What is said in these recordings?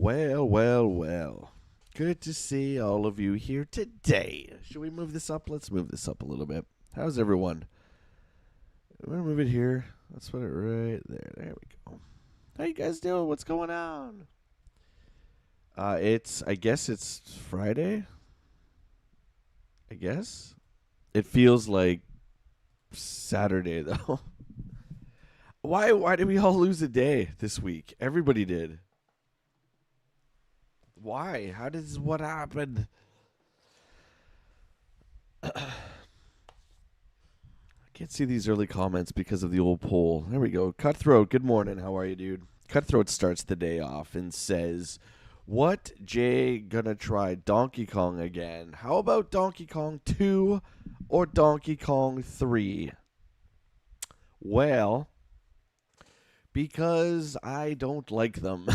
Well, well, well. Good to see all of you here today. Should we move this up? Let's move this up a little bit. How's everyone? I'm going to move it here. Let's put it right there. There we go. How you guys doing? What's going on? I guess it's Friday. I guess. It feels like Saturday, though. Why did we all lose a day this week? Everybody did. Why? What happened? I can't see these early comments because of the old poll. There we go. Cutthroat, good morning. How are you, dude? Cutthroat starts the day off and says, what Jay gonna try Donkey Kong again? How about Donkey Kong 2 or Donkey Kong 3? Well, because I don't like them.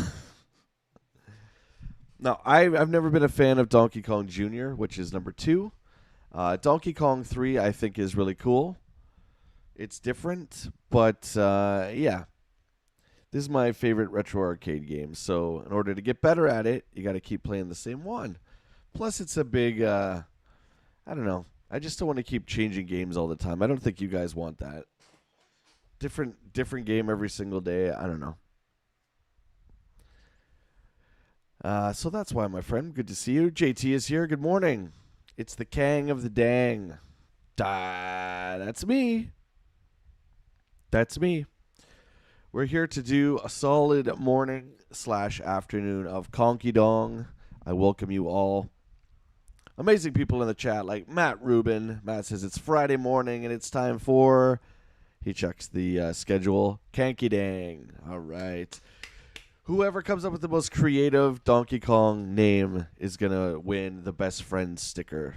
Now, I've never been a fan of Donkey Kong Jr., which is number 2. Donkey Kong 3, I think, is really cool. It's different, but yeah. This is my favorite retro arcade game, so in order to get better at it, you got to keep playing the same one. Plus, it's a big, I don't know. I just don't want to keep changing games all the time. I don't think you guys want that. Different game every single day. I don't know. So that's why, my friend. Good to see you. JT is here. Good morning. It's the Kang of the Dang. That's me. That's me. We're here to do a solid morning/afternoon of Conky Dong. I welcome you all. Amazing people in the chat like Matt Rubin. Matt says it's Friday morning and it's time for... He checks the schedule. Kanky Dang. All right. Whoever comes up with the most creative Donkey Kong name is going to win the best friend sticker.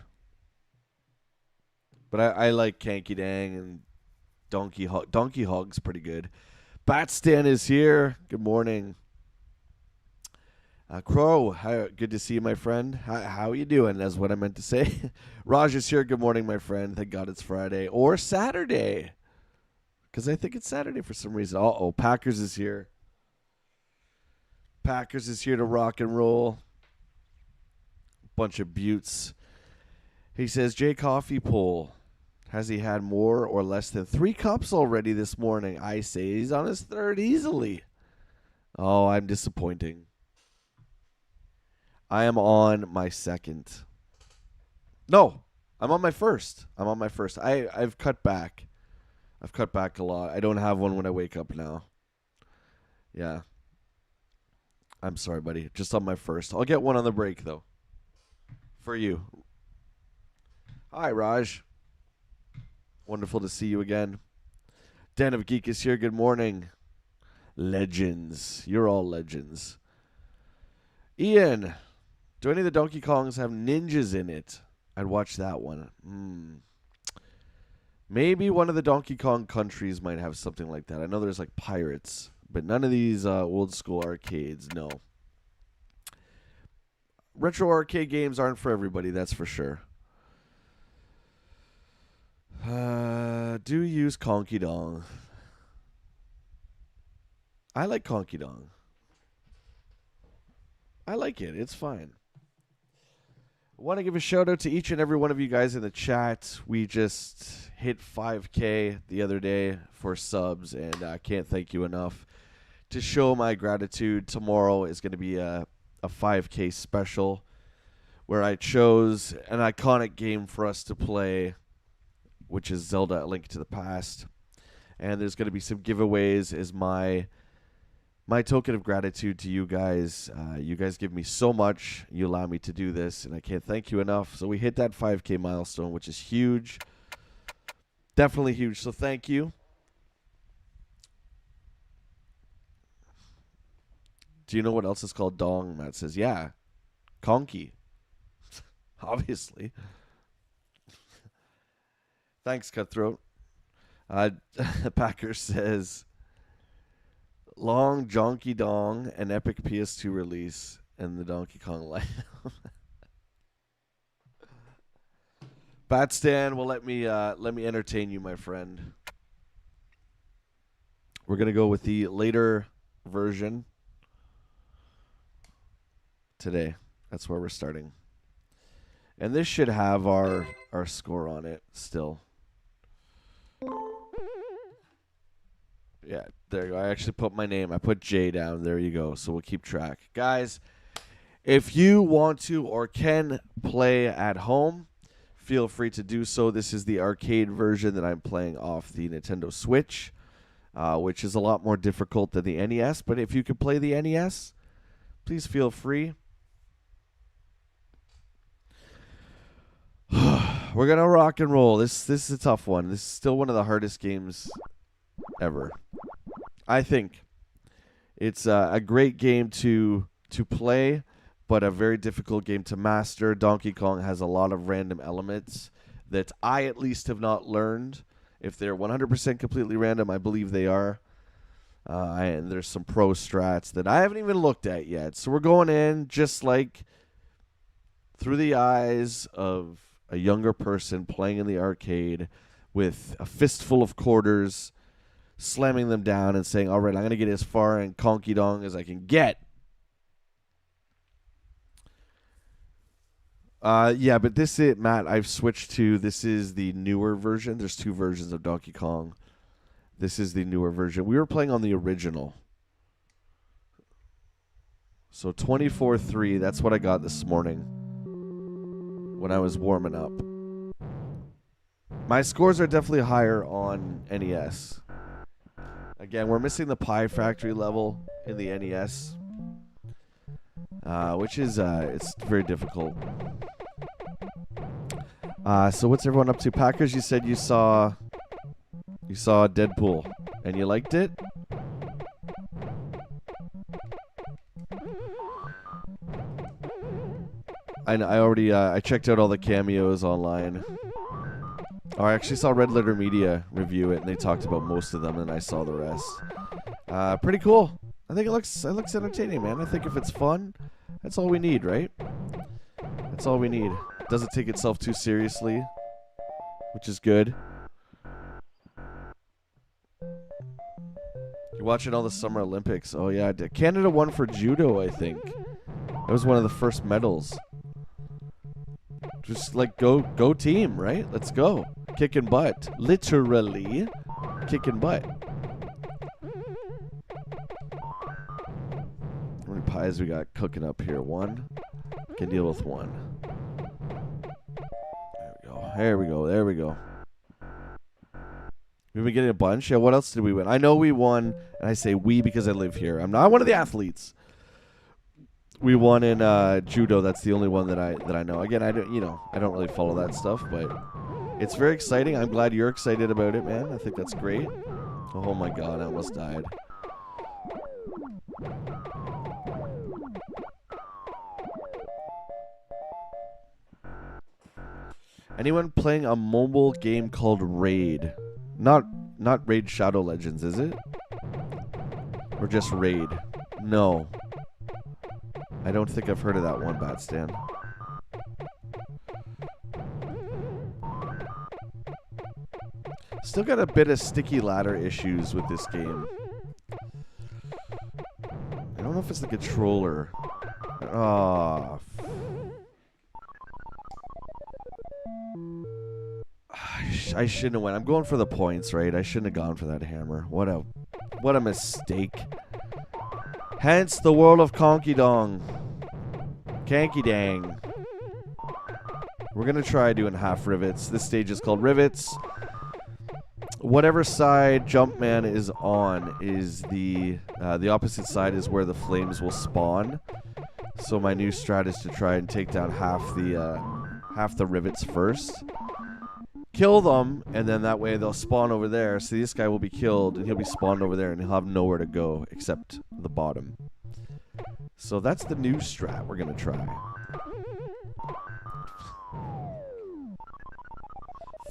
But I like Kanky Dang and Donkey Hog's pretty good. Batstan is here. Good morning. Crow, good to see you, my friend. How you doing? That's what I meant to say. Raj is here. Good morning, my friend. Thank God it's Friday. Or Saturday. Because I think it's Saturday for some reason. Uh-oh, Packers is here. Packers is here to rock and roll. Bunch of buttes. He says, Jay Coffee Poll. Has he had more or less than 3 cups already this morning? I say he's on his 3rd easily. Oh, I'm disappointing. I am on my 2nd. No, I'm on my 1st. I've cut back. I've cut back a lot. I don't have one when I wake up now. Yeah. I'm sorry, buddy. Just on my 1st. I'll get one on the break, though. For you. Hi, Raj. Wonderful to see you again. Dan of Geek is here. Good morning. Legends. You're all legends. Ian. Do any of the Donkey Kongs have ninjas in it? I'd watch that one. Maybe one of the Donkey Kong countries might have something like that. I know there's like pirates, but none of these old school arcades, no. Retro arcade games aren't for everybody, that's for sure. Do use Conky Dong. I like Conky Dong. I like it. It's fine. I want to give a shout out to each and every one of you guys in the chat. We just hit 5K the other day for subs, and I can't thank you enough. To show my gratitude, tomorrow is going to be a 5K special where I chose an iconic game for us to play, which is Zelda: A Link to the Past. And there's going to be some giveaways as my token of gratitude to you guys. You guys give me so much. You allow me to do this, and I can't thank you enough. So we hit that 5K milestone, which is huge. Definitely huge. So thank you. Do you know what else is called dong? Matt says, yeah. Conky. Obviously. Thanks, Cutthroat. Packer says, long Jonky Dong, an epic PS2 release, and the Donkey Kong life. Batstan, well, let me entertain you, my friend. We're gonna go with the later version. today. That's where we're starting. And this should have our score on it still. Yeah, there you go. I actually put my name. I put J down. There you go. So we'll keep track. Guys, if you want to or can play at home, feel free to do so. This is the arcade version that I'm playing off the Nintendo Switch, which is a lot more difficult than the NES. But if you can play the NES, please feel free. We're going to rock and roll. This is a tough one. This is still one of the hardest games ever. I think it's a great game to play, but a very difficult game to master. Donkey Kong has a lot of random elements that I at least have not learned. If they're 100% completely random, I believe they are. And there's some pro strats that I haven't even looked at yet. So we're going in just like through the eyes of a younger person playing in the arcade with a fistful of quarters, slamming them down and saying, all right, I'm going to get as far in Conky Dong as I can get. Yeah, but this is, Matt, I've switched to, this is the newer version. There's two versions of Donkey Kong. This is the newer version. We were playing on the original. So 24-3, that's what I got this morning when I was warming up. My scores are definitely higher on NES. Again, we're missing the Pie Factory level in the NES, which is it's very difficult. So what's everyone up to? Packers, you said you saw Deadpool and you liked it? I already I checked out all the cameos online. Oh, I actually saw Red Letter Media review it, and they talked about most of them, and I saw the rest. Pretty cool. I think it looks entertaining, man. I think if it's fun, that's all we need, right? That's all we need. It doesn't take itself too seriously, which is good. You're watching all the Summer Olympics. Oh, yeah. Canada won for judo, I think. That was one of the first medals. Just like go team, right? Let's go. Kicking butt. Literally kicking butt. How many pies we got cooking up here? One. Can deal with one. There we go. There we go. We've been getting a bunch. Yeah, what else did we win? I know we won, and I say we because I live here. I'm not one of the athletes. We won in judo. That's the only one that I know. Again, I don't really follow that stuff, but it's very exciting. I'm glad you're excited about it, man. I think that's great. Oh my God, I almost died. Anyone playing a mobile game called Raid? Not Raid Shadow Legends, is it? Or just Raid? No. I don't think I've heard of that one, Batstan. Still got a bit of sticky ladder issues with this game. I don't know if it's the controller. Oh. I shouldn't have went. I'm going for the points, right? I shouldn't have gone for that hammer. What a mistake. Hence the world of Conky Dong. Kanky Dang. We're going to try doing half rivets. This stage is called rivets. Whatever side Jumpman is on is the opposite side is where the flames will spawn. So my new strat is to try and take down half the rivets first. Kill them, and then that way they'll spawn over there. So this guy will be killed, and he'll be spawned over there, and he'll have nowhere to go except the bottom. So that's the new strat we're going to try.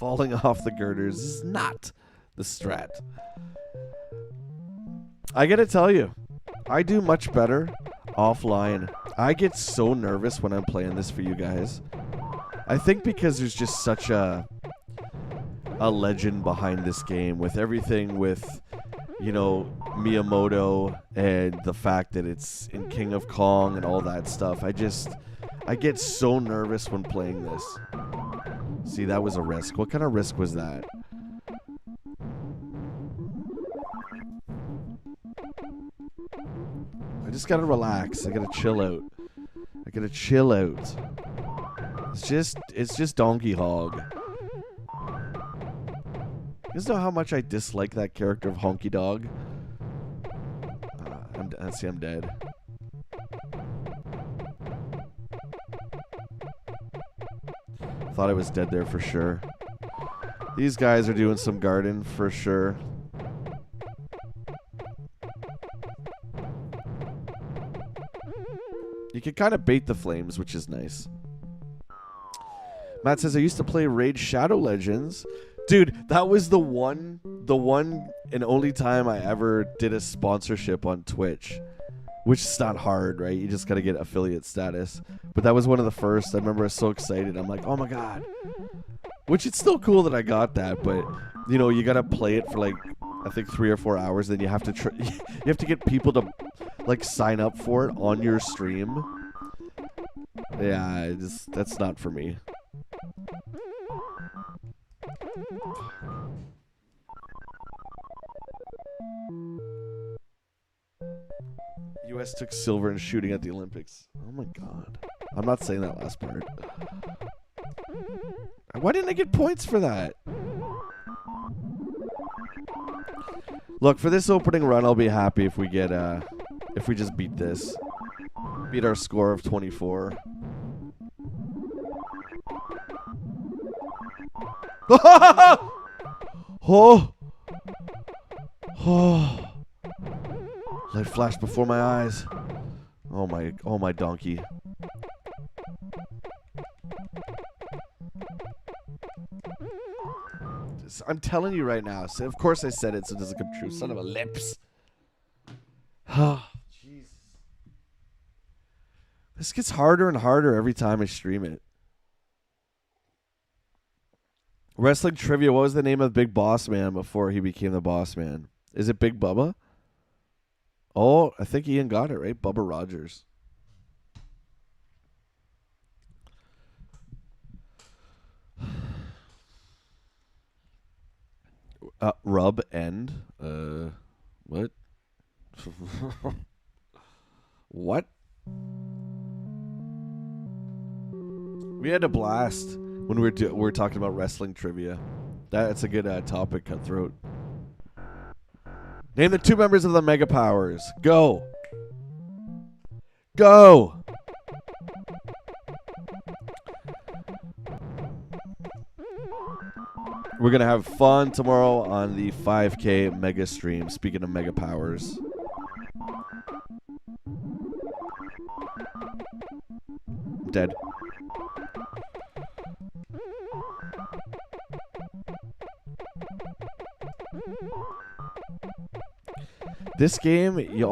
Falling off the girders is not the strat. I got to tell you, I do much better offline. I get so nervous when I'm playing this for you guys. I think because there's just such a legend behind this game with everything with you know, Miyamoto and the fact that it's in King of Kong and all that stuff. I get so nervous when playing this. See, that was a risk. What kind of risk was that? I just gotta relax. I gotta chill out. I gotta chill out. It's just Donkey Hog. You guys know how much I dislike that character of Honky Dog? I'm dead. Thought I was dead there for sure. These guys are doing some garden for sure. You can kind of bait the flames, which is nice. Matt says, I used to play Raid Shadow Legends. Dude, that was the one and only time I ever did a sponsorship on Twitch. Which is not hard, right? You just got to get affiliate status. But that was one of the first. I remember I was so excited. I'm like, oh my God. Which it's still cool that I got that. But, you know, you got to play it for like, I think 3 or 4 hours. Then you have to you have to get people to like sign up for it on your stream. Yeah, that's not for me. U.S. took silver in shooting at the Olympics. Oh my God. I'm not saying that last part. Why didn't I get points for that? Look, for this opening run, I'll be happy if we get if we just beat this. Beat our score of 24. Oh! Oh! Light flashed before my eyes. Oh my donkey. I'm telling you right now. So of course I said it so it doesn't come true. Son of a lips. Oh, Jesus. This gets harder and harder every time I stream it. Wrestling trivia. What was the name of Big Boss Man before he became the Boss Man? Is it Big Bubba? Oh, I think Ian got it, right? Bubba Rogers. Rub end. What? What? We had a blast when we were talking about wrestling trivia. That's a good topic, Cutthroat. Name the 2 members of the Mega Powers. Go. Go. We're going to have fun tomorrow on the 5K Mega Stream. Speaking of Mega Powers. I'm dead. This game, you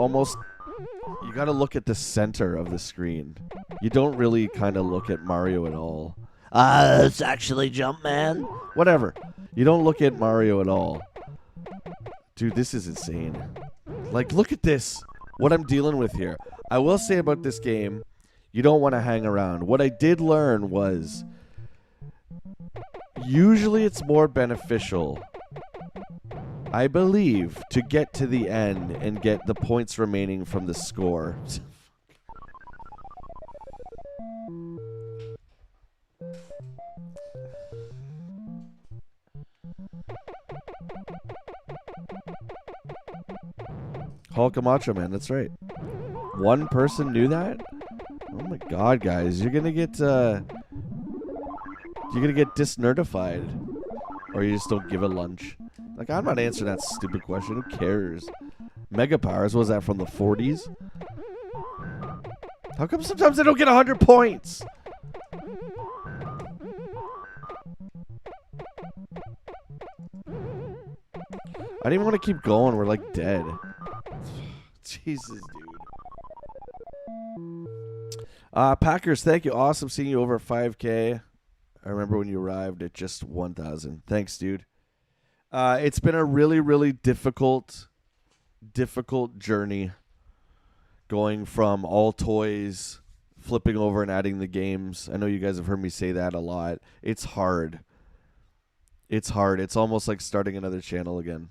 got to look at the center of the screen. You don't really kind of look at Mario at all. It's actually Jumpman. Whatever. You don't look at Mario at all. Dude, this is insane. Like, look at this. What I'm dealing with here. I will say about this game, you don't want to hang around. What I did learn was, usually it's more beneficial, I believe, to get to the end and get the points remaining from the score. Hulk Camacho, man, that's right. One person knew that? Oh my God, guys, you're gonna get disnerdified, or you just don't give a lunch. Like, I'm not answering that stupid question. Who cares? Mega Powers, what was that, from the 40s? How come sometimes I don't get 100 points? I didn't even want to keep going. We're like dead. Jesus, dude. Packers, thank you. Awesome seeing you over at 5K. I remember when you arrived at just 1,000. Thanks, dude. It's been a really, really difficult difficult journey going from all toys, flipping over and adding the games. I know you guys have heard me say that a lot. It's hard. It's hard. It's almost like starting another channel again.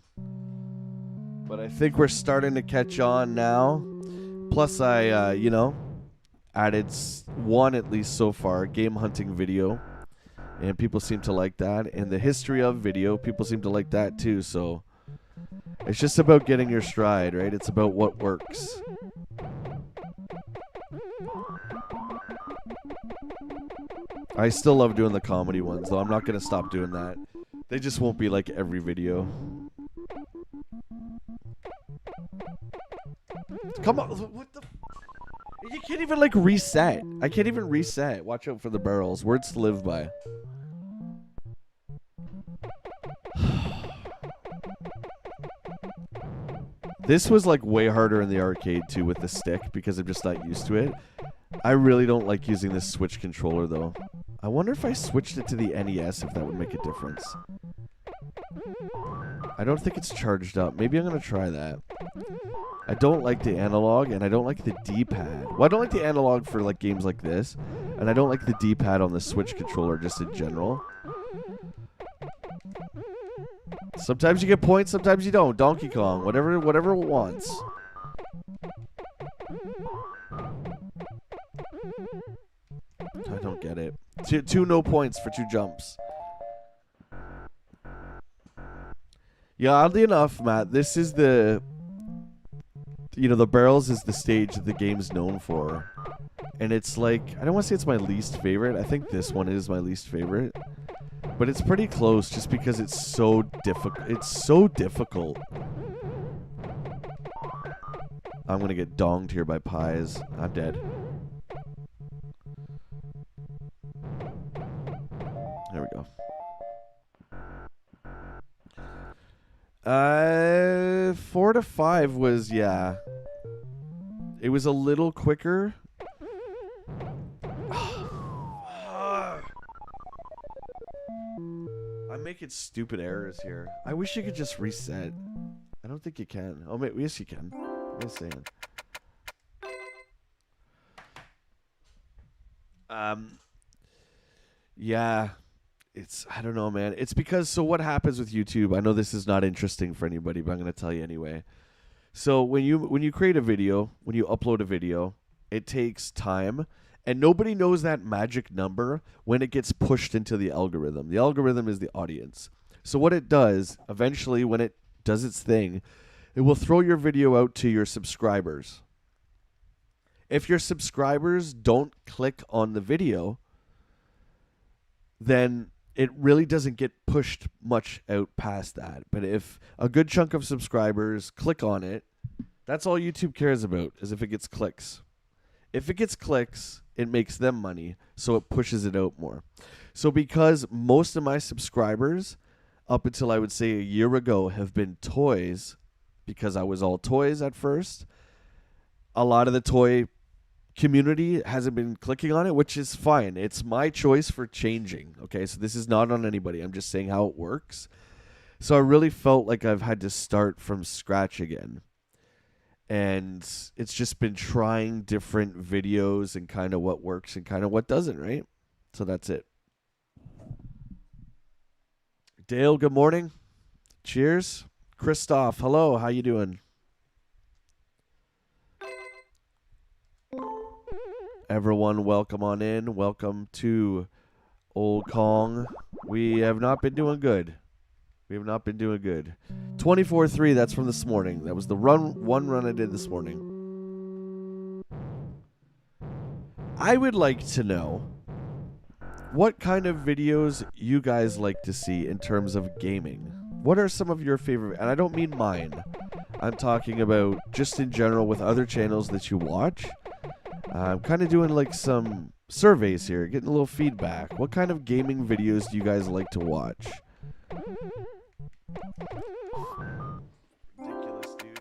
But I think we're starting to catch on now. Plus, I, added one at least so far, game hunting video. And people seem to like that. And the history of video, people seem to like that too. So it's just about getting your stride, right? It's about what works. I still love doing the comedy ones, though. I'm not going to stop doing that. They just won't be like every video. Come on. What the? You can't even like reset. I can't even reset. Watch out for the barrels. Words to live by. This was like way harder in the arcade too with the stick because I'm just not used to it. I really don't like using this Switch controller though. I wonder if I switched it to the NES if that would make a difference. I don't think it's charged up. Maybe I'm going to try that. I don't like the analog and I don't like the D-pad. Well, I don't like the analog for like games like this. And I don't like the D-pad on the Switch controller just in general. Sometimes you get points, sometimes you don't. Donkey Kong, whatever it wants. I don't get it. Two no points for 2 jumps. Yeah, oddly enough, Matt, this is the barrels is the stage that the game's known for. And it's like, I don't want to say it's my least favorite. I think this one is my least favorite. But it's pretty close just because it's so difficult. It's so difficult. I'm going to get donged here by pies. I'm dead. There we go. 4 to 5 was, yeah. It was a little quicker. I'm making stupid errors here. I wish you could just reset. I don't think you can. Oh, wait, yes, you can. I'm just saying. Yeah. I don't know, man. It's because, so what happens with YouTube, I know this is not interesting for anybody, but I'm going to tell you anyway. So when you create a video, when you upload a video, it takes time, and nobody knows that magic number when it gets pushed into the algorithm. The algorithm is the audience. So what it does, eventually when it does its thing, it will throw your video out to your subscribers. If your subscribers don't click on the video, then it really doesn't get pushed much out past that. But if a good chunk of subscribers click on it, that's all YouTube cares about, is if it gets clicks. If it gets clicks, it makes them money, so it pushes it out more. So because most of my subscribers, up until I would say a year ago, have been toys, because I was all toys at first, a lot of the toy community hasn't been clicking on it, which is fine. It's my choice for changing. Okay, so this is not on anybody. I'm just saying how it works. So I really felt like I've had to start from scratch again. And it's just been trying different videos and kind of what works and kind of what doesn't, right? So that's it. Dale, good morning. Cheers. Christoph, hello. How you doing? Everyone, welcome on in. Welcome to Old Kong. We have not been doing good. 24-3, that's from this morning. That was the one run I did this morning. I would like to know what kind of videos you guys like to see in terms of gaming. What are some of your favorite, and I don't mean mine. I'm talking about just in general with other channels that you watch. I'm kind of doing like some surveys here, getting a little feedback. What kind of gaming videos do you guys like to watch? Ridiculous, dude.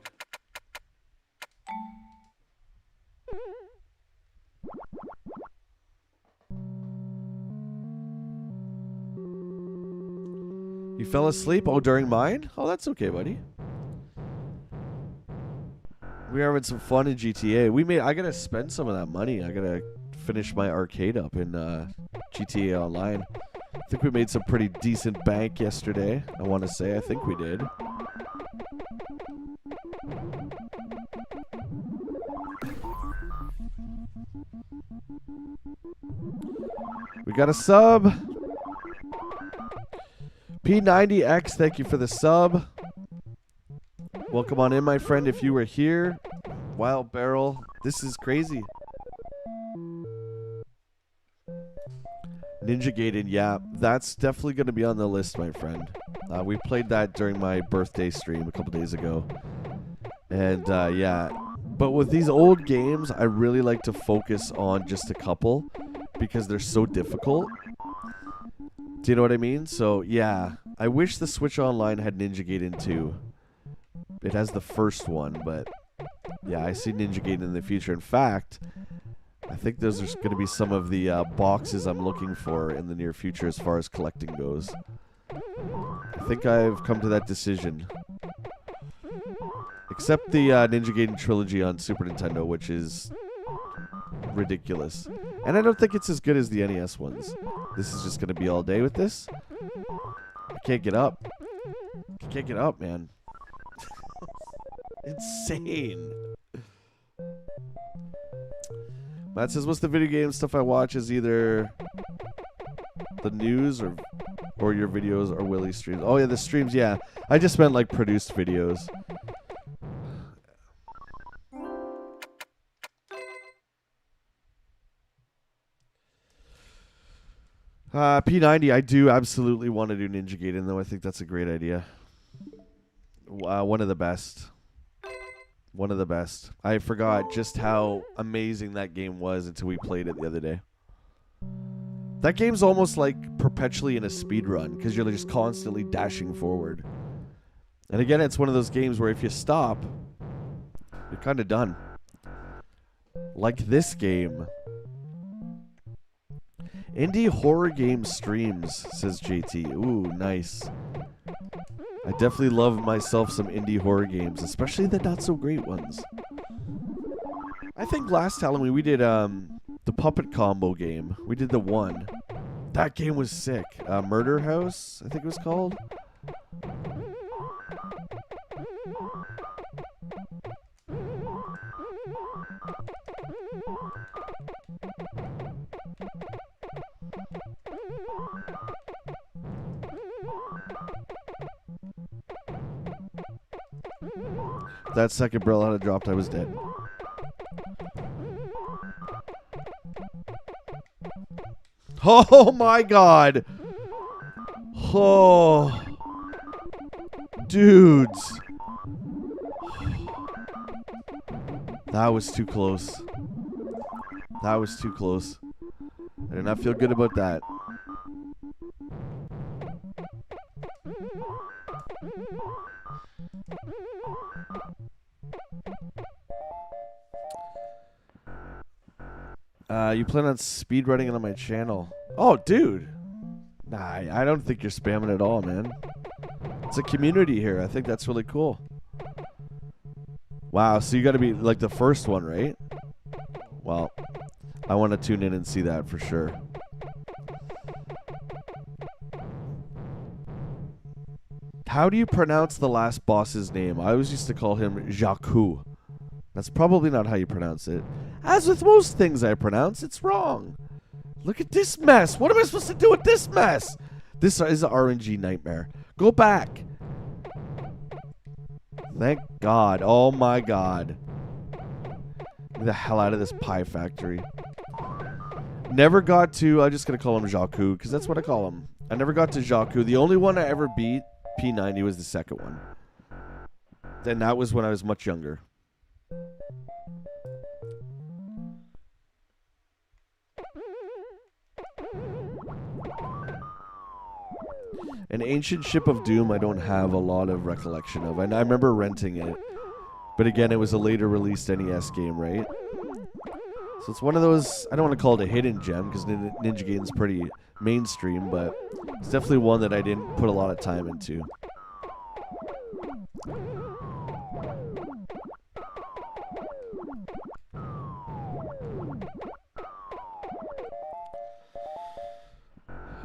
You fell asleep? Oh, during mine? Oh, that's okay, buddy. We're having some fun in GTA. I gotta spend some of that money. I gotta finish my arcade up in GTA Online. I think we made some pretty decent bank yesterday. I want to say. I think we did. We got a sub. P90X, thank you for the sub. Welcome on in, my friend, if you were here. Wild Barrel. This is crazy. Ninja Gaiden, yeah. That's definitely going to be on the list, my friend. We played that during my birthday stream a couple days ago. And, yeah. But with these old games, I really like to focus on just a couple because they're so difficult. Do you know what I mean? So, yeah. I wish the Switch Online had Ninja Gaiden 2. It has the first one, but yeah, I see Ninja Gaiden in the future. In fact, I think those are going to be some of the boxes I'm looking for in the near future as far as collecting goes. I think I've come to that decision. Except the Ninja Gaiden trilogy on Super Nintendo, which is ridiculous. And I don't think it's as good as the NES ones. This is just going to be all day with this. I can't get up. I can't get up, man. Insane. Matt says, what's the video game stuff I watch is either the news or your videos or Willie streams. Oh, yeah, the streams, yeah. I just meant, like, produced videos. P90, I do absolutely want to do Ninja Gaiden, though. I think that's a great idea. One of the best. One of the best. I forgot just how amazing that game was until we played it the other day. That game's almost like perpetually in a speed run because you're just constantly dashing forward. And again, it's one of those games where if you stop, you're kind of done. Like this game. Indie horror game streams, says JT. Ooh, nice. I definitely love myself some indie horror games, especially the not-so-great ones. I think last Halloween we did the Puppet Combo game. We did the one. That game was sick. Murder House, I think it was called. That second barrel had dropped, I was dead. Oh my god! Oh. Dudes. That was too close. That was too close. I did not feel good about that. You plan on speedrunning it on my channel? Oh, dude. Nah, I don't think you're spamming at all, man. It's a community here. I think that's really cool. Wow, so you got to be like the first one, right? Well, I want to tune in and see that for sure. How do you pronounce the last boss's name? I always used to call him Jakku. That's probably not how you pronounce it. As with most things I pronounce, it's wrong. Look at this mess. What am I supposed to do with this mess? This is an RNG nightmare. Go back. Thank God. Oh my God. Get the hell out of this pie factory. Never got to, I'm just going to call him Jakku, because that's what I call him. I never got to Jakku. The only one I ever beat, P90, was the second one. And that was when I was much younger. An Ancient Ship of Doom I don't have a lot of recollection of. And I remember renting it. But again, it was a later released NES game, right? So it's one of those, I don't want to call it a hidden gem because Ninja Gaiden's pretty mainstream, but it's definitely one that I didn't put a lot of time into.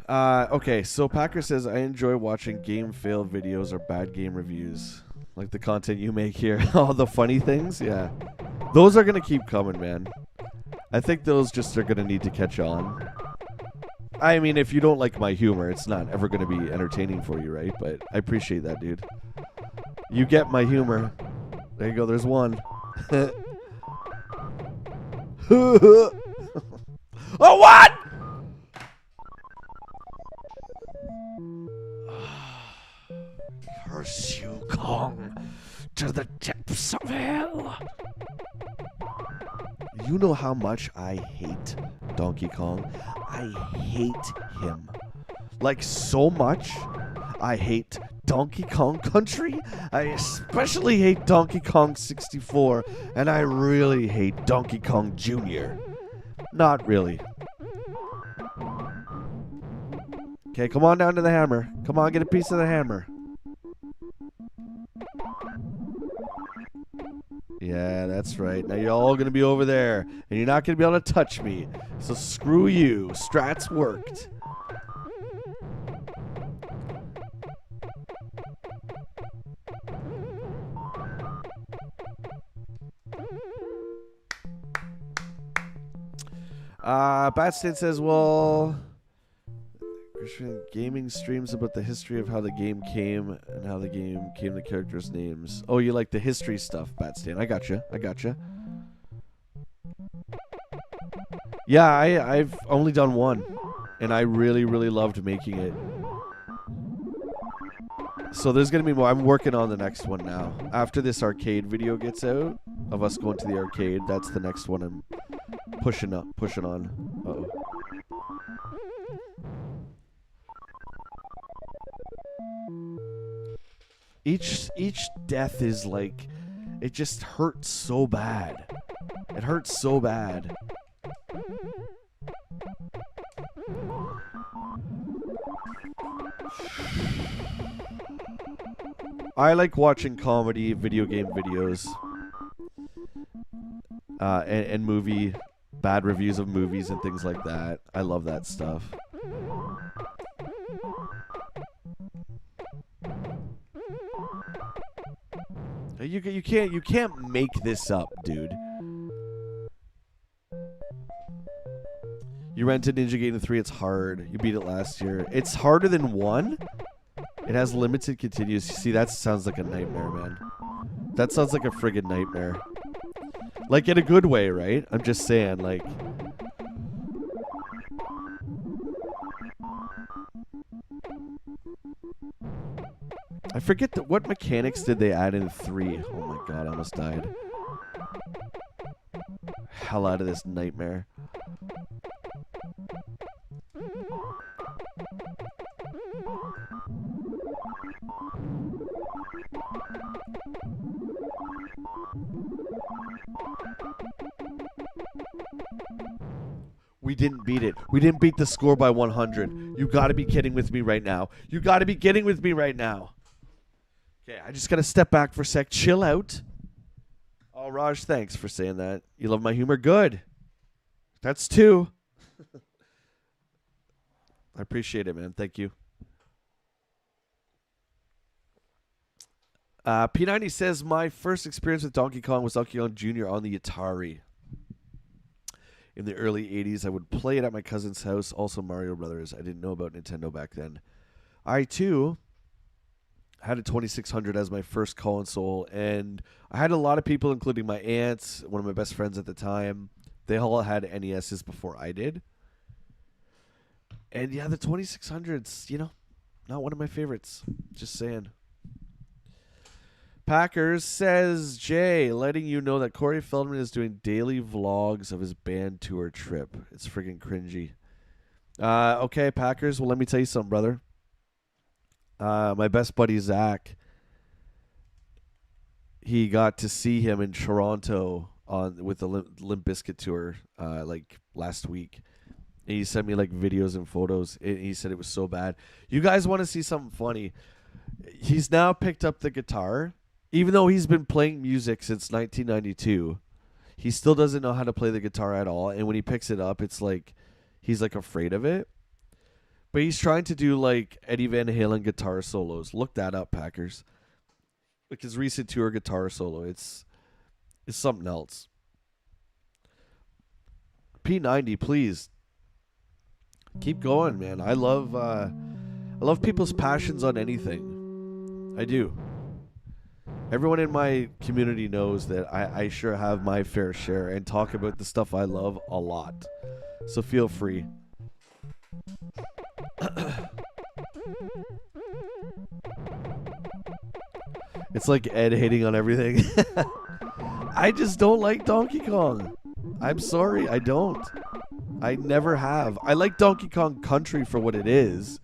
Okay, so Packer says, I enjoy watching game fail videos or bad game reviews. Like the content you make here. All the funny things? Yeah. Those are going to keep coming, man. I think those just are going to need to catch on. I mean, if you don't like my humor, it's not ever going to be entertaining for you, right? But I appreciate that, dude. You get my humor. There you go, there's one. Oh, what? Curse you, Kong, to the depths of hell. You know how much I hate Donkey Kong. I hate him. Like, so much. I hate Donkey Kong Country. I especially hate Donkey Kong 64. And I really hate Donkey Kong Jr. Not really. Okay, come on down to the hammer. Come on, get a piece of the hammer. Yeah, that's right. Now you're all going to be over there, and you're not going to be able to touch me. So screw you. Strats worked. Batstain says, well, Christian gaming streams about the history of how the game came and how the game came to characters' names. Oh, you like the history stuff, Batstain. I gotcha. I gotcha. Yeah, I've only done one, and I really, really loved making it. So there's going to be more. I'm working on the next one now. After this arcade video gets out of us going to the arcade, that's the next one I'm pushing on. Uh-oh. Each death is like, it just hurts so bad. It hurts so bad. I like watching comedy video game videos and movie bad reviews of movies and things like that. I love that stuff. You can't make this up, dude. You rented Ninja Gaiden 3, it's hard. You beat it last year. It's harder than 1? It has limited continues. See, that sounds like a nightmare, man. That sounds like a friggin' nightmare. Like, in a good way, right? I'm just saying, like... I forget what mechanics did they add in 3? Oh my god, I almost died. Hell out of this nightmare. We didn't beat it. We didn't beat the score by 100. You gotta be kidding with me right now. You gotta be kidding with me right now. Okay, I just gotta step back for a sec. Chill out. Oh, Raj, thanks for saying that. You love my humor? Good. That's 2. I appreciate it, man. Thank you. P90 says, my first experience with Donkey Kong was Donkey Kong Jr. on the Atari. In the early 80s, I would play it at my cousin's house. Also Mario Brothers. I didn't know about Nintendo back then. I, too, had a 2600 as my first console. And I had a lot of people, including my aunts, one of my best friends at the time. They all had NESs before I did. And, yeah, the 2600's, you know, not one of my favorites. Just saying. Packers says, Jay, letting you know that Corey Feldman is doing daily vlogs of his band tour trip. It's friggin' cringy. Okay, Packers. Well, let me tell you something, brother. My best buddy, Zach, he got to see him in Toronto with the Limp Bizkit tour like last week. And he sent me like videos and photos. And he said it was so bad. You guys want to see something funny? He's now picked up the guitar. Even though he's been playing music since 1992, he still doesn't know how to play the guitar at all. And when he picks it up, it's like he's like afraid of it. But he's trying to do like Eddie Van Halen guitar solos. Look that up, Packers. Like his recent tour guitar solo. It's something else. P90, please. Keep going, man. I love people's passions on anything. I do. Everyone in my community knows that I sure have my fair share and talk about the stuff I love a lot. So feel free. It's like Ed hating on everything. I just don't like Donkey Kong. I'm sorry, I don't. I never have. I like Donkey Kong Country for what it is.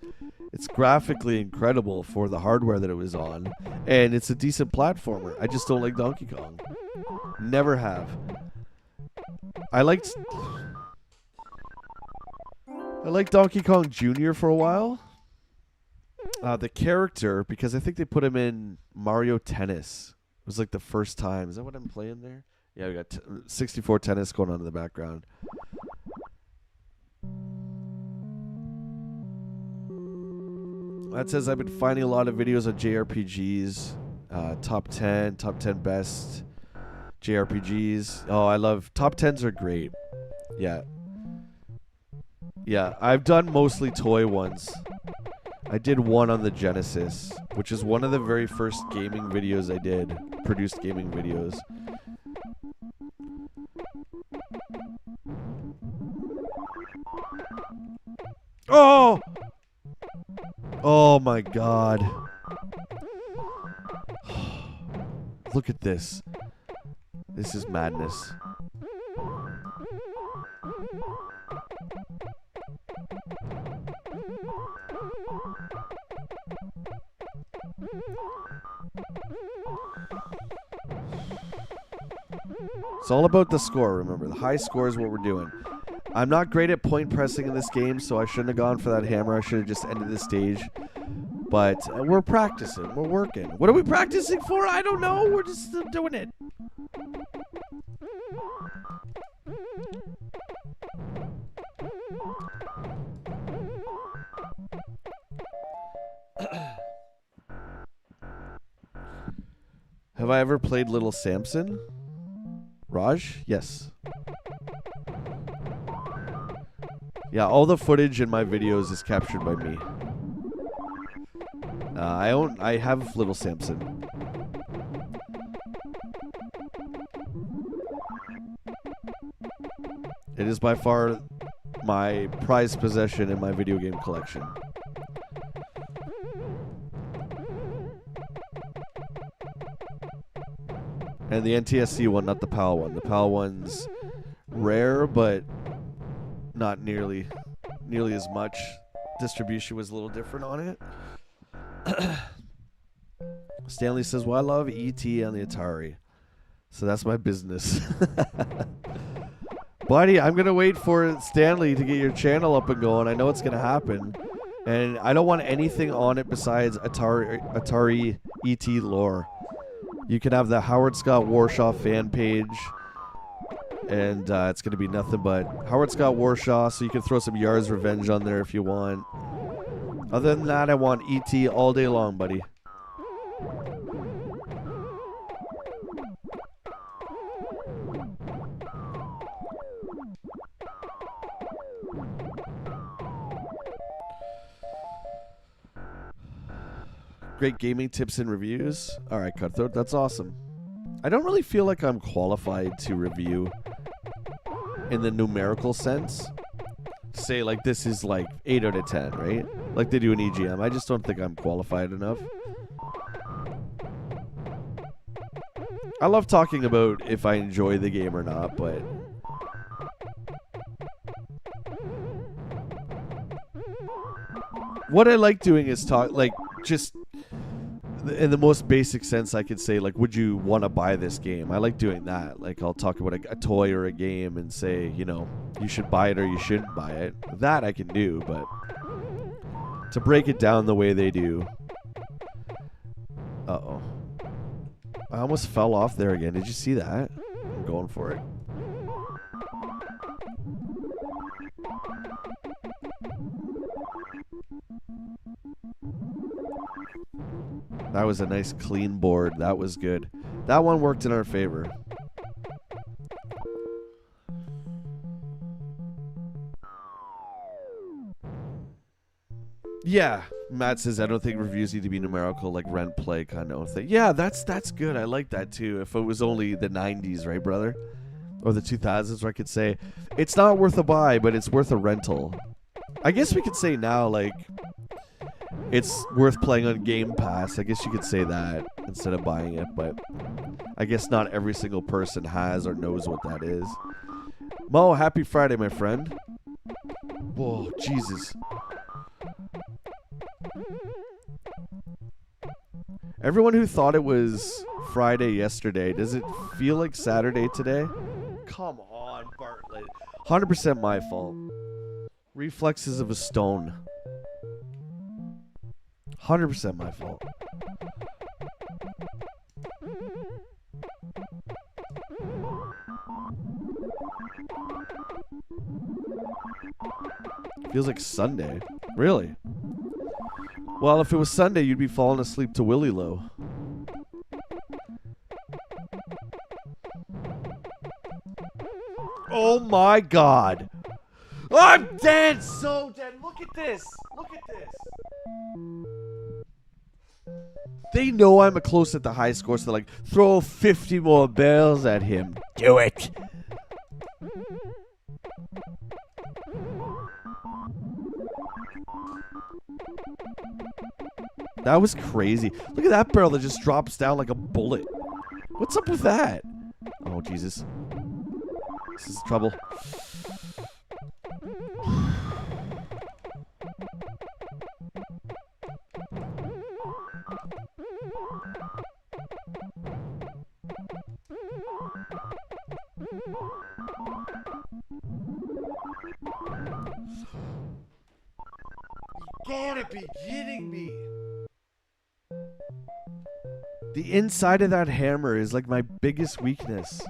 It's graphically incredible for the hardware that it was on. And it's a decent platformer. I just don't like Donkey Kong. Never have. I liked Donkey Kong Jr. for a while. The character, because I think they put him in Mario Tennis. It was like the first time. Is that what I'm playing there? Yeah, we got 64 Tennis going on in the background. That says I've been finding a lot of videos on JRPGs. Top 10 best JRPGs. Oh, I love... Top 10s are great. Yeah. Yeah, I've done mostly toy ones. I did one on the Genesis, which is one of the very first gaming videos I did. Produced gaming videos. Oh! Oh my god. Look at this. This is madness. It's all about the score, remember. The high score is what we're doing. I'm not great at point pressing in this game, so I shouldn't have gone for that hammer. I should have just ended the stage. But we're practicing. We're working. What are we practicing for? I don't know. We're just still doing it. Have I ever played Little Samson? Raj? Yes. Yeah, all the footage in my videos is captured by me. I have Little Samson. It is by far my prized possession in my video game collection. And the NTSC one, not the PAL one. The PAL one's rare, but not nearly as much. Distribution was a little different on it. Stanley says, well, I love E.T. on the Atari. So that's my business. Buddy, I'm going to wait for Stanley to get your channel up and going. I know it's going to happen. And I don't want anything on it besides Atari E.T. lore. You can have the Howard Scott Warshaw fan page. And it's going to be nothing but Howard Scott Warshaw, so you can throw some Yar's Revenge on there if you want. Other than that, I want E.T. all day long, buddy. Great gaming tips and reviews. All right, Cutthroat, that's awesome. I don't really feel like I'm qualified to review in the numerical sense. Say like this is like 8 out of 10, right? Like they do in EGM. I just don't think I'm qualified enough. I love talking about if I enjoy the game or not, but what I like doing is talk, like, just in the most basic sense I could say, like, would you want to buy this game? I like doing that. Like, I'll talk about a toy or a game and say, you know, you should buy it or you shouldn't buy it. That I can do, but to break it down the way they do. Uh-oh. I almost fell off there again. Did you see that? I'm going for it. That was a nice clean board. That was good. That one worked in our favor. Yeah, Matt says, I don't think reviews need to be numerical, like rent play kind of thing. Yeah, that's good. I like that too. If it was only the 90s, right, brother? Or the 2000s, where I could say, it's not worth a buy, but it's worth a rental. I guess we could say now, like, it's worth playing on Game Pass. I guess you could say that instead of buying it, but I guess not every single person has or knows what that is. Mo, happy Friday, my friend. Whoa, Jesus. Everyone who thought it was Friday yesterday, does it feel like Saturday today? Come on, Bartlett. 100% my fault. Reflexes of a stone. 100% my fault. Feels like Sunday. Really? Well, if it was Sunday, you'd be falling asleep to Willy Low. Oh my God. I'm dead, so dead. Look at this. Look at this. They know I'm a close at the high score, so they're like, throw 50 more bells at him. Do it. That was crazy. Look at that barrel that just drops down like a bullet. What's up with that? Oh, Jesus. This is trouble. You gotta be kidding me. The inside of that hammer is like my biggest weakness.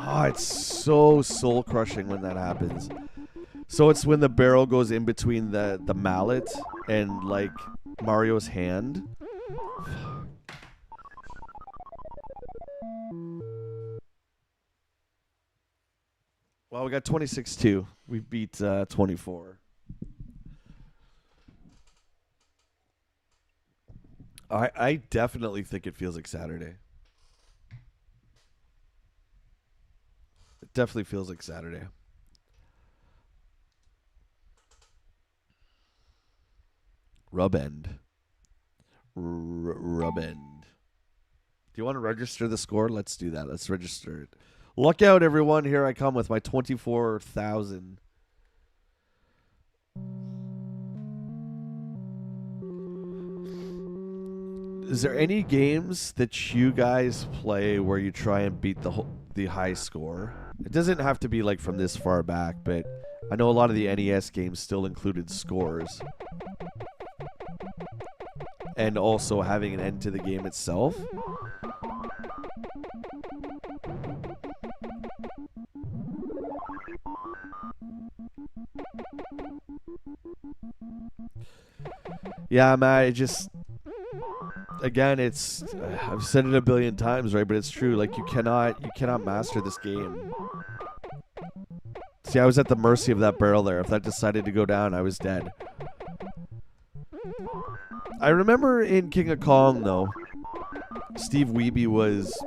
Oh, it's so soul crushing when that happens. So it's when the barrel goes in between the mallet and like Mario's hand. Well, we got 26-2. We beat 24. I definitely think it feels like Saturday. It definitely feels like Saturday. Rub end. Rub end. Do you want to register the score? Let's do that. Let's register it. Look out, everyone. Here I come with my 24,000. Is there any games that you guys play where you try and beat the high score? It doesn't have to be like from this far back, but I know a lot of the NES games still included scores. And also having an end to the game itself. Yeah, man, it just... Again, it's... I've said it a billion times, right? But it's true. Like, you cannot master this game. See, I was at the mercy of that barrel there. If that decided to go down, I was dead. I remember in King of Kong, though, Steve Wiebe was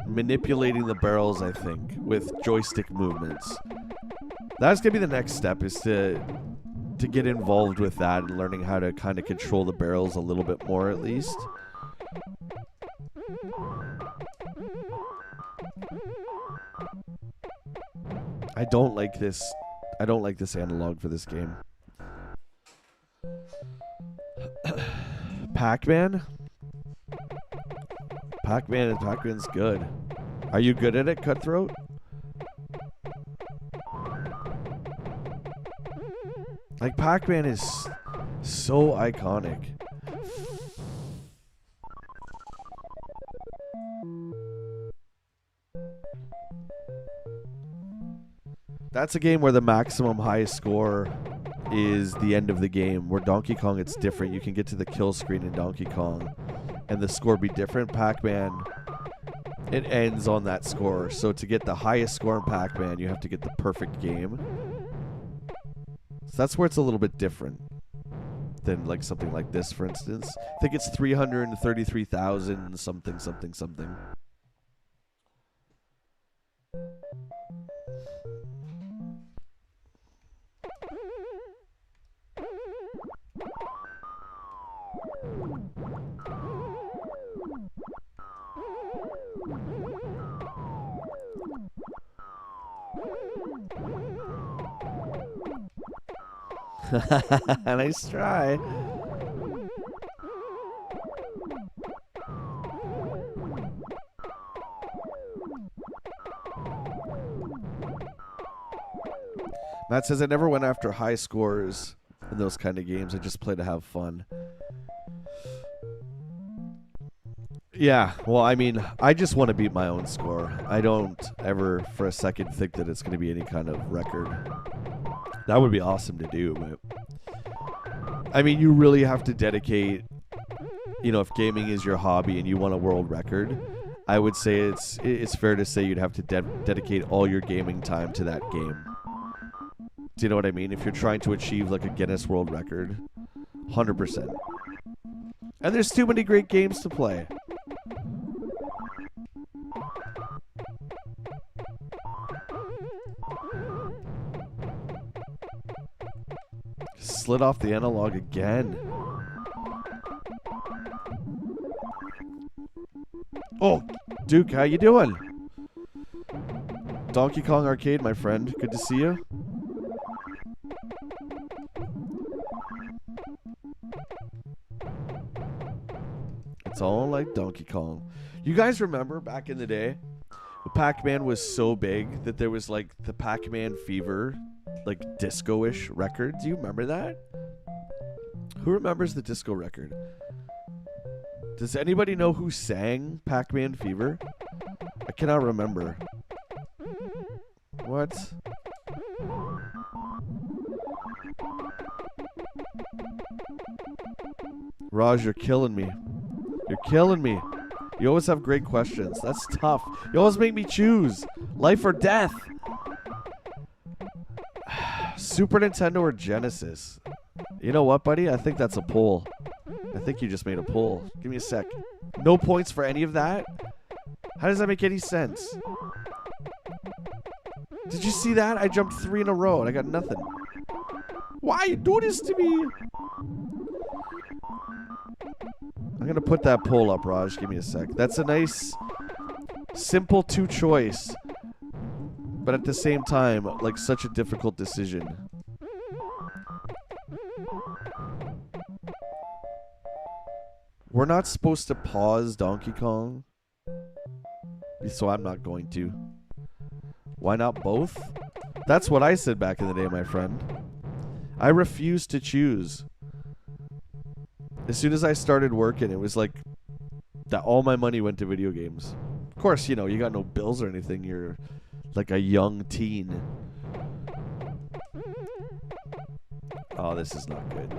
manipulating the barrels, I think, with joystick movements. That's going to be the next step, is to get involved with that and learning how to kind of control the barrels a little bit more, at least. I don't like this analog for this game. Pac-Man? Pac-Man's good. Are you good at it, Cutthroat? Like, Pac-Man is so iconic. That's a game where the maximum highest score is the end of the game. Where Donkey Kong, it's different. You can get to the kill screen in Donkey Kong, and the score be different. Pac-Man, it ends on that score. So to get the highest score in Pac-Man, you have to get the perfect game. So that's where it's a little bit different than like something like this, for instance. I think it's 333,000 something. Nice try. Matt says, I never went after high scores in those kind of games. I just play to have fun. Yeah, well, I mean, I just want to beat my own score. I don't ever for a second think that it's going to be any kind of record. That would be awesome to do, but I mean, you really have to dedicate, you know, if gaming is your hobby and you want a world record, I would say it's fair to say you'd have to dedicate all your gaming time to that game. Do you know what I mean? If you're trying to achieve like a Guinness World Record, 100%. And there's too many great games to play. Slid off the analog again. Oh, Duke, how you doing? Donkey Kong Arcade, my friend. Good to see you. It's all like Donkey Kong. You guys remember back in the day, Pac-Man was so big that there was like the Pac-Man Fever, like disco-ish record. Do you remember that? Who remembers the disco record? Does anybody know who sang Pac-Man Fever? I cannot remember. What? Raj, you're killing me. You're killing me. You always have great questions. That's tough. You always make me choose. Life or death. Super Nintendo or Genesis? You know what, buddy? I think that's a poll. I think you just made a poll. Give me a sec. No points for any of that? How does that make any sense? Did you see that? I jumped 3 in a row and I got nothing. Why you do this to me? I'm going to put that poll up, Raj. Give me a sec. That's a nice, simple 2 choice. But at the same time, like such a difficult decision. We're not supposed to pause Donkey Kong. So I'm not going to. Why not both? That's what I said back in the day, my friend. I refused to choose. As soon as I started working, it was like that all my money went to video games. Of course, you know, you got no bills or anything. You're like a young teen. Oh, this is not good.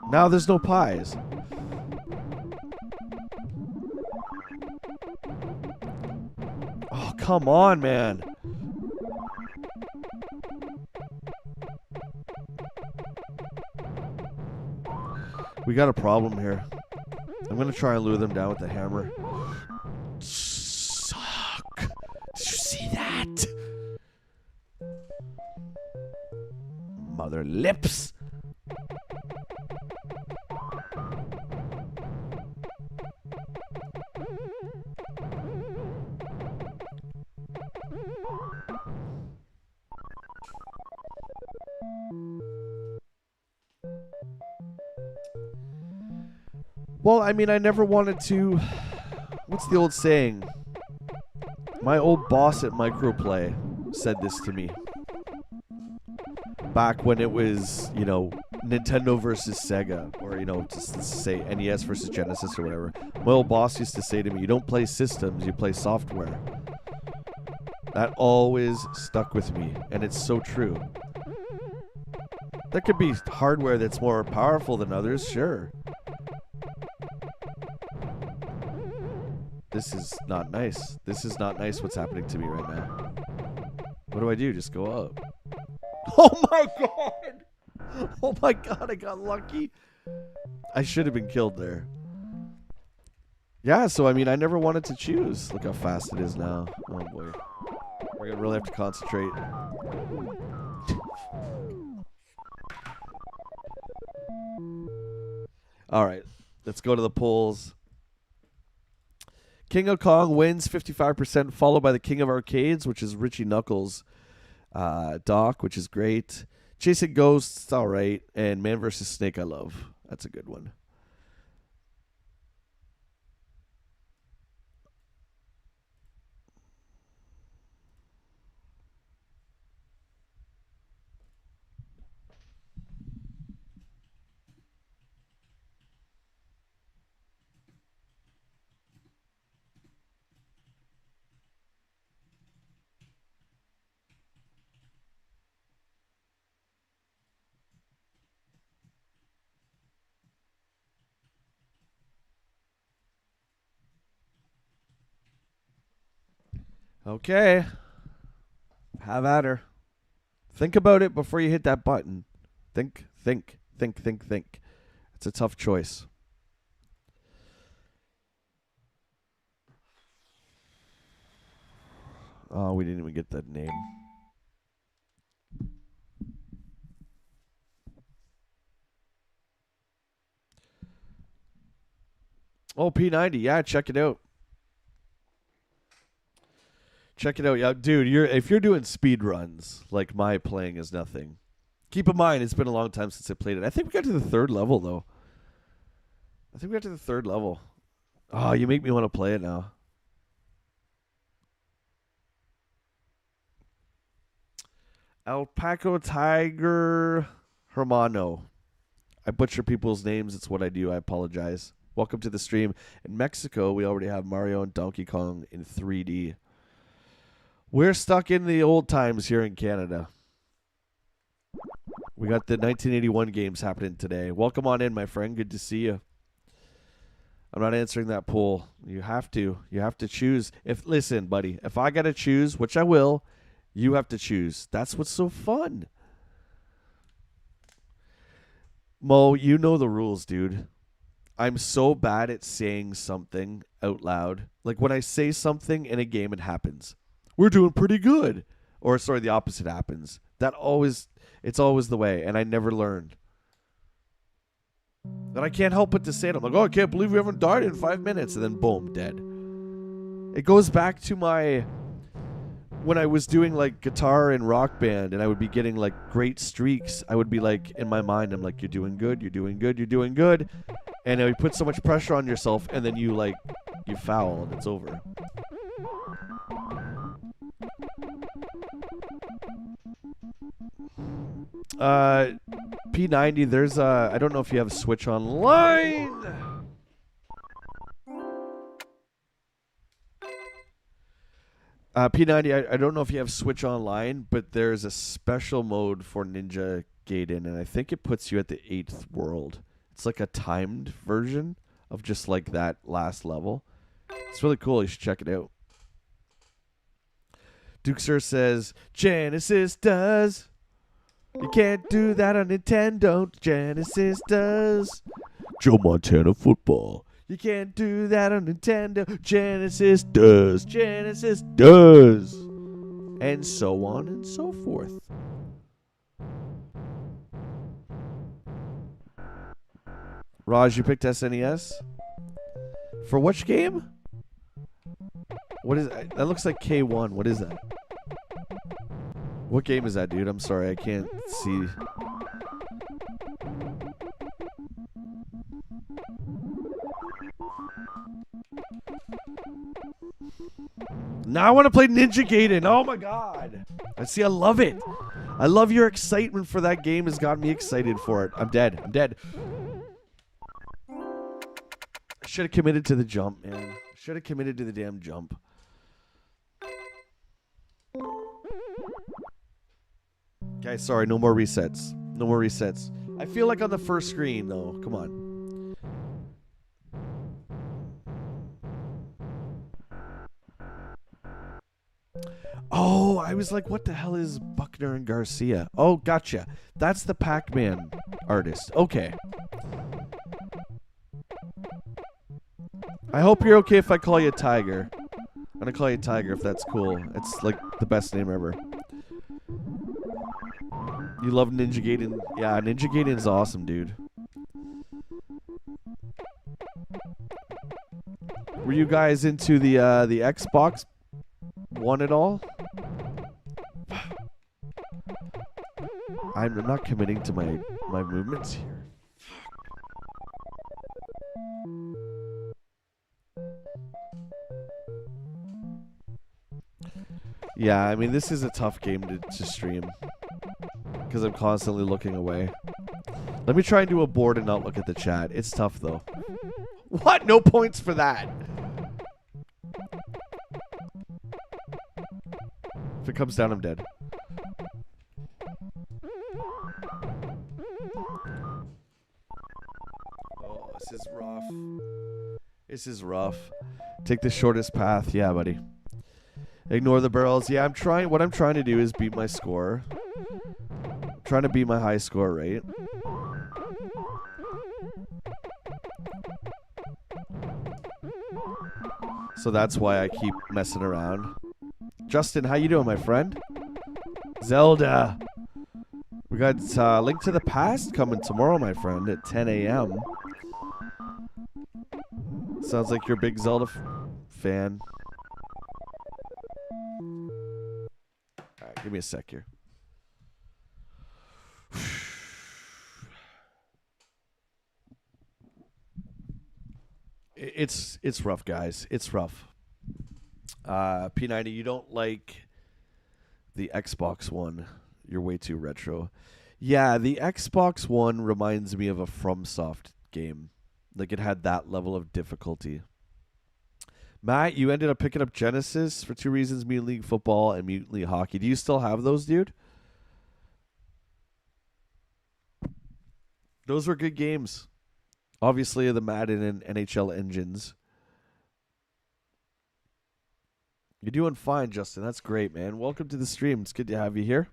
Now there's no pies. Oh, come on, man. We got a problem here. I'm going to try and lure them down with the hammer. Suck. Did you see that? Mother lips. Well, I mean, I never wanted to... What's the old saying? My old boss at Microplay said this to me. Back when it was, you know, Nintendo versus Sega. Or, you know, just say NES versus Genesis or whatever. My old boss used to say to me, you don't play systems, you play software. That always stuck with me, and it's so true. There could be hardware that's more powerful than others, sure. This is not nice. This is not nice what's happening to me right now. What do I do? Just go up. Oh my god! Oh my god, I got lucky. I should have been killed there. Yeah, so I mean, I never wanted to choose. Look how fast it is now. Oh boy. We're gonna really have to concentrate. Alright, let's go to the polls. King of Kong wins 55%, followed by the King of Arcades, which is Richie Knuckles. Doc, which is great. Chasing Ghosts, alright. And Man vs. Snake, I love. That's a good one. Okay. Have at her. Think about it before you hit that button. Think. It's a tough choice. Oh, we didn't even get that name. Oh, P90. Yeah, check it out. Check it out. Yeah, dude, if you're doing speed runs, like my playing is nothing. Keep in mind, it's been a long time since I played it. I think we got to the 3rd level, though. Oh, you make me want to play it now. Alpaco Tiger Hermano. I butcher people's names. It's what I do. I apologize. Welcome to the stream. In Mexico, we already have Mario and Donkey Kong in 3D. We're stuck in the old times here in Canada. We got the 1981 games happening today. Welcome on in, my friend. Good to see you. I'm not answering that poll. You have to. You have to choose. Listen, buddy, if I got to choose, which I will, you have to choose. That's what's so fun. Mo, you know the rules, dude. I'm so bad at saying something out loud. Like when I say something in a game, it happens. We're doing pretty good. Or, sorry, the opposite happens. It's always the way, and I never learned. And I can't help but to say it. I'm like, oh, I can't believe we haven't died in 5 minutes. And then, boom, dead. It goes back to when I was doing, like, guitar and rock band, and I would be getting, like, great streaks. I would be, like, in my mind, I'm like, you're doing good, you're doing good, you're doing good. And you put so much pressure on yourself, and then you foul, and it's over. P90, there's I don't know if you have a Switch Online. P90, I don't know if you have Switch Online, but there's a special mode for Ninja Gaiden, and I think it puts you at the 8th world. It's like a timed version of just like that last level. It's really cool. You should check it out. Duke Sir says, Genesis does. You can't do that on Nintendo. Genesis does. Joe Montana football. You can't do that on Nintendo. Genesis does. Genesis does. And so on and so forth. Raj, you picked SNES? For which game? What is that? That looks like K1. What is that? What game is that, dude? I'm sorry, I can't see. Now I want to play Ninja Gaiden. Oh my god. I see, I love it. I love your excitement for that game has got me excited for it. I'm dead. I'm dead. I should have committed to the jump, man. Should have committed to the damn jump. Okay, sorry, no more resets. No more resets. I feel like on the first screen, though. Come on. Oh, I was like, what the hell is Buckner and Garcia? Oh, gotcha. That's the Pac-Man artist. Okay. I hope you're okay if I call you Tiger. I'm gonna call you Tiger if that's cool. It's like the best name ever. You love Ninja Gaiden? Yeah, Ninja Gaiden's awesome, dude. Were you guys into the Xbox One at all? I'm not committing to my movements here. Yeah, I mean, this is a tough game to stream because I'm constantly looking away. Let me try and do a board and not look at the chat. It's tough, though. What? No points for that. If it comes down, I'm dead. Oh, this is rough. This is rough. Take the shortest path. Yeah, buddy. Ignore the barrels. Yeah, what I'm trying to do is beat my score. I'm trying to beat my high score rate. So that's why I keep messing around. Justin, how you doing, my friend? Zelda. We got Link to the Past coming tomorrow, my friend, at 10 a.m. Sounds like you're a big Zelda fan. Alright, give me a sec here. It's rough, guys. It's rough. P90, you don't like the Xbox One. You're way too retro. Yeah, the Xbox One reminds me of a FromSoft game. Like, it had that level of difficulty. Matt, you ended up picking up Genesis for two reasons, Mutant League Football and Mutant League Hockey. Do you still have those, dude? Those were good games. Obviously, the Madden and NHL engines. You're doing fine, Justin. That's great, man. Welcome to the stream. It's good to have you here.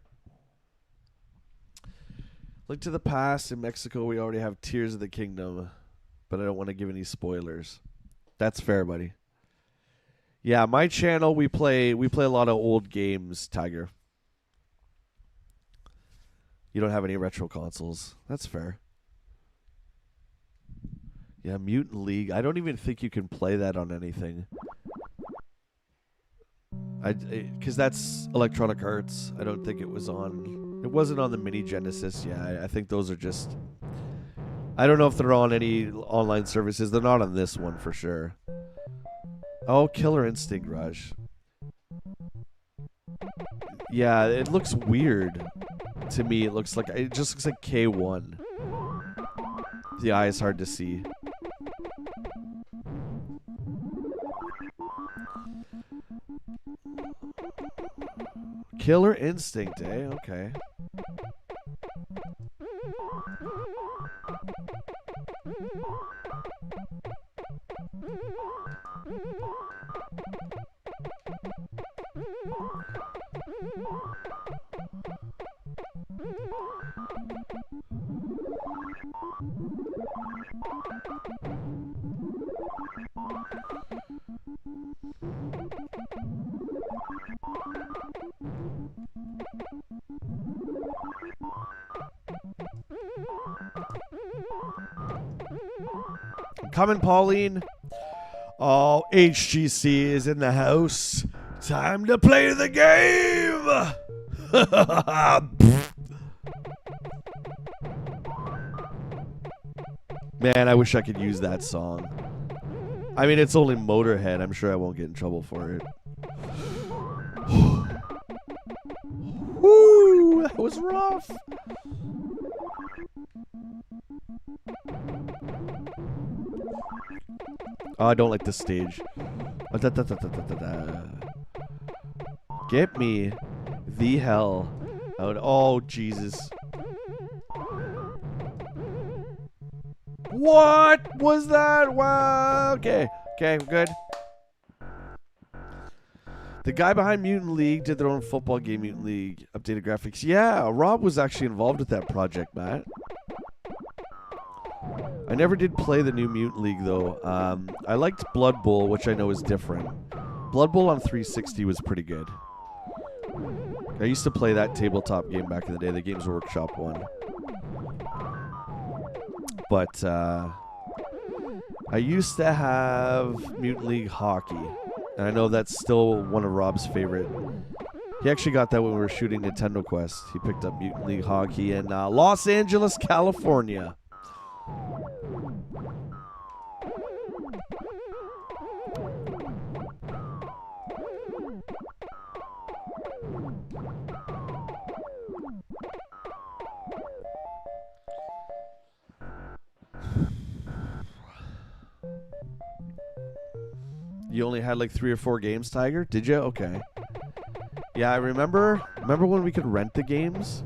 Link to the Past. In Mexico, we already have Tears of the Kingdom, but I don't want to give any spoilers. That's fair, buddy. Yeah, my channel, we play a lot of old games, Tiger. You don't have any retro consoles. That's fair. Yeah, Mutant League. I don't even think you can play that on anything. Because that's Electronic Arts. I don't think it was on... It wasn't on the Mini Genesis. Yeah, I think those are just... I don't know if they're on any online services. They're not on this one for sure. Oh, Killer Instinct Rush. Yeah, it looks weird. To me, it just looks like K1. The eye is hard to see. Killer Instinct, eh? Okay. Coming, Pauline. Oh, HGC is in the house. Time to play the game. Man, I wish I could use that song. I mean, it's only Motorhead. I'm sure I won't get in trouble for it. Woo, that was rough. Oh, I don't like this stage. Get me the hell Oh, Jesus. What was that? Wow. Okay. Okay, we're good. The guy behind Mutant League did their own football game, Mutant League, updated graphics. Yeah, Rob was actually involved with that project, Matt. I never did play the new Mutant League, though. I liked Blood Bowl, which I know is different. Blood Bowl on 360 was pretty good. I used to play that tabletop game back in the day, the Games Workshop one. But I used to have Mutant League Hockey. And I know that's still one of Rob's favorite. He actually got that when we were shooting Nintendo Quest. He picked up Mutant League Hockey in Los Angeles, California. You only had like 3 or 4 games, Tiger? Did you? Okay. Yeah, I remember when we could rent the games?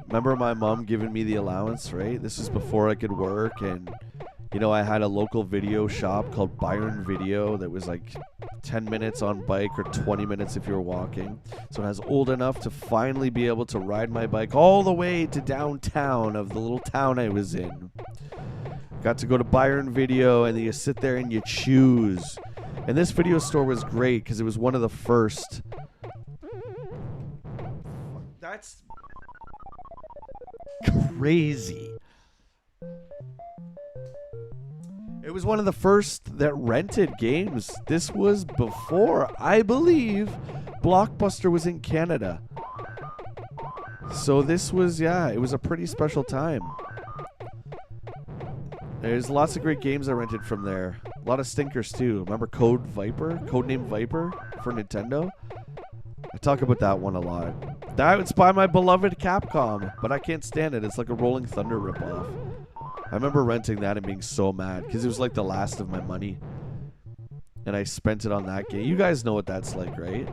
Remember my mom giving me the allowance, right? This is before I could work, and you know, I had a local video shop called Byron Video that was like 10 minutes on bike or 20 minutes if you were walking. So I was old enough to finally be able to ride my bike all the way to downtown of the little town I was in. Got to go to Byron Video, and then you sit there and you choose. And this video store was great because it was one of the first. That's crazy. It was one of the first that rented games. This was before, I believe, Blockbuster was in Canada. So this was, yeah, it was a pretty special time. There's lots of great games I rented from there. A lot of stinkers too. Remember Codename Viper for Nintendo? I talk about that one a lot. That's by my beloved Capcom, but I can't stand it. It's like a Rolling Thunder ripoff. I remember renting that and being so mad because it was like the last of my money. And I spent it on that game. You guys know what that's like, right?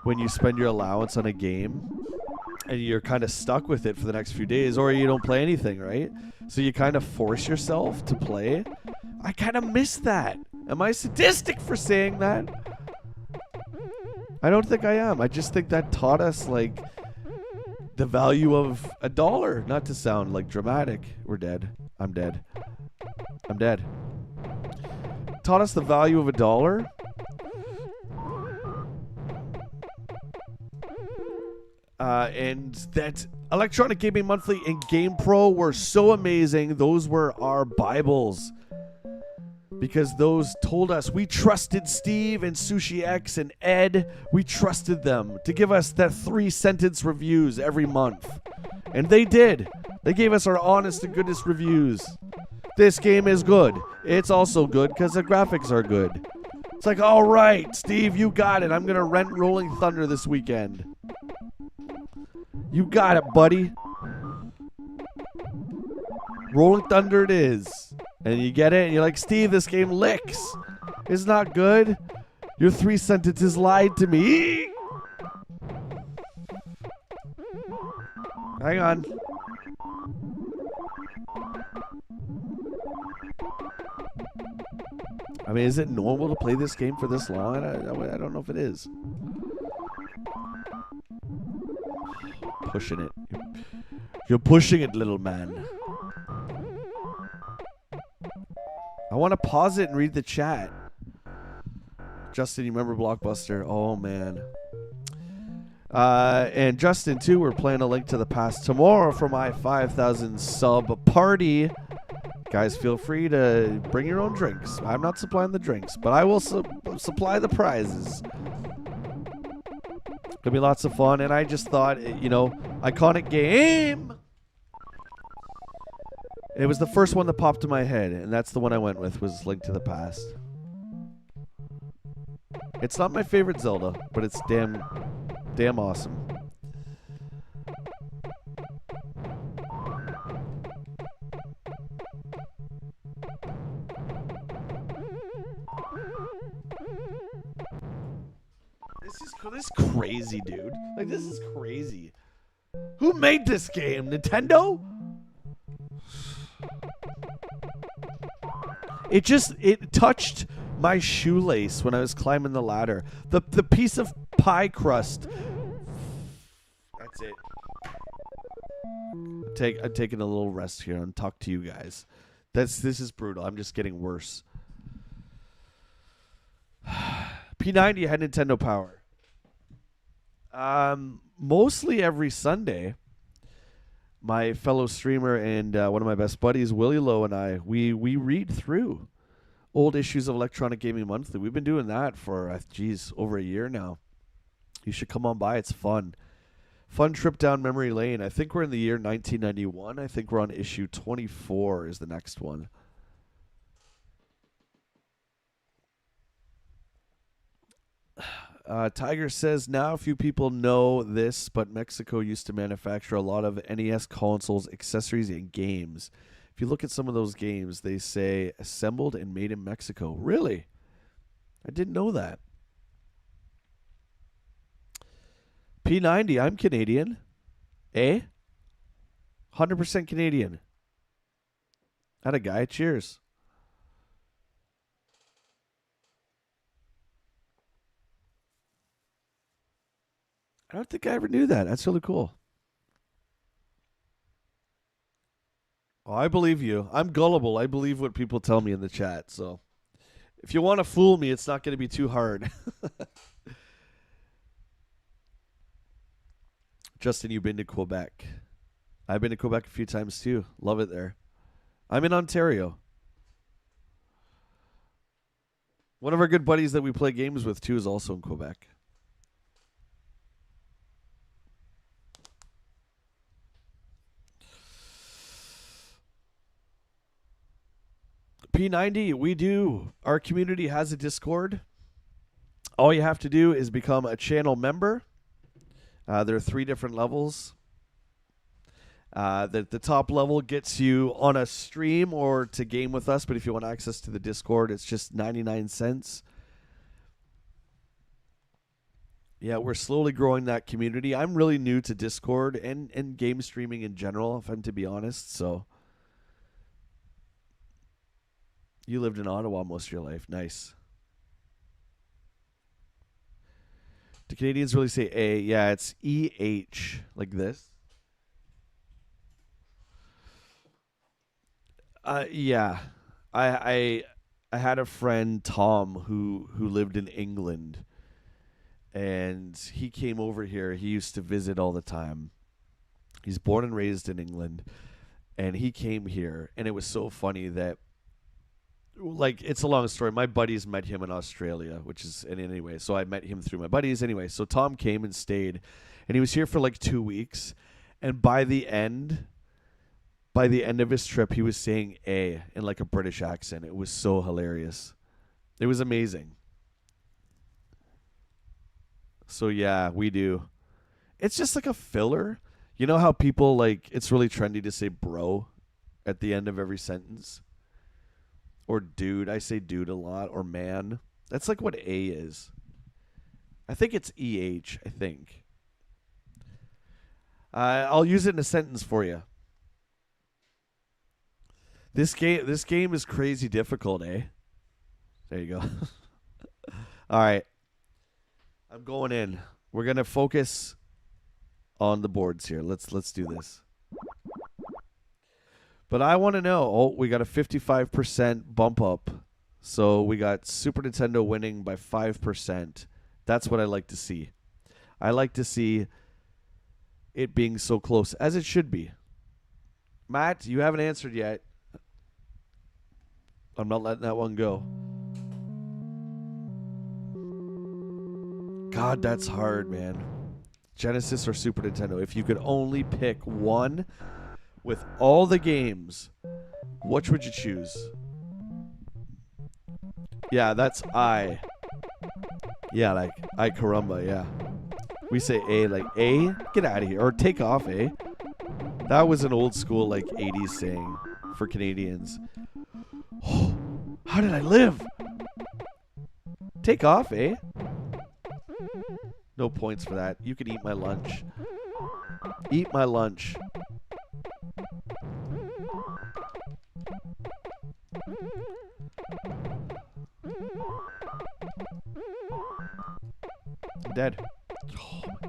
When you spend your allowance on a game and you're kind of stuck with it for the next few days, or you don't play anything, right? So you kind of force yourself to play. I kind of miss that. Am I sadistic for saying that? I don't think I am. I just think that taught us, like, the value of $1. Not to sound, like, dramatic. We're dead. I'm dead. I'm dead. Taught us the value of $1. And that Electronic Gaming Monthly and Game Pro were so amazing. Those were our Bibles. Because those told us, we trusted Steve and Sushi X and Ed. We trusted them to give us that 3-sentence reviews every month. And they did. They gave us our honest to goodness reviews. This game is good. It's also good because the graphics are good. It's like, all right, Steve, you got it. I'm going to rent Rolling Thunder this weekend. You got it, buddy. Rolling Thunder it is. And you get it, and you're like, Steve, this game licks. It's not good. Your 3 sentences lied to me. Hang on. I mean, is it normal to play this game for this long? I don't know if it is. Pushing it. You're pushing it, little man. I want to pause it and read the chat. Justin, you remember Blockbuster? Oh, man. And Justin, too, we're playing A Link to the Past tomorrow for my 5,000 sub party. Guys, feel free to bring your own drinks. I'm not supplying the drinks, but I will supply the prizes. It'll be lots of fun, and I just thought, you know, iconic game. It was the first one that popped in my head, and that's the one I went with, was Link to the Past. It's not my favorite Zelda, but it's damn awesome. This is This is crazy, dude. Like, this is crazy. Who made this game? Nintendo? It touched my shoelace when I was climbing the ladder. The piece of pie crust. That's it. I'm taking a little rest here and talk to you guys. This is brutal. I'm just getting worse. P90 had Nintendo Power. Mostly every Sunday. My fellow streamer and one of my best buddies, Willie Lowe, and I, we read through old issues of Electronic Gaming Monthly. We've been doing that for, over a year now. You should come on by. It's fun. Fun trip down memory lane. I think we're in the year 1991. I think we're on issue 24 is the next one. Tiger says, now a few people know this, but Mexico used to manufacture a lot of NES consoles, accessories, and games. If you look at some of those games, they say assembled and made in Mexico. Really? I didn't know that. P90, I'm Canadian. Eh? 100% Canadian. Atta guy, cheers. I don't think I ever knew that. That's really cool. Oh, I believe you. I'm gullible. I believe what people tell me in the chat. So if you want to fool me, it's not going to be too hard. Justin, you've been to Quebec. I've been to Quebec a few times too. Love it there. I'm in Ontario. One of our good buddies that we play games with too is also in Quebec. P90, we do. Our community has a Discord. All you have to do is become a channel member. There are 3 different levels. The top level gets you on a stream or to game with us, but if you want access to the Discord, it's just 99 cents. Yeah, we're slowly growing that community. I'm really new to Discord and game streaming in general, if I'm to be honest, so... You lived in Ottawa most of your life. Nice. Do Canadians really say A? Yeah, it's E-H, like this. Yeah. I had a friend, Tom, who lived in England. And he came over here. He used to visit all the time. He's born and raised in England. And he came here. And it was so funny that... Like, it's a long story. My buddies met him in Australia, which is, and anyway, so I met him through my buddies. Anyway, so Tom came and stayed, and he was here for like 2 weeks. And by the end of his trip, he was saying A in like a British accent. It was so hilarious. It was amazing. So yeah, we do. It's just like a filler. You know how people like, it's really trendy to say bro at the end of every sentence? Or dude. I say dude a lot. Or man. That's like what A is. I think it's EH, I think. I'll use it in a sentence for you. This game is crazy difficult, eh? There you go. All right. I'm going in. We're going to focus on the boards here. Let's do this. But I want to know, oh, we got a 55% bump up. So we got Super Nintendo winning by 5%. That's what I like to see. I like to see it being so close, as it should be. Matt, you haven't answered yet. I'm not letting that one go. God, that's hard, man. Genesis or Super Nintendo. If you could only pick one... With all the games, which would you choose? Yeah, that's I. Yeah, like I caramba, yeah. We say A, like A, get out of here. Or take off, eh? That was an old school, like 80s saying for Canadians. Oh, how did I live? Take off, eh? No points for that. You can eat my lunch. Eat my lunch. I'm dead. Oh my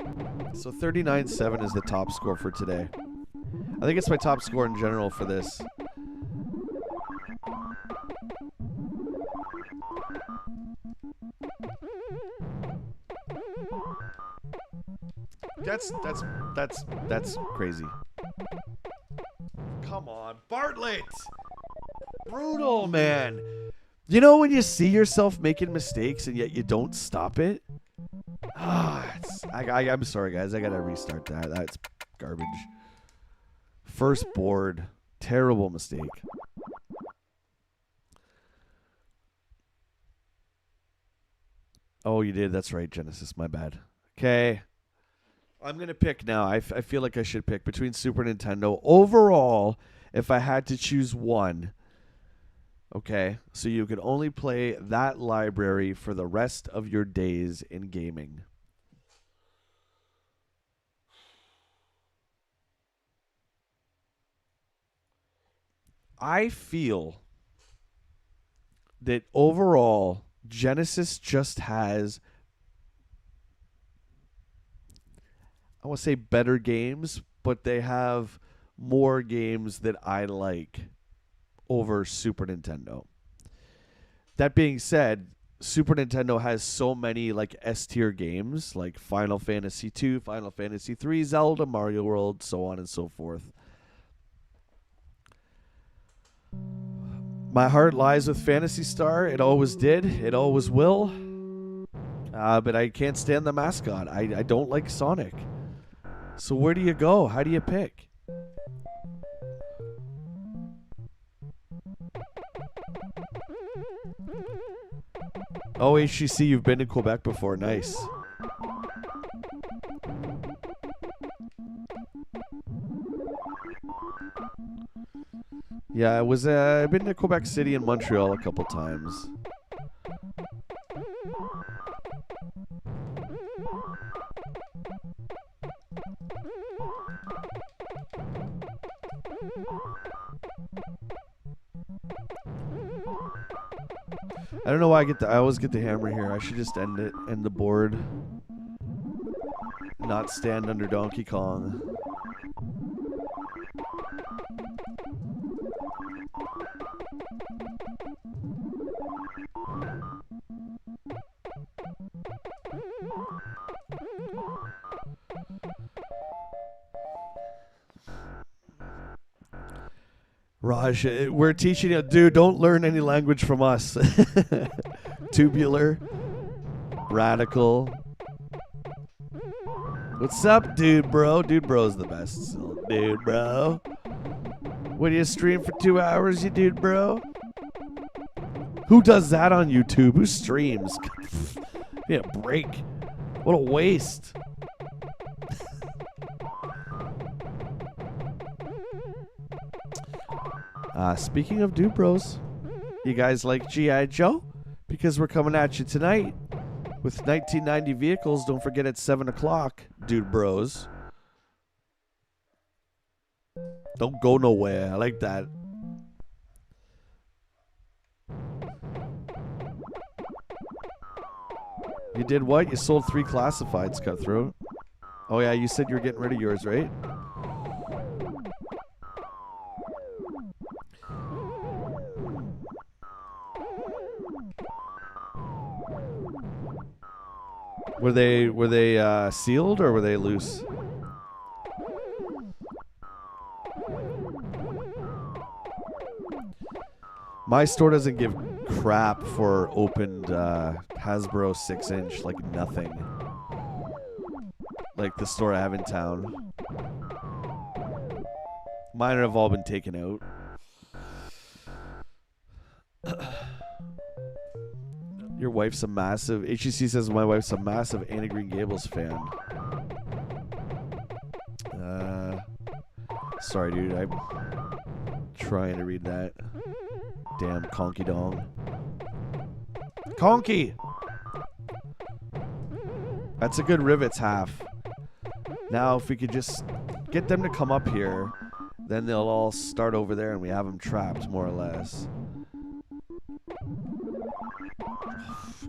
god. So 39-7 is the top score for today. I think it's my top score in general for this. That's crazy. Come on, Bartlett. Brutal, man. You know when you see yourself making mistakes and yet you don't stop it? I'm sorry, guys. I gotta restart that. That's garbage. First board. Terrible mistake. Oh, you did. That's right, Genesis. My bad. Okay. I'm going to pick now. I feel like I should pick between Super Nintendo. Overall, if I had to choose one, okay, so you could only play that library for the rest of your days in gaming. I feel that overall, Genesis just has, I want to say better games, but they have more games that I like over Super Nintendo. That being said, Super Nintendo has so many like S-tier games like Final Fantasy 2, Final Fantasy 3, Zelda, Mario World, so on and so forth. My heart lies with Phantasy Star. It always did. It always will. But I can't stand the mascot. I don't like Sonic. So where do you go? How do you pick? Oh, HGC, you've been to Quebec before. Nice. Yeah, I've been to Quebec City and Montreal a couple times. I don't know why I always get the hammer here. I should just end the board. Not stand under Donkey Kong. Raj, we're teaching you, dude, don't learn any language from us. Tubular. Radical. What's up, dude, bro? Dude, bro's the best. So, dude, bro. What do you stream for 2 hours, you dude, bro? Who does that on YouTube? Who streams? Yeah, break. What a waste. Speaking of dude bros, you guys like G.I. Joe? Because we're coming at you tonight with 1990 vehicles. Don't forget at 7 o'clock, dude bros. Don't go nowhere. I like that. You did what? You sold 3 classifieds, Cutthroat. Oh yeah, you said you were getting rid of yours, right? Were they sealed or were they loose? My store doesn't give crap for opened Hasbro 6-inch, like nothing. Like the store I have in town. Mine have all been taken out. Your wife's a massive... HEC says my wife's a massive Anne of Green Gables fan. Sorry, dude. I'm trying to read that. Damn conky dong. Conky. That's a good rivets half. Now, if we could just get them to come up here, then they'll all start over there and we have them trapped, more or less.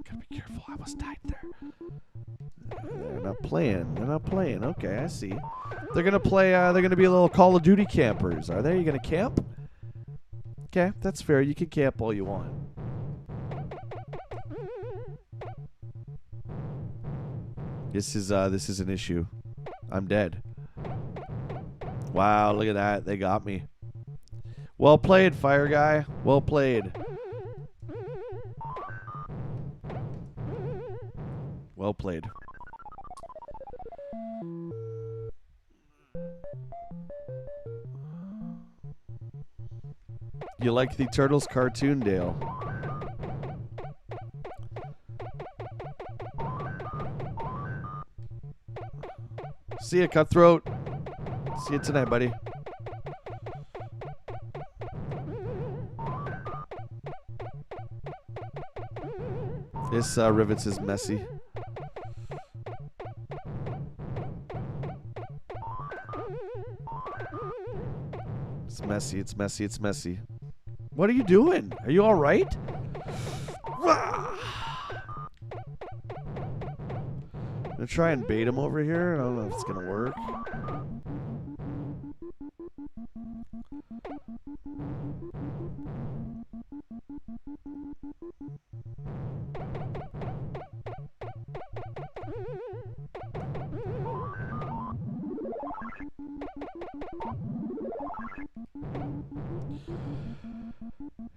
Gotta be careful. I almost died there. They're not playing. They're not playing. Okay, I see. They're gonna play. They're gonna be a little Call of Duty campers. Are they? You gonna camp? Okay, that's fair. You can camp all you want. This is an issue. I'm dead. Wow, look at that. They got me. Well played, fire guy. Well played. Well played. You like the Turtles cartoon, Dale? See ya, Cutthroat. See you tonight, buddy. This rivets is messy. It's messy, it's messy, it's messy. What are you doing? Are you alright? I'm gonna try and bait him over here. I don't know if it's gonna work.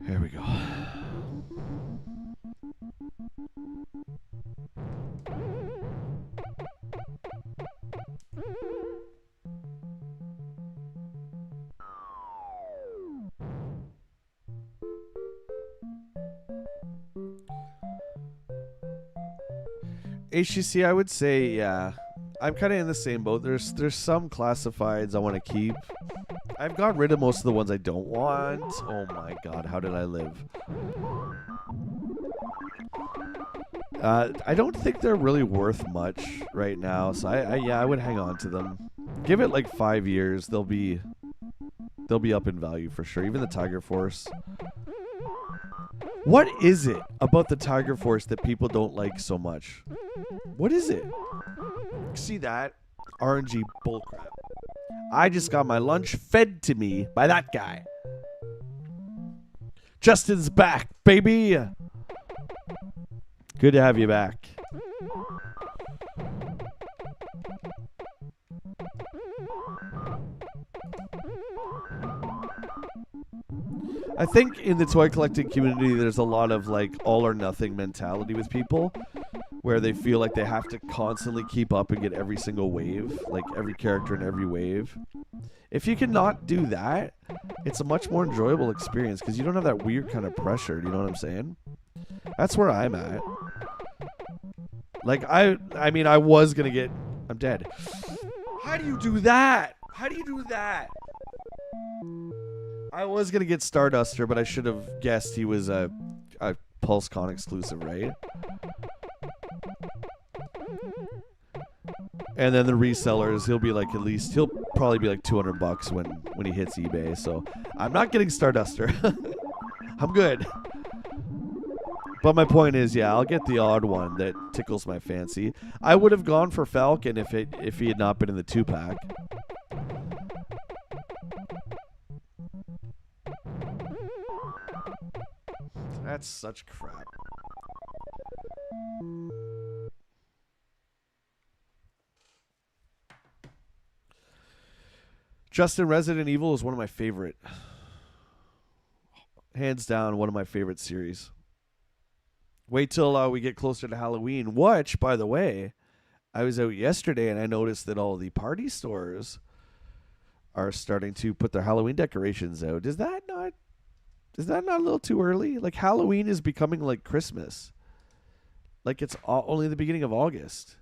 Here we go. HGC, I would say, yeah. I'm kind of in the same boat. There's some classifieds I want to keep. I've got rid of most of the ones I don't want. Oh my god, how did I live? I don't think they're really worth much right now, so I would hang on to them. Give it like 5 years, they'll be up in value for sure. Even the Tiger Force. What is it about the Tiger Force that people don't like so much? What is it? See that? RNG bullcrap. I just got my lunch fed to me by that guy. Justin's back, baby. Good to have you back. I think in the toy collecting community, there's a lot of like all or nothing mentality with people, where they feel like they have to constantly keep up and get every single wave, like every character in every wave. If you cannot do that, it's a much more enjoyable experience because you don't have that weird kind of pressure. Do you know what I'm saying? That's where I'm at. Like, I mean, I was going to get... I'm dead. How do you do that? How do you do that? I was going to get Starduster, but I should have guessed he was a PulseCon exclusive, right? And then the resellers, he'll be like he'll probably be like $200 when he hits eBay. So I'm not getting Starduster. I'm good. But my point is, yeah, I'll get the odd one that tickles my fancy. I would have gone for Falcon if he had not been in the 2-pack. That's such crap. Justin, Resident Evil is one of my favorite. Hands down, one of my favorite series. Wait till we get closer to Halloween, which, by the way, I was out yesterday and I noticed that all the party stores are starting to put their Halloween decorations out. Is that not a little too early? Like, Halloween is becoming like Christmas. Like, it's only the beginning of August.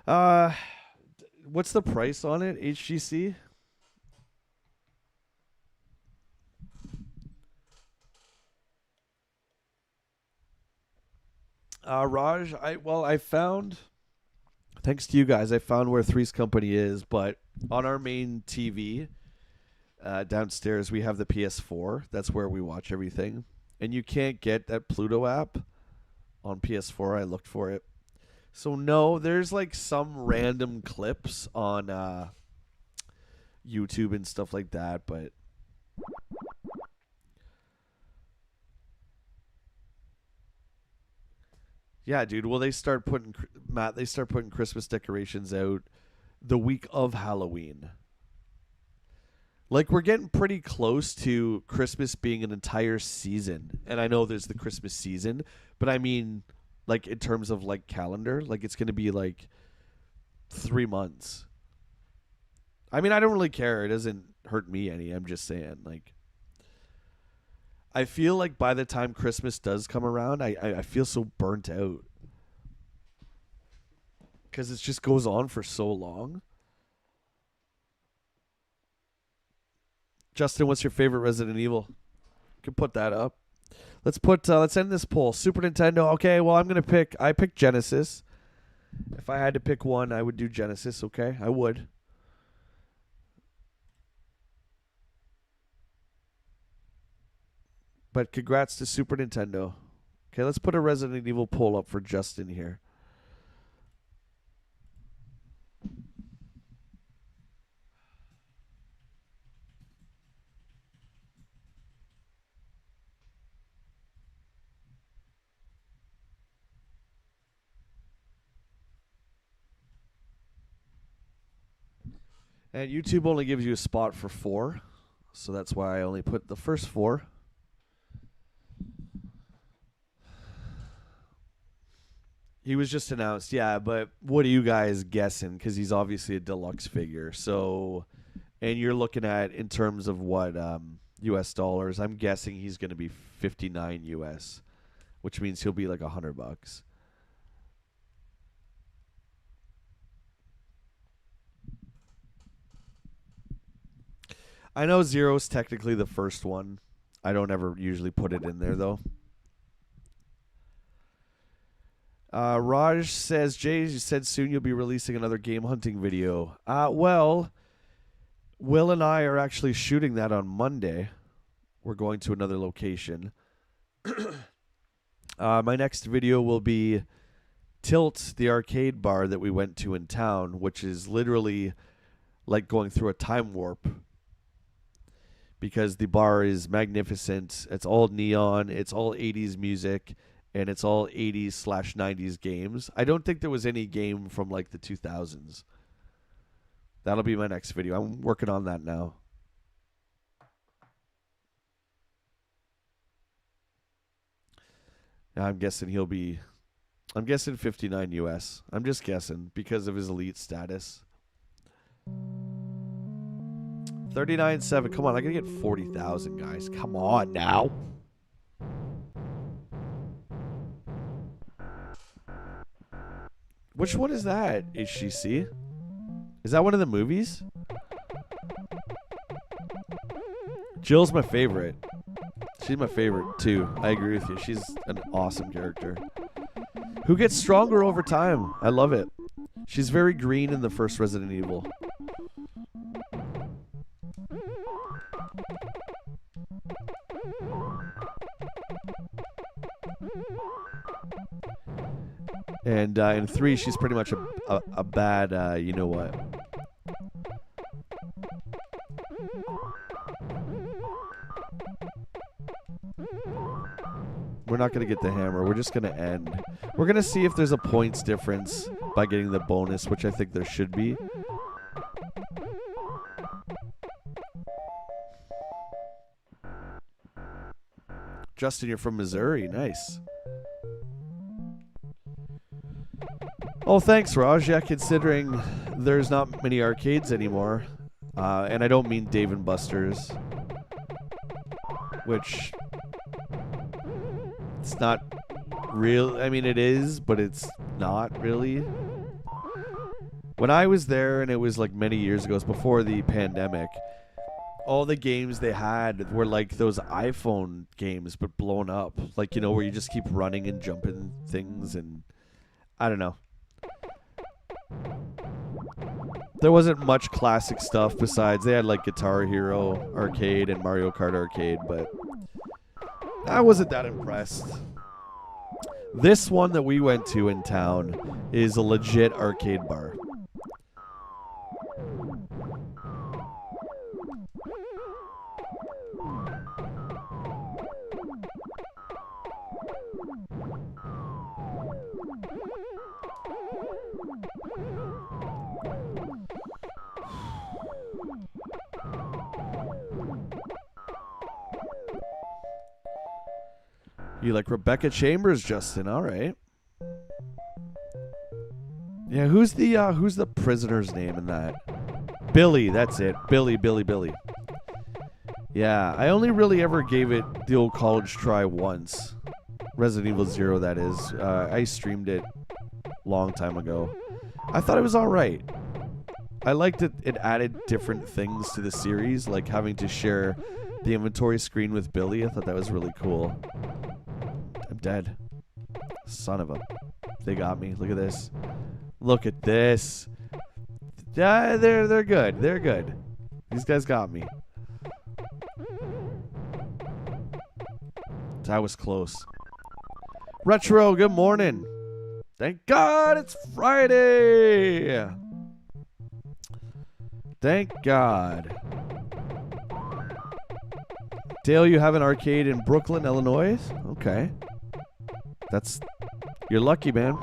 What's the price on it, HGC? Raj, I found, thanks to you guys, I found where Three's Company is, but on our main TV downstairs we have the PS4. That's where we watch everything, and you can't get that Pluto app on PS4. I looked for it, so no. There's like some random clips on YouTube and stuff like that, but yeah, dude. Well, they start putting Christmas decorations out the week of Halloween. Like we're getting pretty close to Christmas being an entire season. And I know there's the Christmas season, but I mean like in terms of like calendar, like it's going to be like 3 months. I mean, I don't really care. It doesn't hurt me any. I'm just saying like I feel like by the time Christmas does come around, I feel so burnt out cuz it just goes on for so long. Justin, what's your favorite Resident Evil? You can put that up. Let's end this poll. Super Nintendo. Okay, well I picked Genesis. If I had to pick one, I would do Genesis, okay? I would. But congrats to Super Nintendo. Okay, let's put a Resident Evil poll up for Justin here. And YouTube only gives you a spot for 4, so that's why I only put the first 4. He was just announced, yeah, but what are you guys guessing? Because he's obviously a deluxe figure. So, and you're looking at in terms of what U.S. dollars. I'm guessing he's going to be 59 U.S., which means he'll be like $100. I know Zero's technically the first one. I don't ever usually put it in there though. Raj says, Jay, you said soon you'll be releasing another game hunting video. Well, Will and I are actually shooting that on Monday. We're going to another location. My next video will be Tilt, the arcade bar that we went to in town, which is literally like going through a time warp because the bar is magnificent. It's all neon. It's all 80s music. And it's all 80s/90s games. I don't think there was any game from like the 2000s. That'll be my next video. I'm working on that now. I'm guessing 59 US. I'm just guessing because of his elite status. 39.7. Come on, I gotta get 40,000, guys. Come on now. Which one is that, HGC? Is that one of the movies? Jill's my favorite. She's my favorite, too. I agree with you. She's an awesome character. Who gets stronger over time. I love it. She's very green in the first Resident Evil. And in 3, she's pretty much a bad, you know what. We're not going to get the hammer. We're just going to end. We're going to see if there's a points difference by getting the bonus, which I think there should be. Justin, you're from Missouri. Nice. Oh, thanks, Raj. Yeah, considering there's not many arcades anymore. And I don't mean Dave & Buster's. Which... it's not real. I mean, it is, but it's not really. When I was there, and it was like many years ago, it was before the pandemic, all the games they had were like those iPhone games, but blown up. Like, you know, where you just keep running and jumping things, and I don't know. There wasn't much classic stuff besides they had like Guitar Hero Arcade and Mario Kart Arcade, but I wasn't that impressed. This one that we went to in town is a legit arcade bar. You like Rebecca Chambers, Justin? All right. Yeah, who's the prisoner's name in that? Billy, that's it. Billy. Yeah, I only really ever gave it the old college try once. Resident Evil 0, that is. I streamed it long time ago. I thought it was all right. I liked it. It added different things to the series, like having to share the inventory screen with Billy. I thought that was really cool. I'm dead. Son of a... They got me. Look at this. Look at this. Yeah, they're good. They're good. These guys got me. That was close. Retro, good morning. Thank God it's Friday. Thank God. Dale, you have an arcade in Brooklyn, Illinois? Okay. You're lucky, man.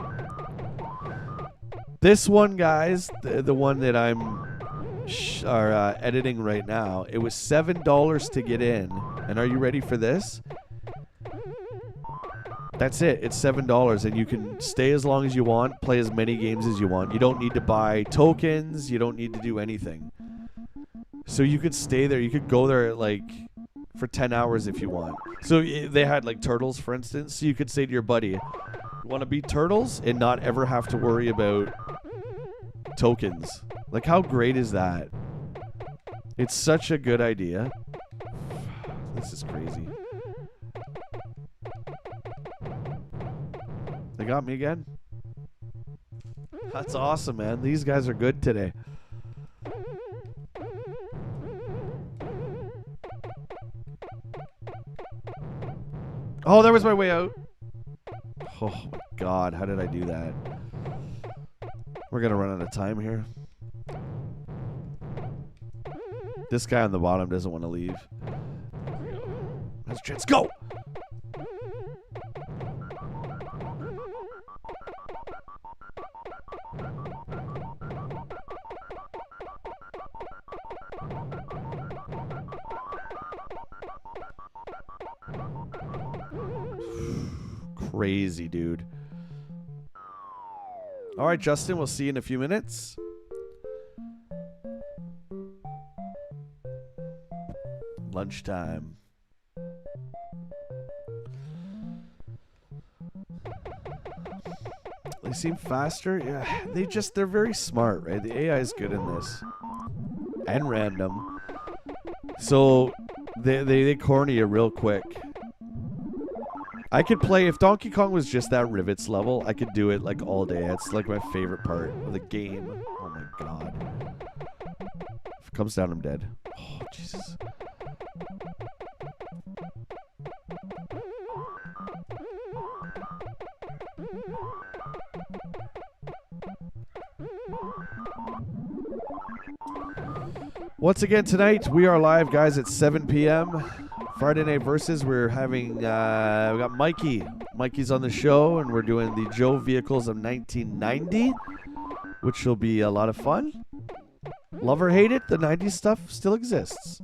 This one, guys, the one that I'm editing right now, it was $7 to get in. And are you ready for this? That's it. It's $7, and you can stay as long as you want, play as many games as you want. You don't need to buy tokens. You don't need to do anything. So you could stay there. You could go there like for 10 hours if you want. So they had like turtles, for instance. So you could say to your buddy, "You want to beat turtles and not ever have to worry about tokens." Like, how great is that? It's such a good idea. This is crazy. They got me again? That's awesome, man. These guys are good today. Oh, there was my way out. Oh, my God. How did I do that? We're going to run out of time here. This guy on the bottom doesn't want to leave. Let's chance. Go! Crazy, dude. All right, Justin, we'll see you in a few minutes. Lunchtime. They seem faster. Yeah, they're very smart, right? The AI is good in this. And random. So they corner you real quick. I could play, if Donkey Kong was just that rivets level, I could do it like all day. It's like my favorite part of the game. Oh my God. If it comes down, I'm dead. Oh, Jesus. Once again tonight, we are live, guys, at 7 p.m. Friday Night Versus. We're having, we got Mikey. Mikey's on the show, and we're doing the Joe Vehicles of 1990, which will be a lot of fun. Love or hate it, the 90s stuff still exists.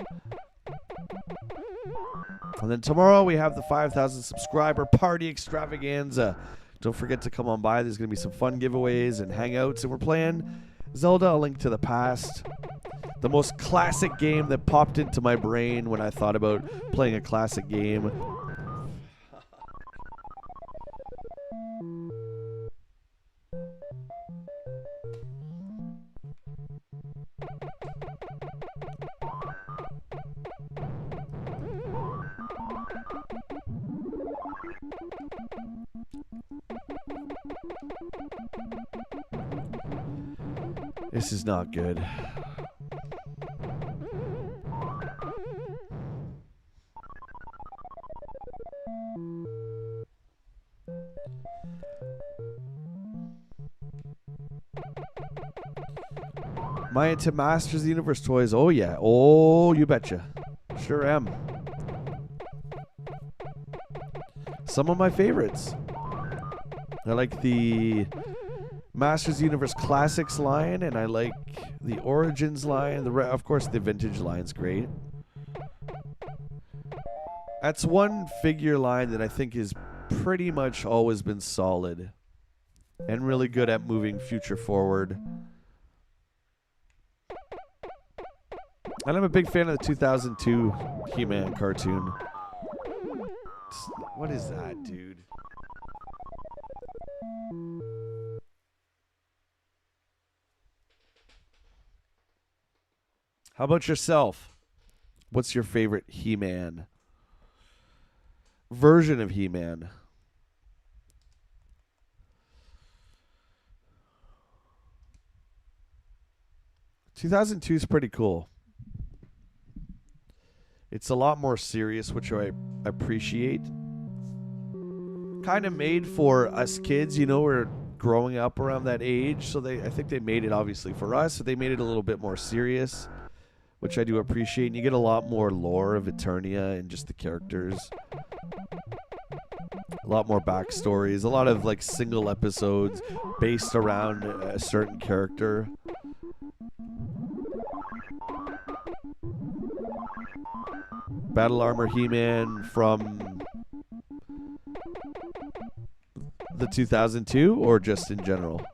And then tomorrow we have the 5,000 subscriber party extravaganza. Don't forget to come on by. There's going to be some fun giveaways and hangouts, and we're playing Zelda: A Link to the Past. The most classic game that popped into my brain when I thought about playing a classic game. This is not good. Am I into Masters of the Universe toys? Oh, yeah. Oh, you betcha. Sure am. Some of my favorites. I like the Masters of the Universe Classics line, and I like the Origins line. Of course, the Vintage line's great. That's one figure line that I think has pretty much always been solid and really good at moving future forward. And I'm a big fan of the 2002 He-Man cartoon. What is that, dude? How about yourself? What's your favorite He-Man version of He-Man? (2002) is pretty cool. It's a lot more serious, which I appreciate. Kind of made for us kids, you know, we're growing up around that age, so I think they made it obviously for us, so they made it a little bit more serious, which I do appreciate. And you get a lot more lore of Eternia and just the characters. A lot more backstories, a lot of like single episodes based around a certain character. Battle Armor He-Man from the 2002 or just in general?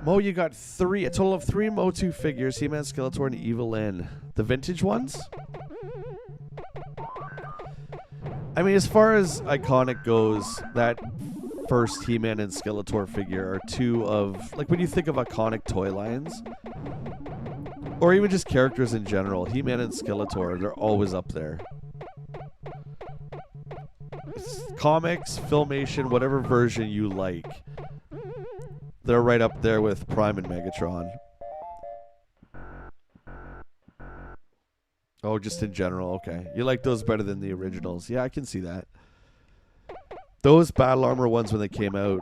Mo, you got a total of 3 Motu figures, He-Man, Skeletor, and Evil Lyn. The vintage ones? I mean, as far as iconic goes, that first He-Man and Skeletor figure are two of, like, when you think of iconic toy lines, or even just characters in general, He-Man and Skeletor, they're always up there. Comics, Filmation, whatever version you like, they're right up there with Prime and Megatron. Oh, just in general, okay. You like those better than the originals. Yeah, I can see that. Those Battle Armor ones when they came out,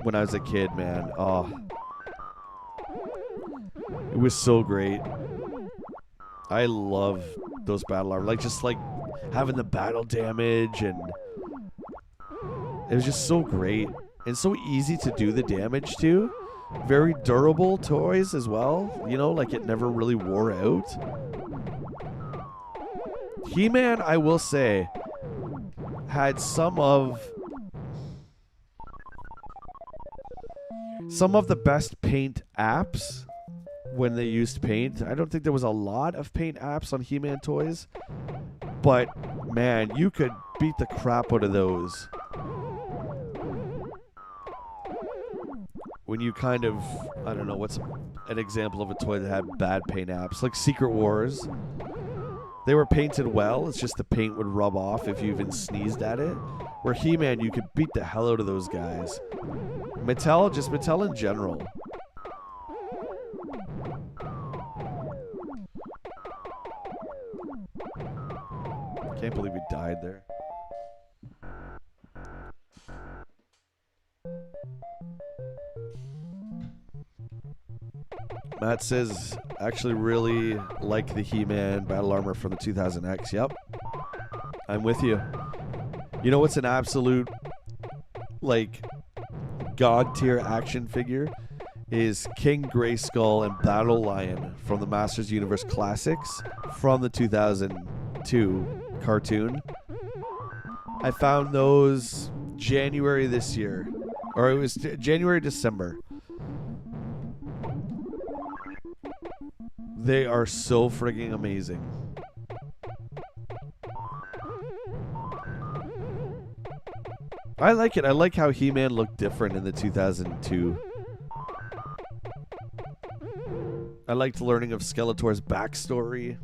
when I was a kid, man. Oh. It was so great. I love those Battle Armor. Like, just like having the battle damage, and it was just so great. And so easy to do the damage to. Very durable toys as well. You know, like it never really wore out. He-Man, I will say, had some of the best paint apps when they used paint. I don't think there was a lot of paint apps on He-Man toys. But, man, you could beat the crap out of those. When you kind of, I don't know, what's an example of a toy that had bad paint apps? Like Secret Wars. They were painted well, it's just the paint would rub off if you even sneezed at it. Where He-Man, you could beat the hell out of those guys. Mattel in general. Can't believe he died there. Matt says, actually really like the He-Man Battle Armor from the 2000X. Yep. I'm with you. You know what's an absolute, like, god tier action figure? Is King Grayskull and Battle Lion from the Masters Universe Classics from the 2002 cartoon. I found those January this year. Or it was January, December. They are so frigging amazing. I like it. I like how He-Man looked different in the 2002. I liked learning of Skeletor's backstory.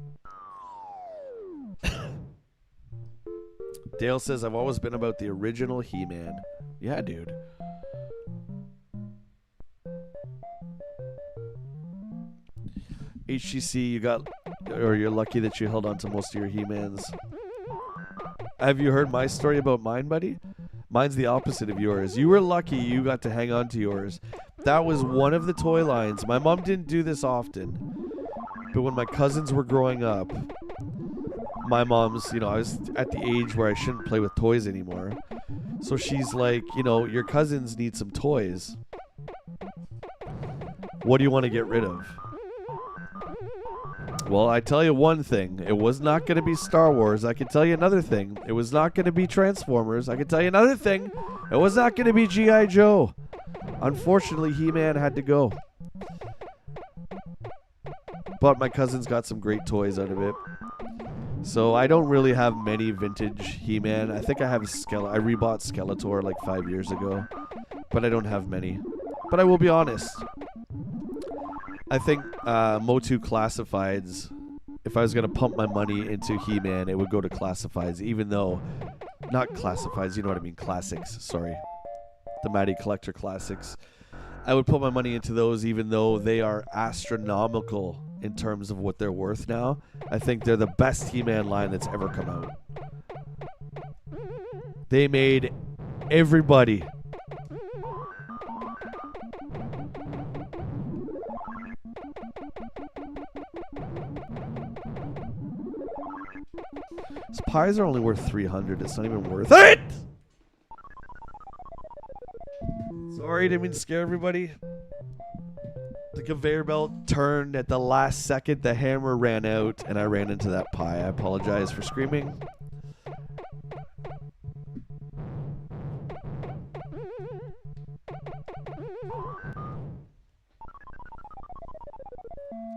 Dale says, I've always been about the original He-Man. Yeah, dude. HGC, you're lucky that you held on to most of your He-Mans. Have you heard my story about mine, buddy? Mine's the opposite of yours. You were lucky you got to hang on to yours. That was one of the toy lines. My mom didn't do this often. But when my cousins were growing up, my mom's, I was at the age where I shouldn't play with toys anymore. So she's like, your cousins need some toys. What do you want to get rid of? Well, I tell you one thing. It was not going to be Star Wars. I can tell you another thing. It was not going to be Transformers. I can tell you another thing. It was not going to be G.I. Joe. Unfortunately, He-Man had to go. But my cousins got some great toys out of it. So I don't really have many vintage He-Man. I think I have I rebought Skeletor like 5 years ago. But I don't have many. But I will be honest. I think Motu Classifieds, if I was going to pump my money into He-Man, it would go to Classifieds, even though, not Classifieds, you know what I mean, Classics, sorry. The Matty Collector Classics. I would put my money into those even though they are astronomical in terms of what they're worth now. I think they're the best He-Man line that's ever come out. They made everybody. These pies are only worth 300. It's not even worth it. Sorry, didn't mean to scare everybody. The conveyor belt turned at the last second. The hammer ran out, and I ran into that pie. I apologize for screaming.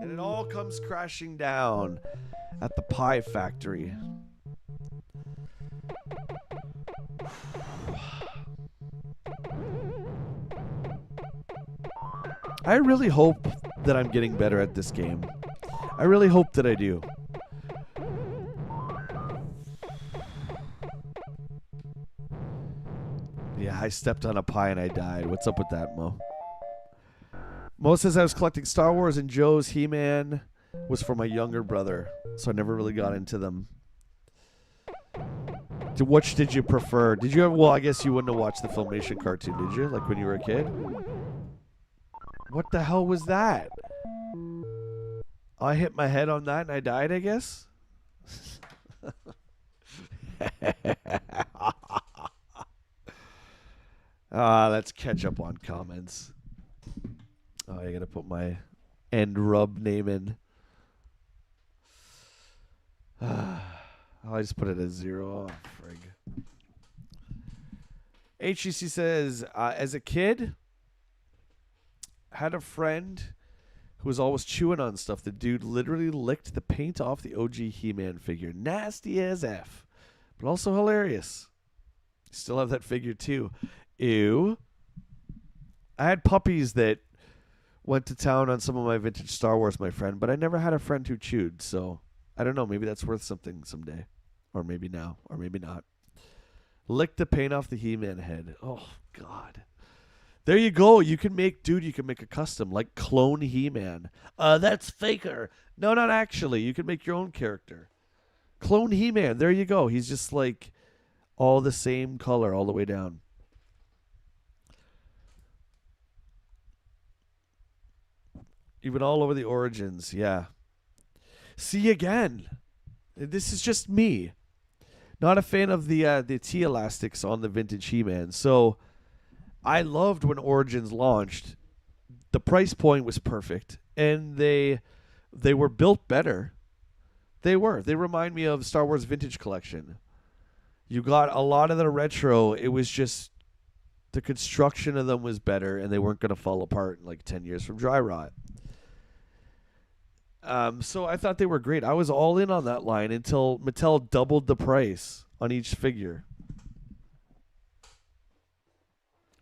And it all comes crashing down at the pie factory. I really hope that I'm getting better at this game. I really hope that I do. Yeah, I stepped on a pie and I died. What's up with that, Mo? Mo says I was collecting Star Wars and Joe's He-Man was for my younger brother, so I never really got into them. Which did you prefer? Did you ever? Well, I guess you wouldn't have watched the Filmation cartoon, did you? Like when you were a kid? What the hell was that? I hit my head on that and I died, I guess? Let's catch up on comments. Oh, I gotta put my end rub name in. I just put it as 0. Oh, frig. HEC says, as a kid, had a friend who was always chewing on stuff. The dude literally licked the paint off the OG He-Man figure. Nasty as F, but also hilarious. Still have that figure too. Ew. I had puppies that went to town on some of my vintage Star Wars, my friend, but I never had a friend who chewed, so I don't know. Maybe that's worth something someday. Or maybe now. Or maybe not. Lick the paint off the He-Man head. Oh, God. There you go. You can make a custom, like clone He-Man. That's faker. No, not actually. You can make your own character. Clone He-Man. There you go. He's just like all the same color all the way down. Even all over the origins. Yeah. See again. This is just me. Not a fan of the T-elastics on the vintage He-Man. So I loved when Origins launched. The price point was perfect, and they were built better. They were. They remind me of Star Wars Vintage Collection. You got a lot of the retro. It was just the construction of them was better, and they weren't going to fall apart in like 10 years from dry rot. So I thought they were great. I was all in on that line until Mattel doubled the price on each figure.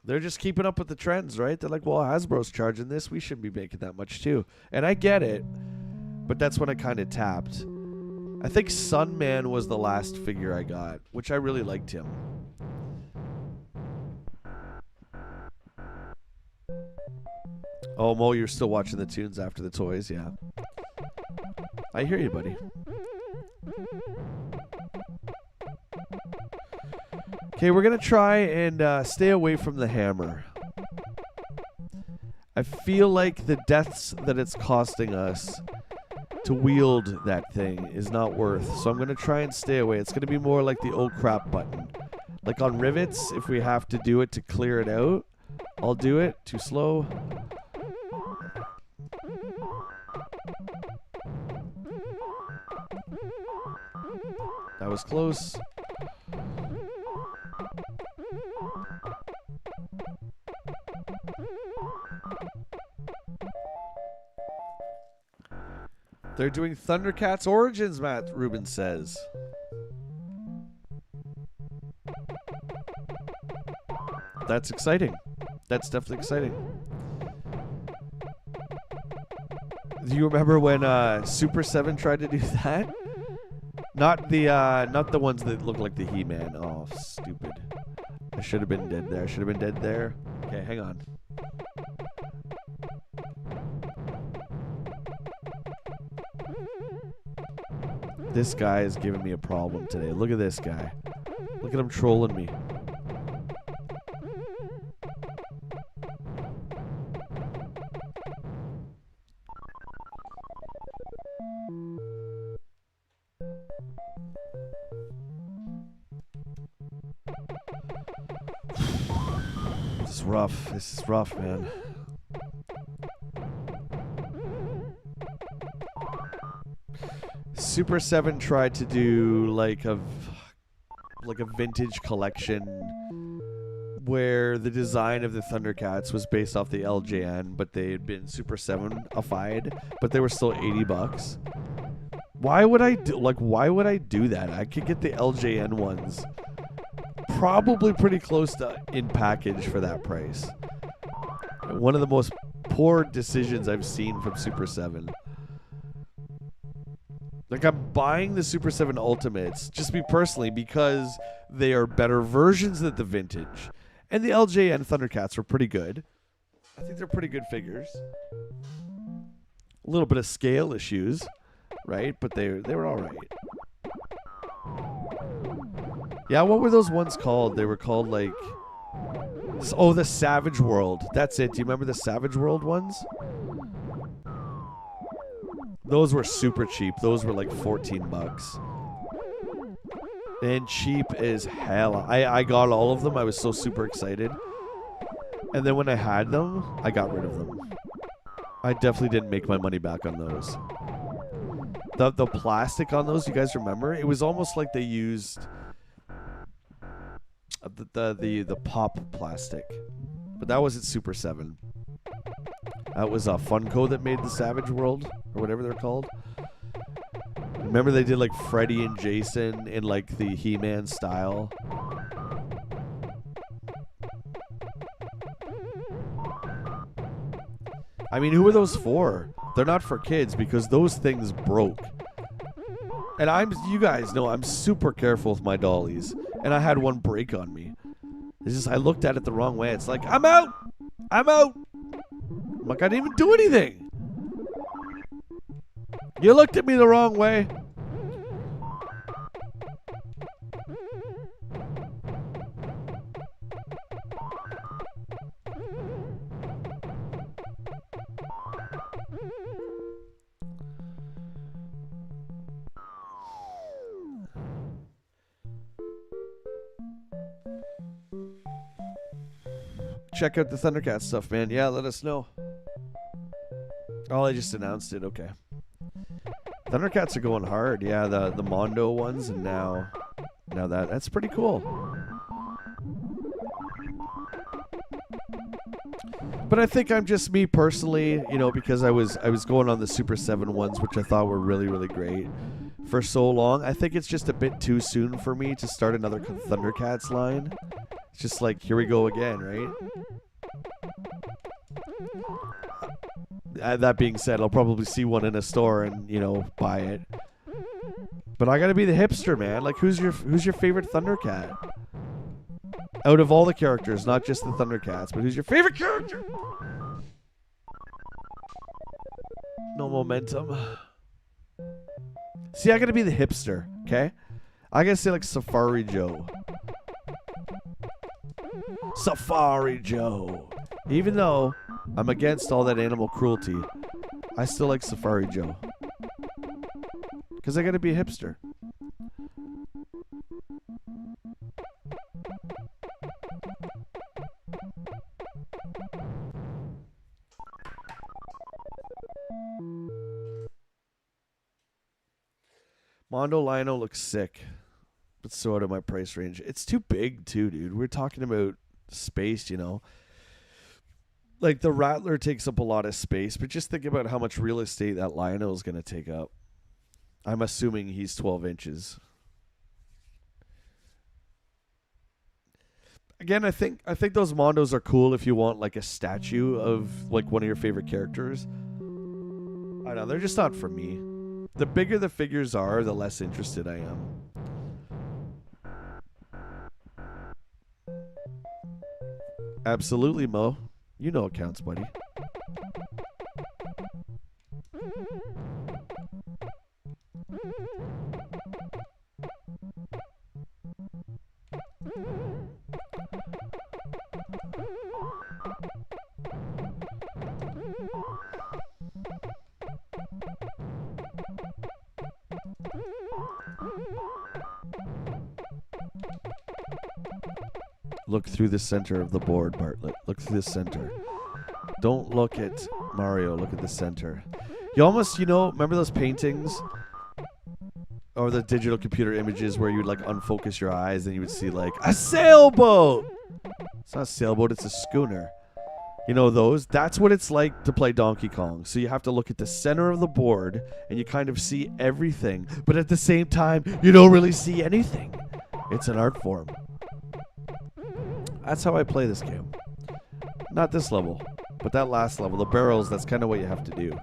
They're just keeping up with the trends, right? They're like, well, Hasbro's charging this. We shouldn't be making that much too. And I get it, but that's when I kind of tapped. I think Sunman was the last figure I got, which I really liked him. Oh, Mo, you're still watching the tunes after the toys, yeah. I hear you, buddy. Okay, we're going to try and stay away from the hammer. I feel like the deaths that it's costing us to wield that thing is not worth. So I'm going to try and stay away. It's going to be more like the oh crap button. Like on rivets, if we have to do it to clear it out, I'll do it. Too slow. That was close. They're doing Thundercats Origins, Matt Rubin says. That's exciting. That's definitely exciting. Do you remember when Super 7 tried to do that? Not the ones that look like the He-Man. Oh, stupid. I should have been dead there. I should have been dead there. Okay, hang on. This guy is giving me a problem today. Look at this guy. Look at him trolling me. This is rough. This is rough, man. Super 7 tried to do like a vintage collection where the design of the Thundercats was based off the LJN, but they had been Super 7-ified, but they were still $80. Why would I do that? I could get the LJN ones probably pretty close to in package for that price. One of the most poor decisions I've seen from Super 7. Like, I'm buying the Super 7 Ultimates, just me personally, because they are better versions of the vintage. And the LJN Thundercats were pretty good. I think they're pretty good figures. A little bit of scale issues, right? But they were all right. Yeah, what were those ones called? They were called, like... Oh, the Savage World. That's it. Do you remember the Savage World ones? Those were super cheap. Those were like $14. And cheap as hell. I got all of them. I was so super excited. And then when I had them, I got rid of them. I definitely didn't make my money back on those. The plastic on those, you guys remember? It was almost like they used the pop plastic. But that wasn't Super 7. That was Funko that made the Savage World, or whatever they're called. Remember they did like Freddy and Jason in like the He-Man style? I mean, who are those for? They're not for kids because those things broke. And you guys know I'm super careful with my dollies. And I had one break on me. It's just, I looked at it the wrong way. It's like, I'm out! I'm out! I'm like, I didn't even do anything. You looked at me the wrong way. Check out the Thundercats stuff, man. Yeah, let us know. Oh, I just announced it. Okay. Thundercats are going hard. Yeah, the Mondo ones, and now that's pretty cool. But I think I'm just me personally, you know, because I was going on the Super 7 ones, which I thought were really, really great for so long. I think it's just a bit too soon for me to start another Thundercats line. It's just like, here we go again, right? That being said, I'll probably see one in a store and, you know, buy it. But I gotta be the hipster, man. Like, who's your favorite Thundercat? Out of all the characters, not just the Thundercats, but who's your favorite character? No momentum. See, I gotta be the hipster, okay? I gotta say, like, Safari Joe. Safari Joe. Even though I'm against all that animal cruelty, I still like Safari Joe. Because I gotta be a hipster. Mondo Lino looks sick, but so out of my price range. It's too big too, dude. We're talking about space, you know. Like, the Rattler takes up a lot of space, but just think about how much real estate that Lino is going to take up. I'm assuming he's 12 inches. Again, I think those Mondos are cool if you want, like, a statue of, like, one of your favorite characters. I know, they're just not for me. The bigger the figures are, the less interested I am. Absolutely, Mo. You know it counts, buddy. Look through the center of the board, Bartlett. Look through the center. Don't look at Mario. Look at the center. You almost, you know, remember those paintings? Or the digital computer images where you would, like, unfocus your eyes and you would see, like, a sailboat! It's not a sailboat, it's a schooner. You know those? That's what it's like to play Donkey Kong. So you have to look at the center of the board and you kind of see everything. But at the same time, you don't really see anything. It's an art form. That's how I play this game. Not this level, but that last level. The barrels, that's kind of what you have to do.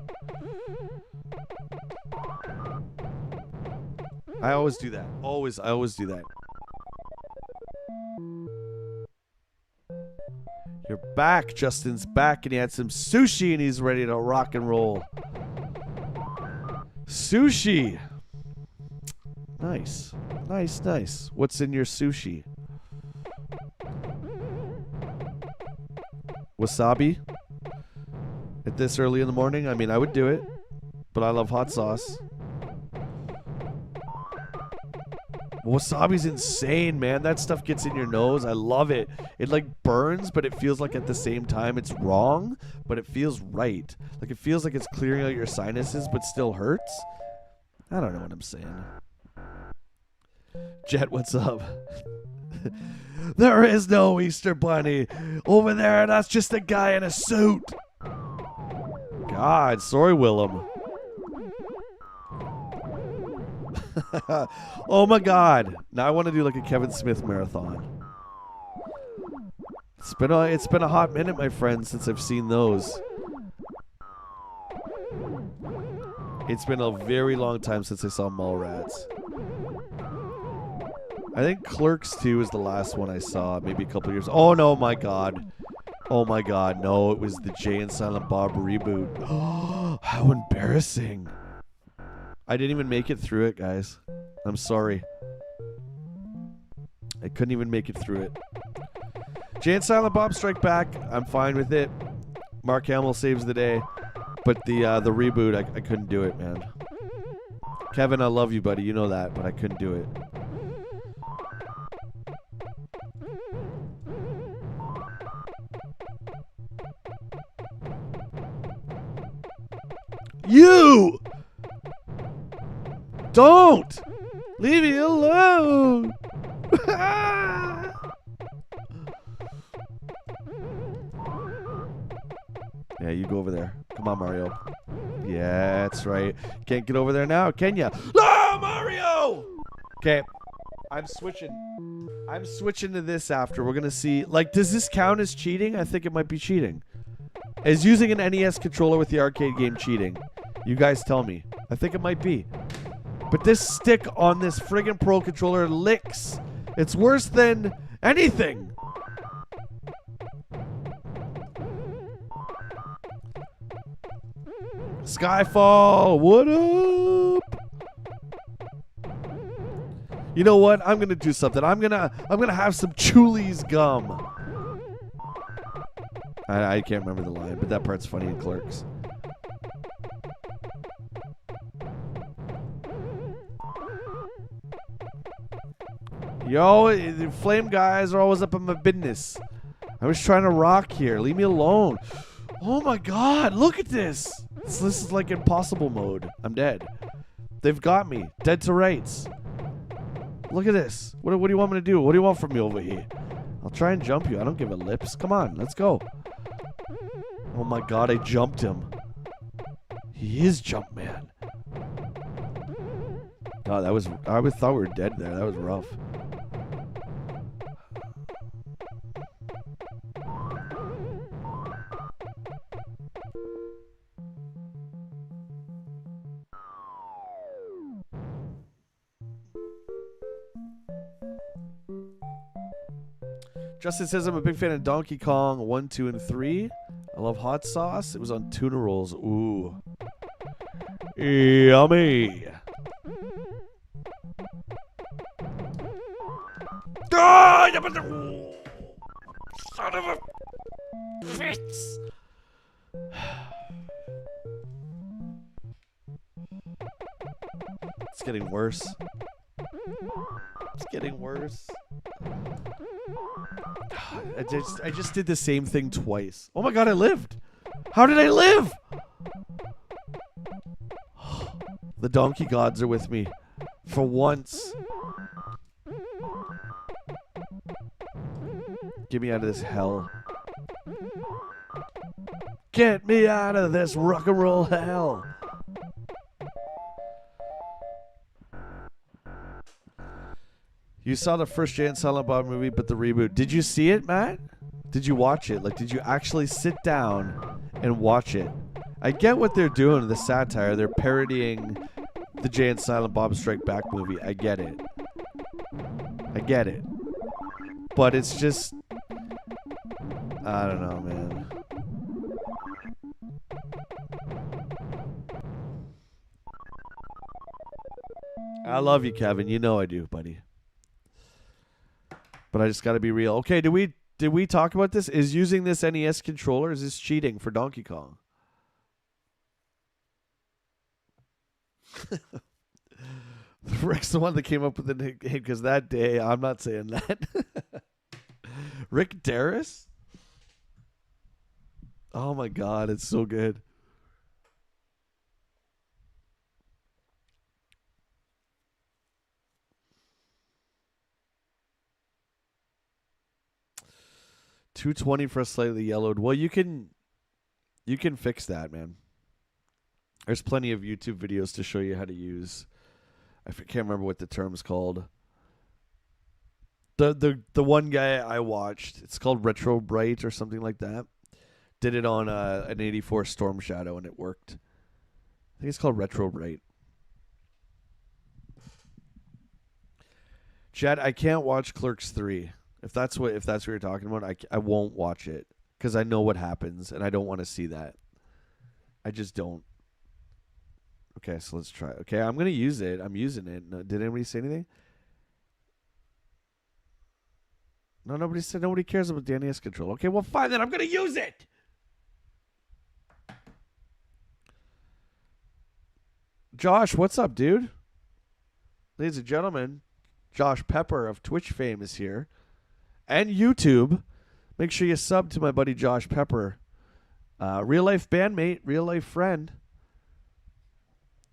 I always do that. I always do that. You're back. Justin's back, and he had some sushi, and he's ready to rock and roll. Sushi. Nice. Nice, nice. What's in your sushi? Wasabi? At this early in the morning? I mean, I would do it, but I love hot sauce. Wasabi's insane, man. That stuff gets in your nose. I love it. It, like, burns, but it feels like at the same time it's wrong, but it feels right. Like, it feels like it's clearing out your sinuses, but still hurts. I don't know what I'm saying. Jet, what's up? There is no Easter Bunny. Over there, that's just a guy in a suit. God, sorry, Willem. Oh my God! Now I want to do like a Kevin Smith marathon. It's been a hot minute, my friend, since I've seen those. It's been a very long time since I saw Mallrats. I think Clerks 2 is the last one I saw, maybe a couple years. Oh no, my God! Oh my God! No, it was the Jay and Silent Bob reboot. Oh, how embarrassing! I didn't even make it through it, guys. I'm sorry. I couldn't even make it through it. Jay and Silent Bob Strike Back, I'm fine with it. Mark Hamill saves the day. But the reboot, I couldn't do it, man. Kevin, I love you, buddy. You know that, but I couldn't do it. You! Don't! Leave me alone! Yeah, you go over there. Come on, Mario. Yeah, that's right. Can't get over there now, can ya? Ah, Mario! Okay. I'm switching to this after. We're gonna see. Like, does this count as cheating? I think it might be cheating. Is using an NES controller with the arcade game cheating? You guys tell me. I think it might be. But this stick on this friggin' Pro controller licks. It's worse than anything. Skyfall, what up? You know what? I'm gonna do something. I'm gonna have some Chuli's gum. I can't remember the line, but that part's funny in Clerks. Yo, the flame guys are always up in my business. I was trying to rock here. Leave me alone. Oh my god, look at this. This is like impossible mode. I'm dead. They've got me. Dead to rights. Look at this. What do you want me to do? What do you want from me over here? I'll try and jump you. I don't give a lips. Come on, let's go. Oh my god, I jumped him. He is Jumpman. Oh, that was... I thought we were dead there. That was rough. Justin says I'm a big fan of Donkey Kong 1, 2, and 3. I love hot sauce. It was on tuna rolls. Ooh. Yummy. Oh, son of a fits. It's getting worse. It's getting worse. I just did the same thing twice. Oh my god, I lived. How did I live? The donkey gods are with me. For once. Get me out of this hell. Get me out of this rock and roll hell. You saw the first Jay and Silent Bob movie, but the reboot. Did you see it, Matt? Did you watch it? Like, did you actually sit down and watch it? I get what they're doing, the satire. They're parodying the Jay and Silent Bob Strike Back movie. I get it. I get it. But it's just... I don't know, man. I love you, Kevin. You know I do, buddy. But I just got to be real. Okay, did we talk about this? Is using this NES controller, is this cheating for Donkey Kong? Rick's the one that came up with the nickname because that day, I'm not saying that. Rick Darris? Oh my god, it's so good. $220 for a slightly yellowed. Well, you can fix that, man. There's plenty of YouTube videos to show you how to use. I can't remember what the term's called. The one guy I watched, it's called Retro Bright or something like that. Did it on an 84 Storm Shadow and it worked. I think it's called Retro Bright. Chad, I can't watch Clerks 3. If that's what you're talking about, I won't watch it because I know what happens and I don't want to see that. I just don't. Okay, so let's try. Okay, I'm gonna use it. I'm using it. No, did anybody say anything? No, nobody said. Nobody cares about the NES control. Okay, well, fine then. I'm gonna use it. Josh, what's up, dude? Ladies and gentlemen, Josh Pepper of Twitch fame is here. And YouTube. Make sure you sub to my buddy Josh Pepper. Real life bandmate, real life friend.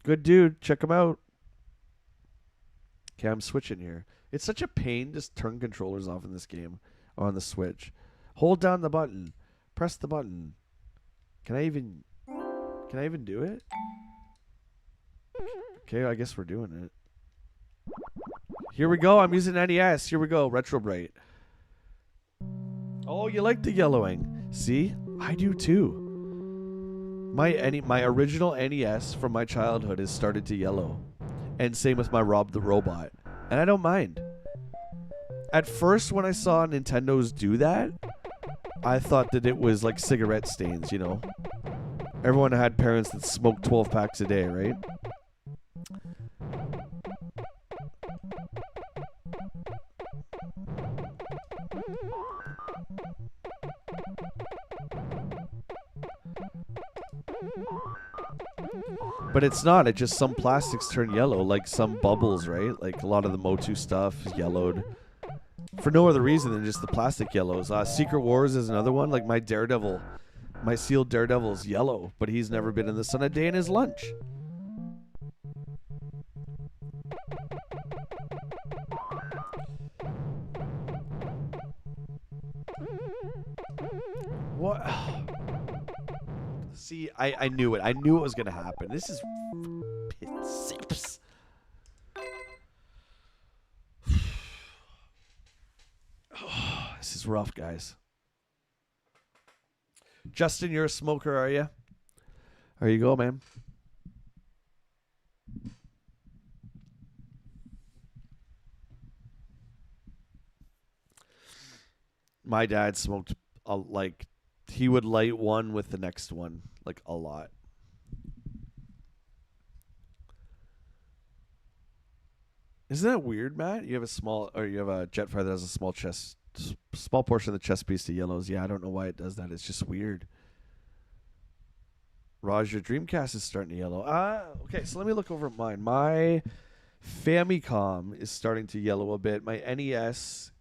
Good dude. Check him out. Okay, I'm switching here. It's such a pain to turn controllers off in this game on the Switch. Hold down the button. Press the button. Can I even do it? Okay, I guess we're doing it. Here we go. I'm using NES. Here we go. Retro Bright. Oh, you like the yellowing. See? I do too. My original NES from my childhood has started to yellow. And same with my Rob the Robot. And I don't mind. At first, when I saw Nintendo's do that, I thought that it was like cigarette stains, you know? Everyone had parents that smoked 12 packs a day, right? But it's not. It's just some plastics turn yellow, like some bubbles, right? Like a lot of the Motu stuff is yellowed for no other reason than just the plastic yellows. Secret Wars is another one. Like my Daredevil, my sealed Daredevil's yellow, but he's never been in the sun a day in his lunch. What? See, I knew it. I knew it was going to happen. This is pit sips. Oh, this is rough, guys. Justin, you're a smoker, are you? There you go, man. My dad smoked like he would light one with the next one, like a lot. Isn't that weird, Matt? You have a Jetfire that has a small portion of the chest piece to yellows. Yeah, I don't know why it does that. It's just weird. Raj, your Dreamcast is starting to yellow. Okay, so let me look over at mine. My Famicom is starting to yellow a bit. My NES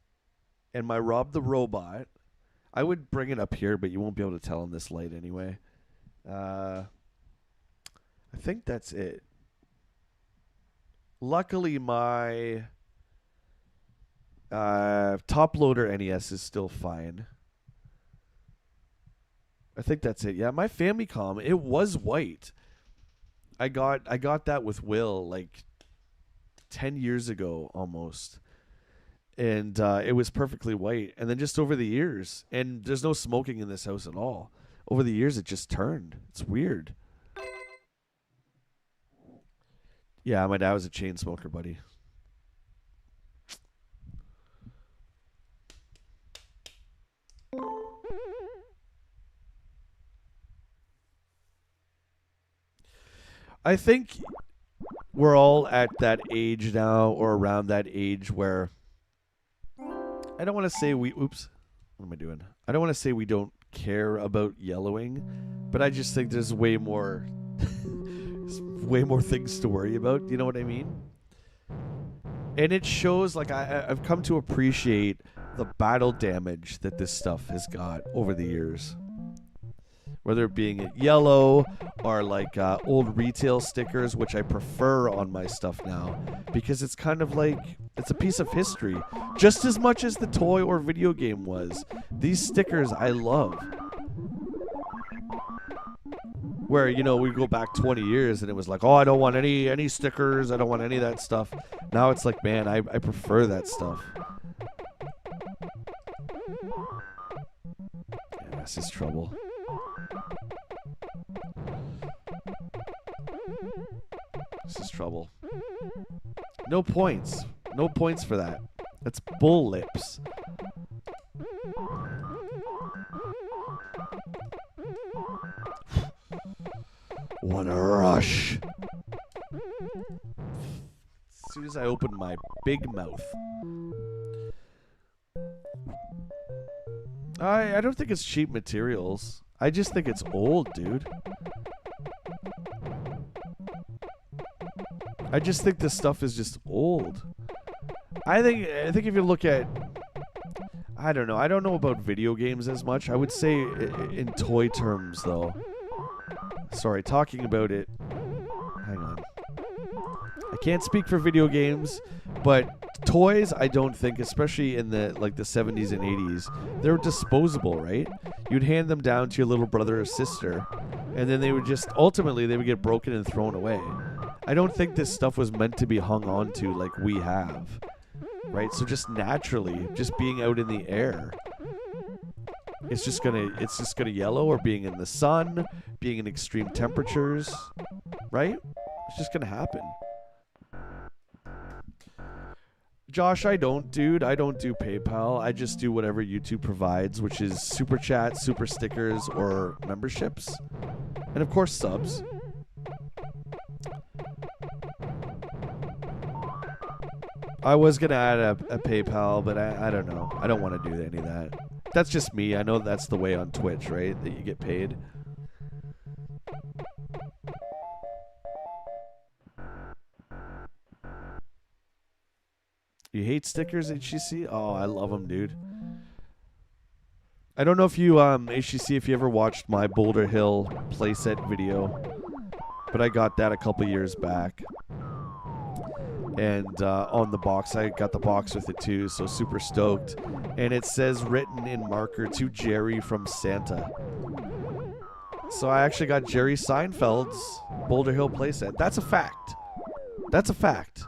and my Rob the Robot. I would bring it up here, but you won't be able to tell in this light anyway. I think that's it. Luckily, my top loader NES is still fine. I think that's it. Yeah, my Famicom, it was white. I got that with Will like 10 years ago almost. And it was perfectly white. And then just over the years, and there's no smoking in this house at all. Over the years, it just turned. It's weird. Yeah, my dad was a chain smoker, buddy. I think we're all at that age now, or around that age where I don't want to say we... Oops. What am I doing? I don't want to say we don't care about yellowing, but I just think there's way more... way more things to worry about. You know what I mean? And it shows, like, I've come to appreciate the battle damage that this stuff has got over the years. Whether it being yellow or like old retail stickers, which I prefer on my stuff now, because it's kind of like, it's a piece of history. Just as much as the toy or video game was. These stickers I love. Where, you know, we go back 20 years and it was like, oh, I don't want any stickers. I don't want any of that stuff. Now it's like, man, I prefer that stuff. Yeah, this is trouble. This is trouble. No points. No points for that. That's bull lips. Wanna rush. As soon as I open my big mouth. I don't think it's cheap materials. I just think it's old, dude. I just think this stuff is just old. I think if you look at, I don't know. I don't know about video games as much. I would say in toy terms, though. Sorry, talking about it. Hang on. I can't speak for video games, but toys, I don't think, especially in the 70s and 80s, they're disposable, right? You'd hand them down to your little brother or sister, and then they would just, ultimately, they would get broken and thrown away. I don't think this stuff was meant to be hung on to like we have. right? So just naturally, just being out in the air, it's just gonna yellow, or being in the sun, being in extreme temperatures, right? It's just gonna happen. Josh, I don't do PayPal. I just do whatever YouTube provides, which is super chat, super stickers, or memberships, and of course subs. I was gonna add a PayPal, but I don't know. I don't want to do any of that. That's just me. I know that's the way on Twitch, right? That you get paid. You hate stickers, HCC? Oh, I love them, dude. I don't know if you, HCC, if you ever watched my Boulder Hill playset video, but I got that a couple years back. And on the box, I got the box with it too, so super stoked. And it says written in marker, to Jerry from Santa. So I actually got Jerry Seinfeld's Boulder Hill playset. That's a fact. That's a fact.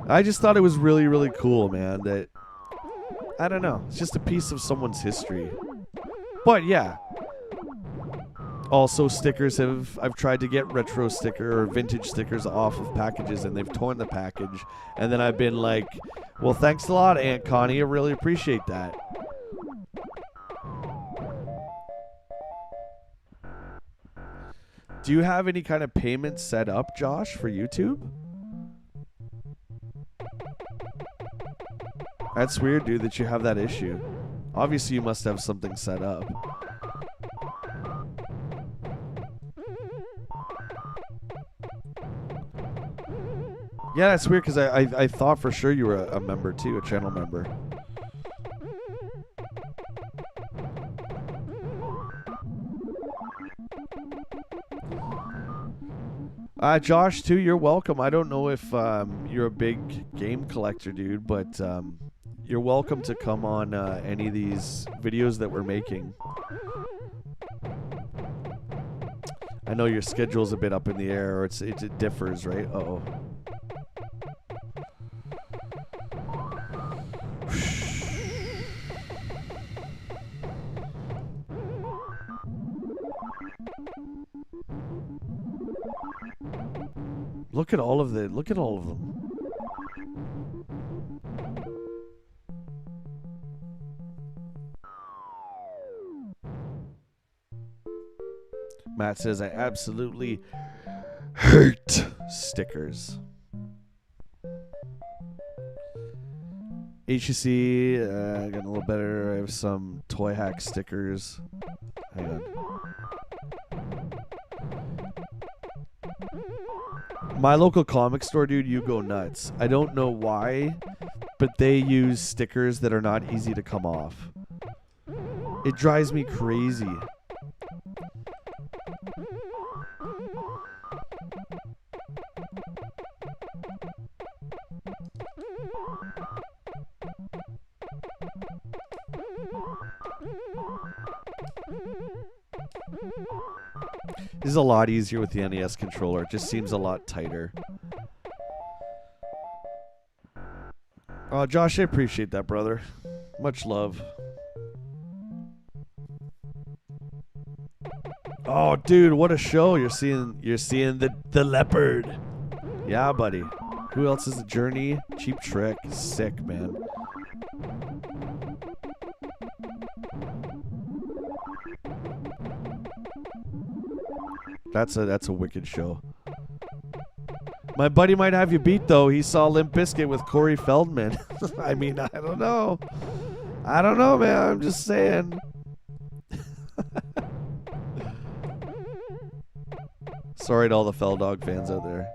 I just thought it was really, really cool, man. That, I don't know. It's just a piece of someone's history. But yeah. Also, stickers I've tried to get retro sticker or vintage stickers off of packages, and they've torn the package. And then I've been like, well, thanks a lot, Aunt Connie. I really appreciate that. Do you have any kind of payment set up, Josh, for YouTube? That's weird, dude, that you have that issue. Obviously, you must have something set up. Yeah, that's weird, because I thought for sure you were a member, too, a channel member. Josh, too, you're welcome. I don't know if you're a big game collector, dude, but you're welcome to come on any of these videos that we're making. I know your schedule's a bit up in the air, or it differs, right? Uh-oh. Look at all of them. Matt says, I absolutely hate stickers. HEC, getting a little better. I have some Toy Hack stickers. Hang on. My local comic store, dude, you go nuts. I don't know why, but they use stickers that are not easy to come off. It drives me crazy. This is a lot easier with the NES controller. It just seems a lot tighter. Oh, Josh, I appreciate that, brother. Much love. Oh, dude, what a show. You're seeing the leopard. Yeah, buddy. Who else is the Journey? Cheap Trick. Sick, man. That's a wicked show. My buddy might have you beat, though. He saw Limp Bizkit with Corey Feldman. I mean, I don't know. I don't know, man. I'm just saying. Sorry to all the Feldog fans out there.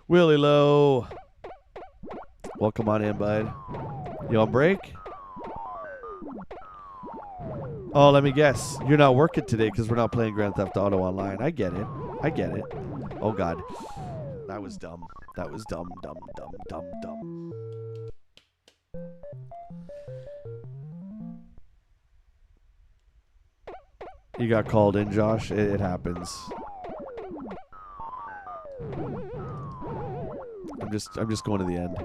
Willie Lowe. Welcome on in, bud. You on break? Oh, let me guess. You're not working today because we're not playing Grand Theft Auto Online. I get it. I get it. Oh, God. That was dumb. That was dumb, dumb, dumb, dumb, dumb. You got called in, Josh. It happens. I'm just going to the end.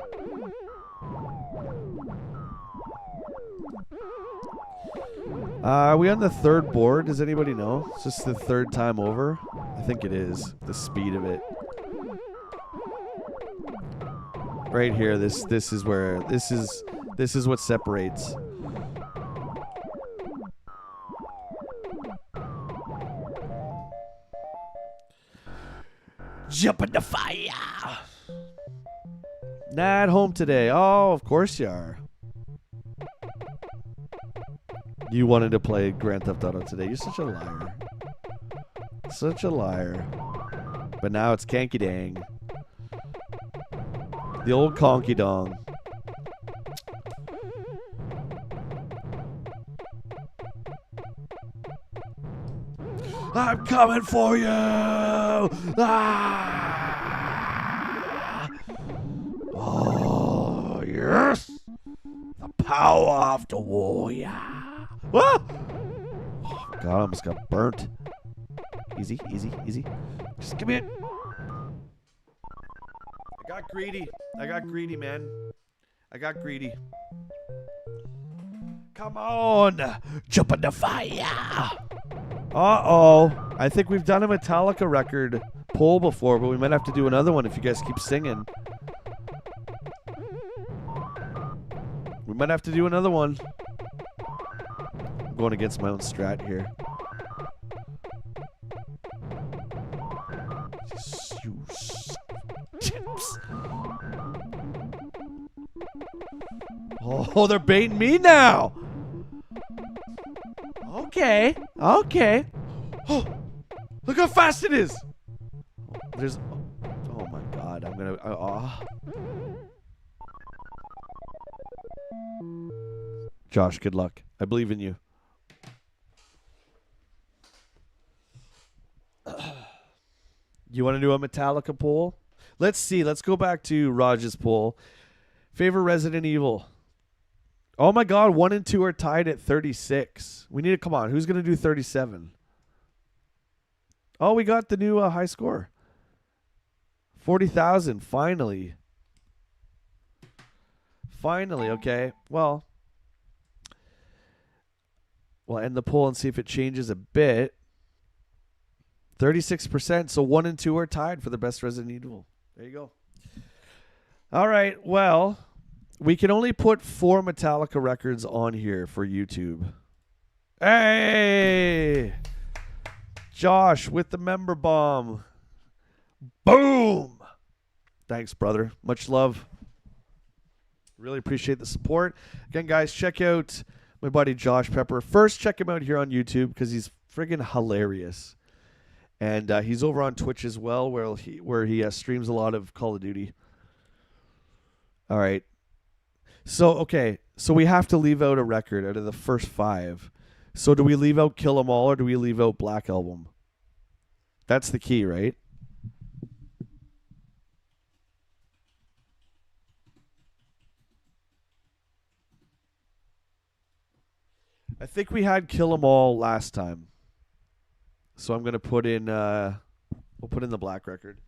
Are we on the third board? Does anybody know? Is this the third time over? I think it is. The speed of it. Right here. This is where this is what separates. Jump in the fire. Not home today. Oh, of course you are. You wanted to play Grand Theft Auto today. You're such a liar. Such a liar. But now it's Kanky Dang. The old Conky Dong. I'm coming for you! Ah! Oh, yes! The power of the warrior. Ah! Oh, God, I almost got burnt. Easy, easy, easy. Just give me it. I got greedy. I got greedy, man. I got greedy. Come on! Jump in the fire! Uh-oh. I think we've done a Metallica record poll before, but we might have to do another one if you guys keep singing. We might have to do another one. I'm going against my own strat here. You tips. Oh, they're baiting me now. Okay. Okay. Oh, look how fast it is. There's. Oh my God. I'm gonna. Josh, good luck. I believe in you. You want to do a Metallica poll? Let's see. Let's go back to Raj's poll. Favorite Resident Evil. Oh my God, 1 and 2 are tied at 36. We need to come on. Who's gonna do 37? Oh, we got the new high score. 40,000. Finally. Finally. Okay. Well, we'll end the poll and see if it changes a bit. 36%. So 1 and 2 are tied for the best Resident Evil. There you go. All right. Well, we can only put 4 Metallica records on here for YouTube. Hey! Josh with the member bomb. Boom! Thanks, brother. Much love. Really appreciate the support. Again, guys, check out my buddy Josh Pepper. First, check him out here on YouTube because he's friggin' hilarious. And he's over on Twitch as well where he streams a lot of Call of Duty. All right. So, okay. So we have to leave out a record out of the first 5. So do we leave out Kill 'Em All or do we leave out Black Album? That's the key, right? I think we had Kill 'Em All last time. So I'm going to put in, we'll put in the black record.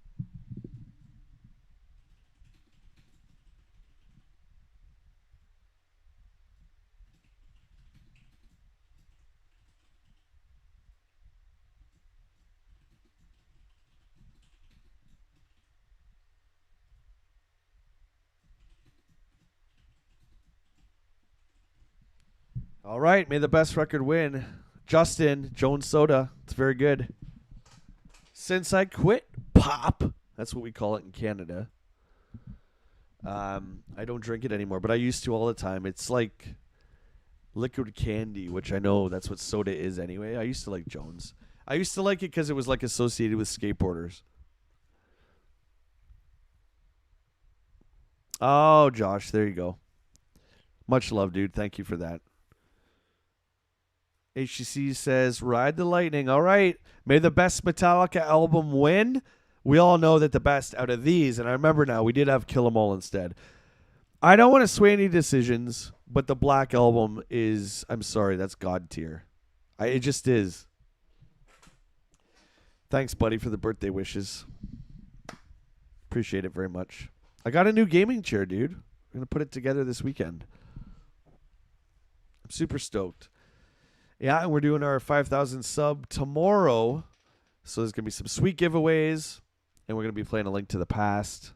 All right, may the best record win. Justin, Jones Soda. It's very good. Since I quit pop, that's what we call it in Canada. I don't drink it anymore, but I used to all the time. It's like liquid candy, which I know that's what soda is anyway. I used to like Jones. I used to like it because it was like associated with skateboarders. Oh, Josh, there you go. Much love, dude. Thank you for that. HCC says, ride the lightning. All right. May the best Metallica album win. We all know that the best out of these, and I remember now, we did have Kill 'Em All instead. I don't want to sway any decisions, but the Black Album is, I'm sorry, that's God tier. It just is. Thanks, buddy, for the birthday wishes. Appreciate it very much. I got a new gaming chair, dude. I'm going to put it together this weekend. I'm super stoked. Yeah, and we're doing our 5,000 sub tomorrow. So there's going to be some sweet giveaways. And we're going to be playing A Link to the Past.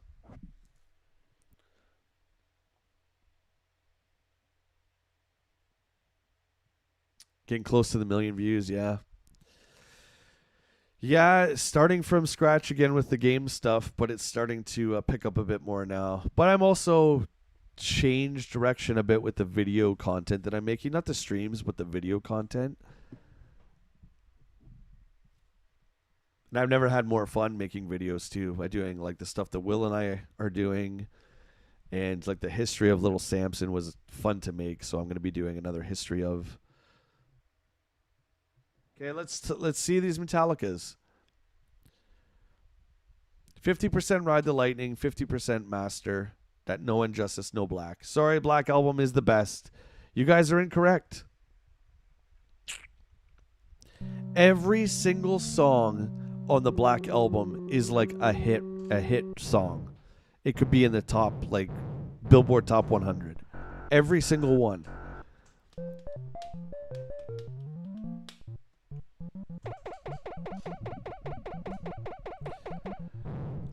Getting close to the 1 million views, yeah. Yeah, starting from scratch again with the game stuff, but it's starting to pick up a bit more now. But I'm also changed direction a bit with the video content that I'm making. Not the streams, but the video content. And I've never had more fun making videos, too, by doing like the stuff that Will and I are doing. And like the history of Little Samson was fun to make, so I'm going to be doing another history of... Okay, let's see these Metallicas. 50% Ride the Lightning, 50% Master. That No Injustice, No Black. Sorry, Black Album is the best. You guys are incorrect. Every single song on the Black Album is like a hit song. It could be in the top, like Billboard Top 100. Every single one.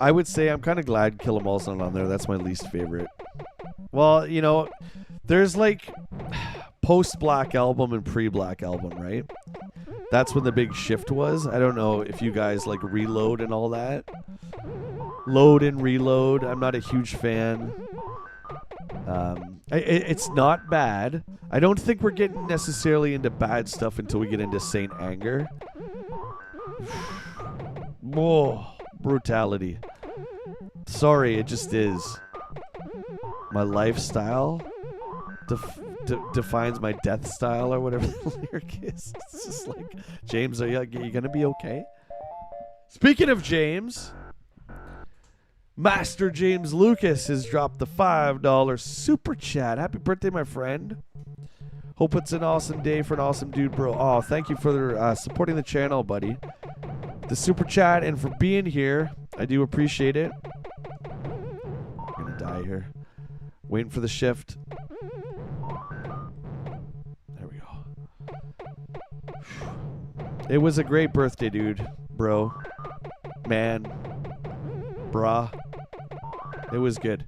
I would say I'm kind of glad Kill 'Em All's not on there. That's my least favorite. Well, you know, there's like post-Black Album and pre-Black Album, right? That's when the big shift was. I don't know if you guys like Reload and all that. Load and Reload. I'm not a huge fan. It's not bad. I don't think we're getting necessarily into bad stuff until we get into Saint Anger. Whoa. Brutality. Sorry, it just is. My lifestyle defines my death style or whatever the lyric is. It's just like, James, are you gonna be okay? Speaking of James, Master James Lucas has dropped the $5 super chat. Happy birthday, my friend. Hope it's an awesome day for an awesome dude, bro. Oh, thank you for supporting the channel, buddy. The super chat and for being here. I do appreciate it. I'm gonna die here. Waiting for the shift. There we go. It was a great birthday, dude. Bro. Man. Brah. It was good.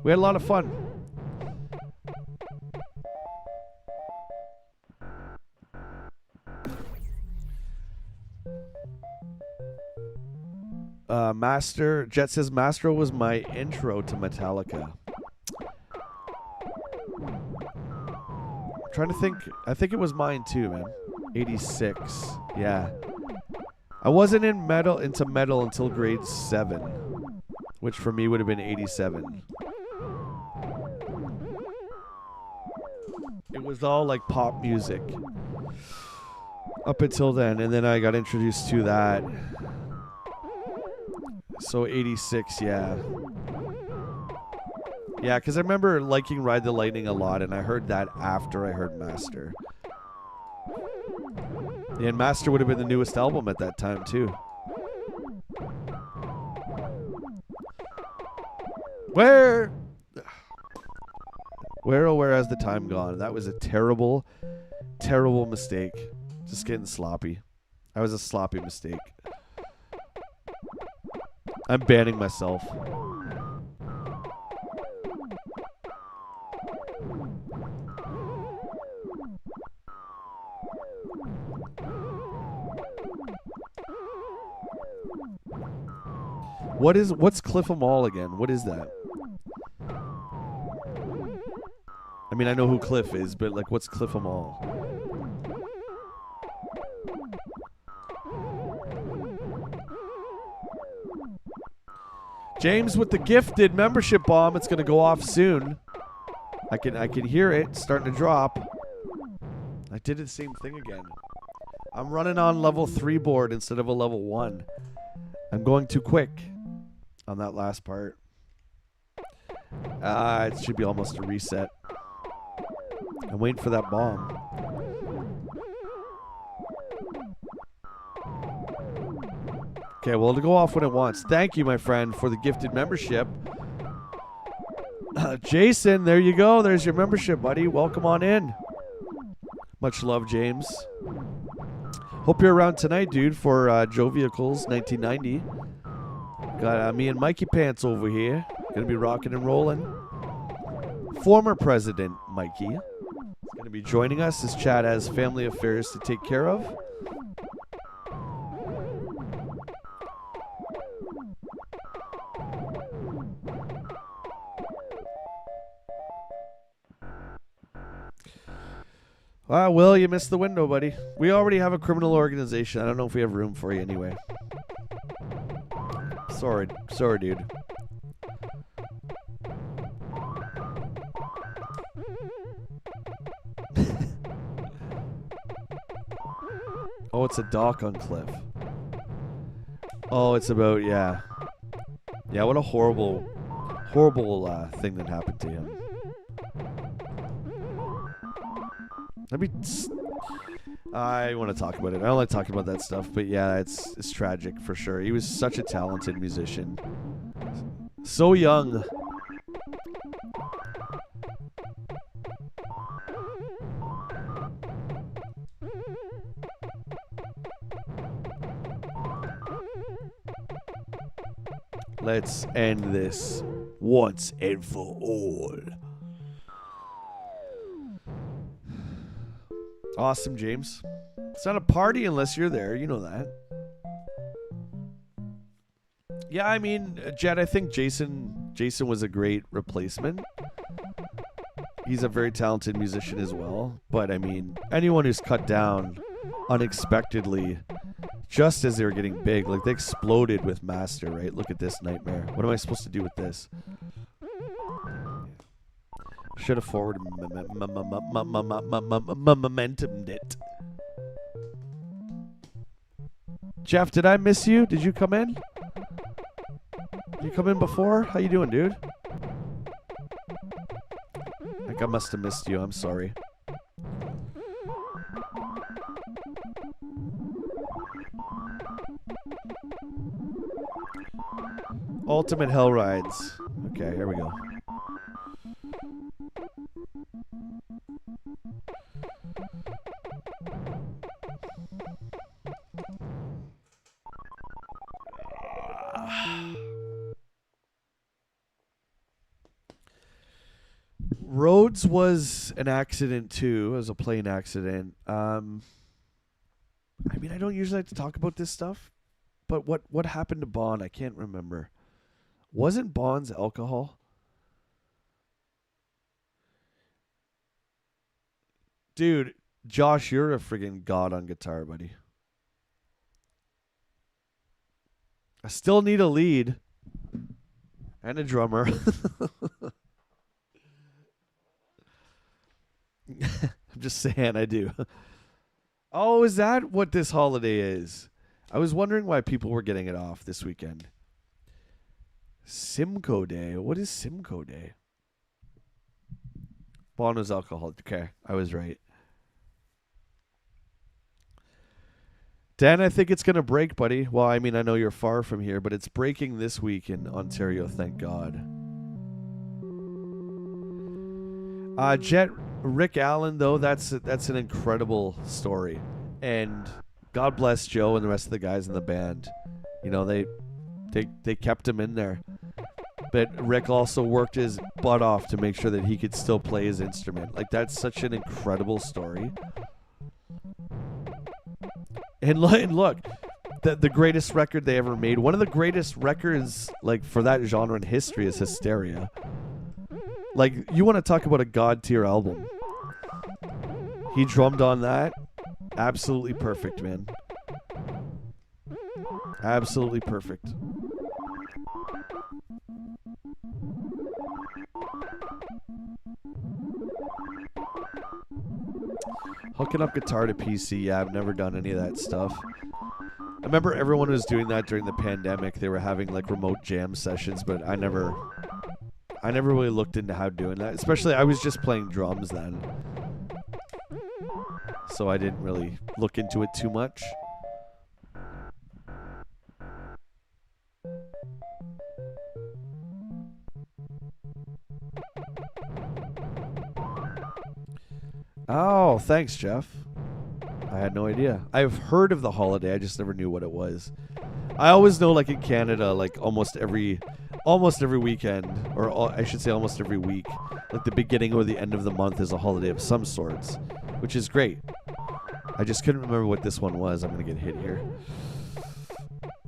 We had a lot of fun. Jet says Mastro was my intro to Metallica. I'm trying to think. I think it was mine too, man. 86. Yeah. I wasn't into metal until grade 7, which for me would have been 87. It was all like pop music up until then, and then I got introduced to that. So 86, yeah. Yeah, because I remember liking Ride the Lightning a lot, and I heard that after I heard Master. Yeah, and Master would have been the newest album at that time, too. Where has the time gone? That was a terrible, terrible mistake. Just getting sloppy. That was a sloppy mistake. I'm banning myself. What's Cliff 'Em All again? What is that? I mean, I know who Cliff is, but like, what's Cliff 'Em All? James with the gifted membership bomb. It's going to go off soon. I can hear it starting to drop. I did the same thing again. I'm running on level 3 board instead of a level 1. I'm going too quick on that last part. It should be almost a reset. I'm waiting for that bomb. Okay, well, it'll go off when it wants. Thank you, my friend, for the gifted membership. Jason, there you go. There's your membership, buddy. Welcome on in. Much love, James. Hope you're around tonight, dude, for Joe Vehicles 1990. Got me and Mikey Pants over here. Gonna be rocking and rolling. Former President Mikey is gonna be joining us. This chat has family affairs to take care of. Will, you missed the window, buddy. We already have a criminal organization. I don't know if we have room for you anyway. Sorry, dude. Oh, it's a dock on Cliff. Oh, it's about, yeah. Yeah, what a horrible thing that happened to him. I want to talk about it. I don't like talking about that stuff, but yeah, it's tragic for sure. He was such a talented musician. So young. Let's end this once and for all. Awesome, James. It's not a party unless you're there. You know that. Yeah, I mean, Jed, I think Jason was a great replacement. He's a very talented musician as well. But, I mean, anyone who's cut down unexpectedly just as they were getting big, like they exploded with Master, right? Look at this nightmare. What am I supposed to do with this? Should have forward momentumed it. Jeff, did I miss you? Did you come in? You come in before? How you doing, dude? I think I must have missed you. I'm sorry. Ultimate Hell Rides. Okay, here we go. Rhodes was an accident too. It was a plane accident. I mean, I don't usually like to talk about this stuff, but what happened to Bond? I can't remember. Wasn't Bond's alcohol? Dude, Josh, you're a friggin' god on guitar, buddy. I still need a lead and a drummer. I'm just saying, I do. Oh, is that what this holiday is? I was wondering why people were getting it off this weekend. Simcoe Day. What is Simcoe Day? Bond was alcoholic. Okay, I was right. Dan, I think it's going to break, buddy. Well, I mean, I know you're far from here, but it's breaking this week in Ontario, thank God. Jet, Rick Allen, though, that's an incredible story. And God bless Joe and the rest of the guys in the band. You know, they kept him in there. But Rick also worked his butt off to make sure that he could still play his instrument. Like, that's such an incredible story. And look, the greatest record they ever made, one of the greatest records like for that genre in history is Hysteria. Like, you want to talk about a god tier album. He drummed on that. Absolutely perfect, man. Absolutely perfect. Hooking up guitar to PC, yeah, I've never done any of that stuff. I remember everyone was doing that during the pandemic. They were having like remote jam sessions, but I never really looked into how doing that. Especially, I was just playing drums then. So I didn't really look into it too much. Oh, thanks, Jeff. I had no idea. I've heard of the holiday. I just never knew what it was. I always know, like in Canada, like almost every weekend, or I should say almost every week, like the beginning or the end of the month is a holiday of some sorts, which is great. I just couldn't remember what this one was. I'm gonna get hit here.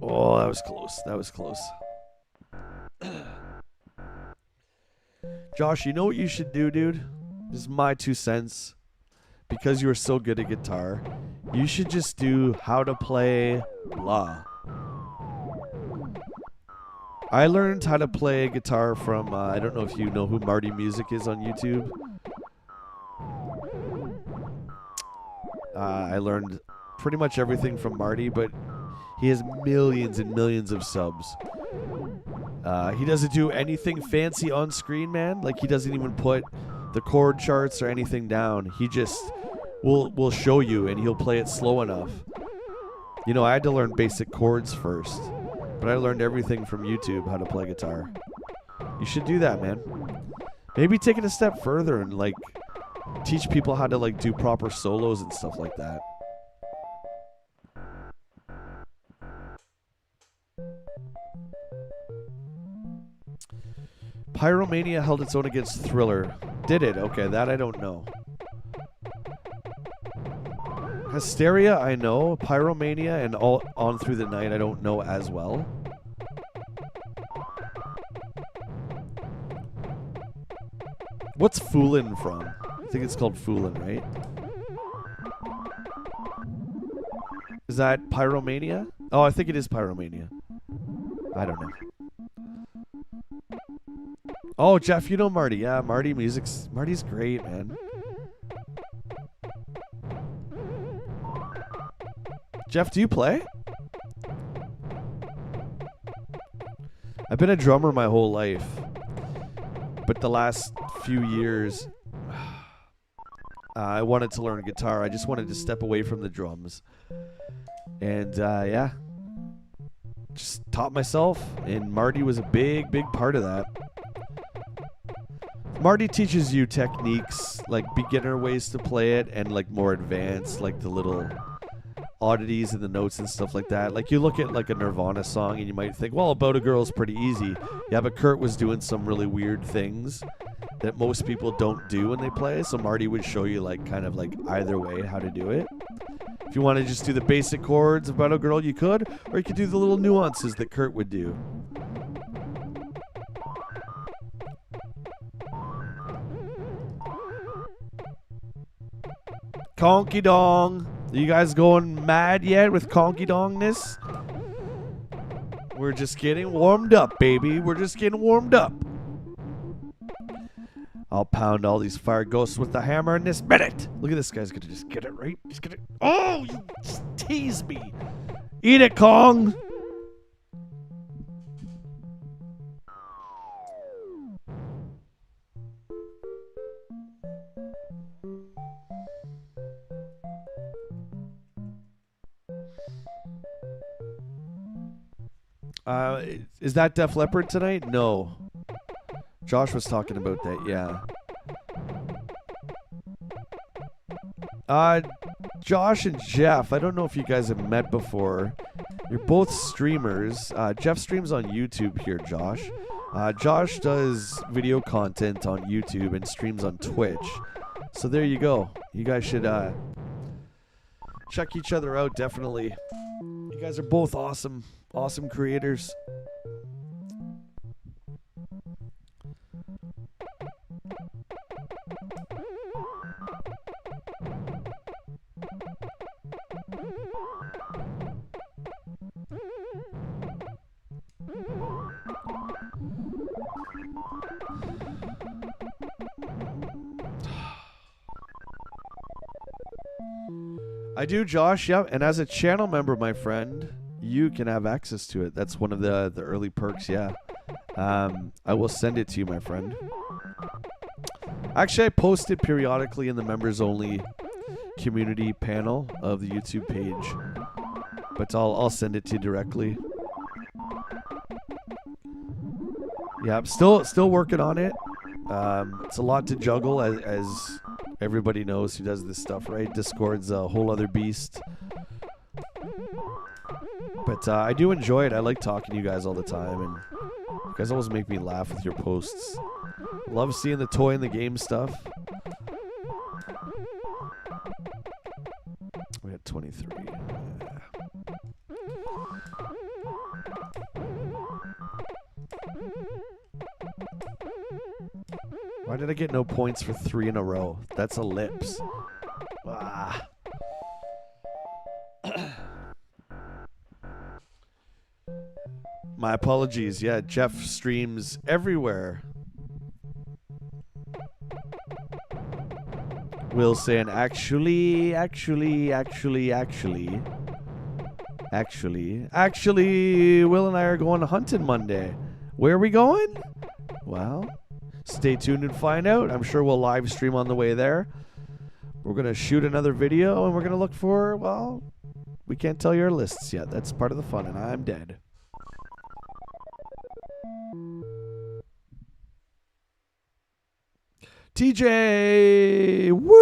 Oh, that was close. That was close. Josh, you know what you should do, dude? This is my 2 cents. Because you are so good at guitar, you should just do how to play blah. I learned how to play guitar from, I don't know if you know who Marty Music is on YouTube. I learned pretty much everything from Marty, but he has millions and millions of subs. He doesn't do anything fancy on screen, man. Like, he doesn't even put the chord charts or anything down. He just will show you, and he'll play it slow enough. You know, I had to learn basic chords first, but I learned everything from YouTube how to play guitar. You should do that, man. Maybe take it a step further and, like, teach people how to, like, do proper solos and stuff like that. Pyromania held its own against Thriller. Did it? Okay, that I don't know. Hysteria, I know. Pyromania and all On Through the Night, I don't know as well. What's Foolin' from? I think it's called Foolin', right? Is that Pyromania? Oh, I think it is Pyromania. I don't know. Oh, Jeff, you know Marty. Yeah, Marty's great, man. Jeff, do you play? I've been a drummer my whole life, but the last few years, I wanted to learn guitar. I just wanted to step away from the drums. And, yeah, just taught myself, and Marty was a big, big part of that. Marty teaches you techniques, like beginner ways to play it, and like more advanced, like the little oddities in the notes and stuff like that. Like, you look at like a Nirvana song and you might think, well, About a Girl's pretty easy. Yeah, but Kurt was doing some really weird things that most people don't do when they play, so Marty would show you like kind of like either way how to do it. If you want to just do the basic chords of About a Girl, you could, or you could do the little nuances that Kurt would do. Conky Dong. Are you guys going mad yet with Conky Dongness? We're just getting warmed up, baby. We're just getting warmed up. I'll pound all these fire ghosts with the hammer in this minute. Look at this guy's gonna just get it right. Just get it. Oh, you just tease me. Eat it, Kong. Is that Def Leppard tonight? No. Josh was talking about that, yeah. Josh and Jeff, I don't know if you guys have met before. You're both streamers. Jeff streams on YouTube here, Josh. Josh does video content on YouTube and streams on Twitch. So there you go. You guys should check each other out, definitely. You guys are both awesome. Awesome creators. I do, Josh, yep. And as a channel member, my friend, you can have access to it. That's one of the early perks, yeah. I will send it to you, my friend. Actually, I post it periodically in the members-only community panel of the YouTube page. But I'll send it to you directly. Yeah, I'm still working on it. It's a lot to juggle as Everybody knows who does this stuff, right? Discord's a whole other beast. But I do enjoy it. I like talking to you guys all the time, and you guys always make me laugh with your posts. Love seeing the toy and the game stuff. We had 23. Why did I get no points for 3 in a row? That's ellipse. Ah. My apologies. Yeah, Jeff streams everywhere. Will saying actually, Will and I are going hunting Monday. Where are we going? Well, stay tuned and find out. I'm sure we'll live stream on the way there. We're going to shoot another video and we're going to look for, well, we can't tell you our lists yet. That's part of the fun, and I'm dead. TJ! Woo!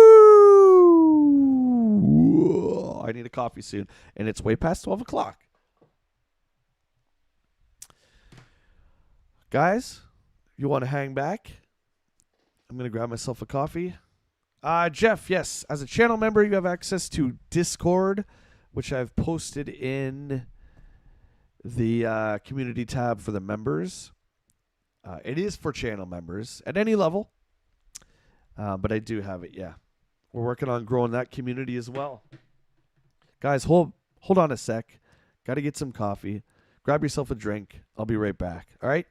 I need a coffee soon, and it's way past 12 o'clock. Guys, you want to hang back? I'm going to grab myself a coffee. Jeff, yes, as a channel member, you have access to Discord, which I've posted in the community tab for the members. It is for channel members at any level. But I do have it, yeah. We're working on growing that community as well. Guys, hold on a sec. Got to get some coffee. Grab yourself a drink. I'll be right back. All right?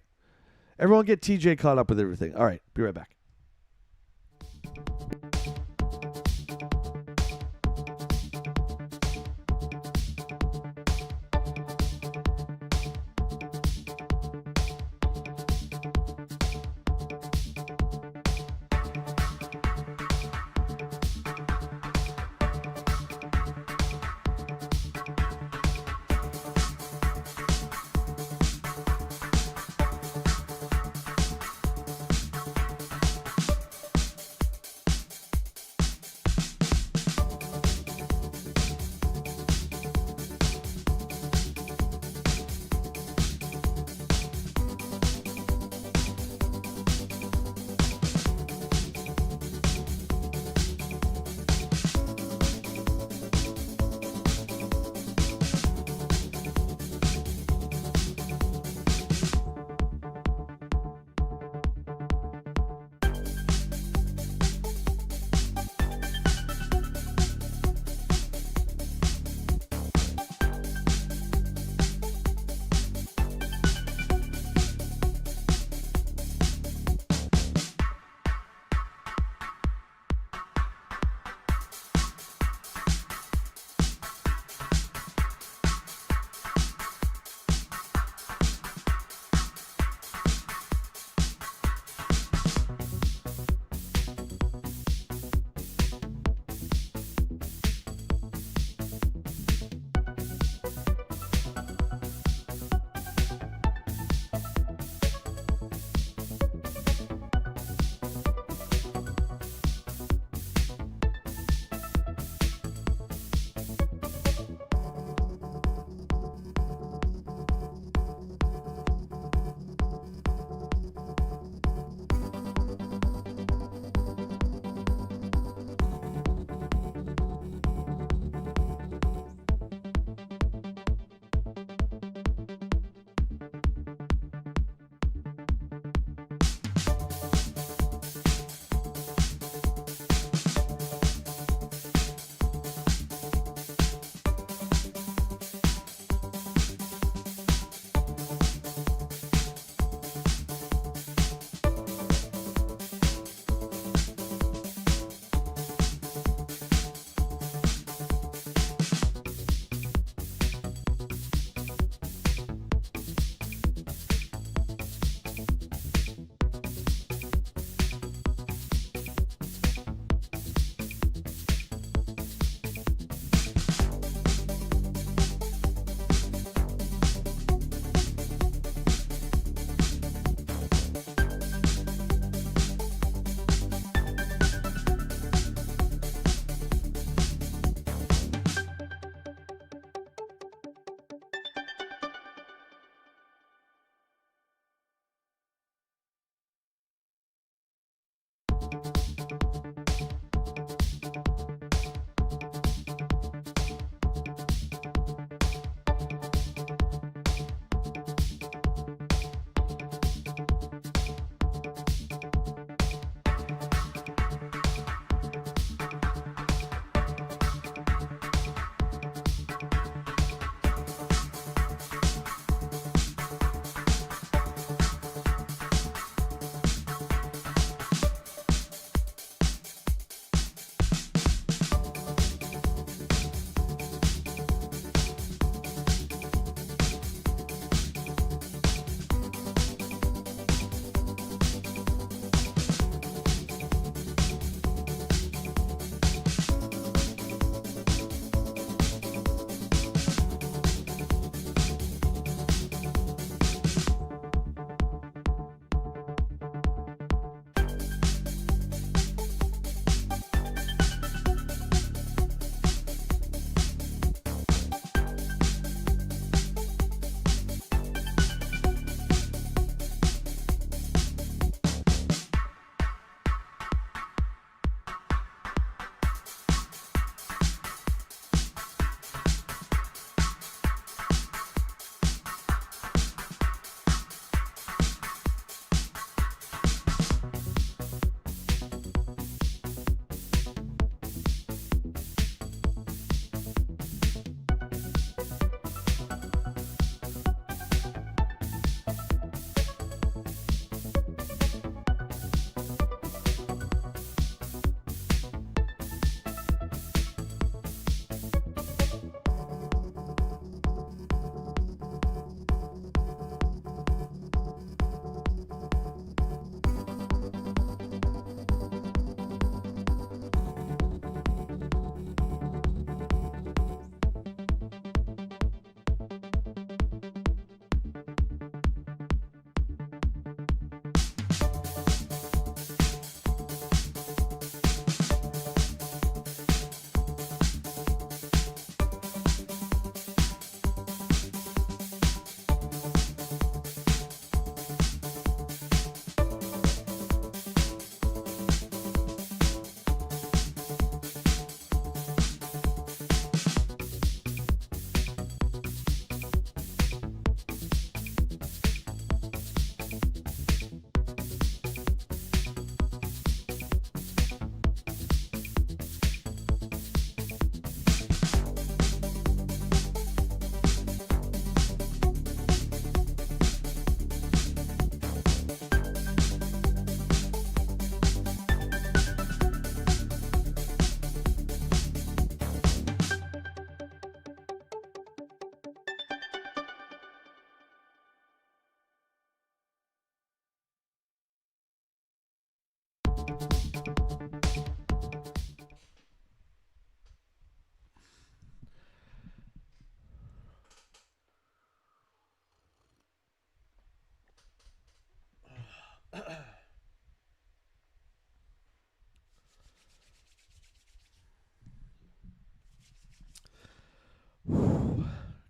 Everyone get TJ caught up with everything. All right, be right back.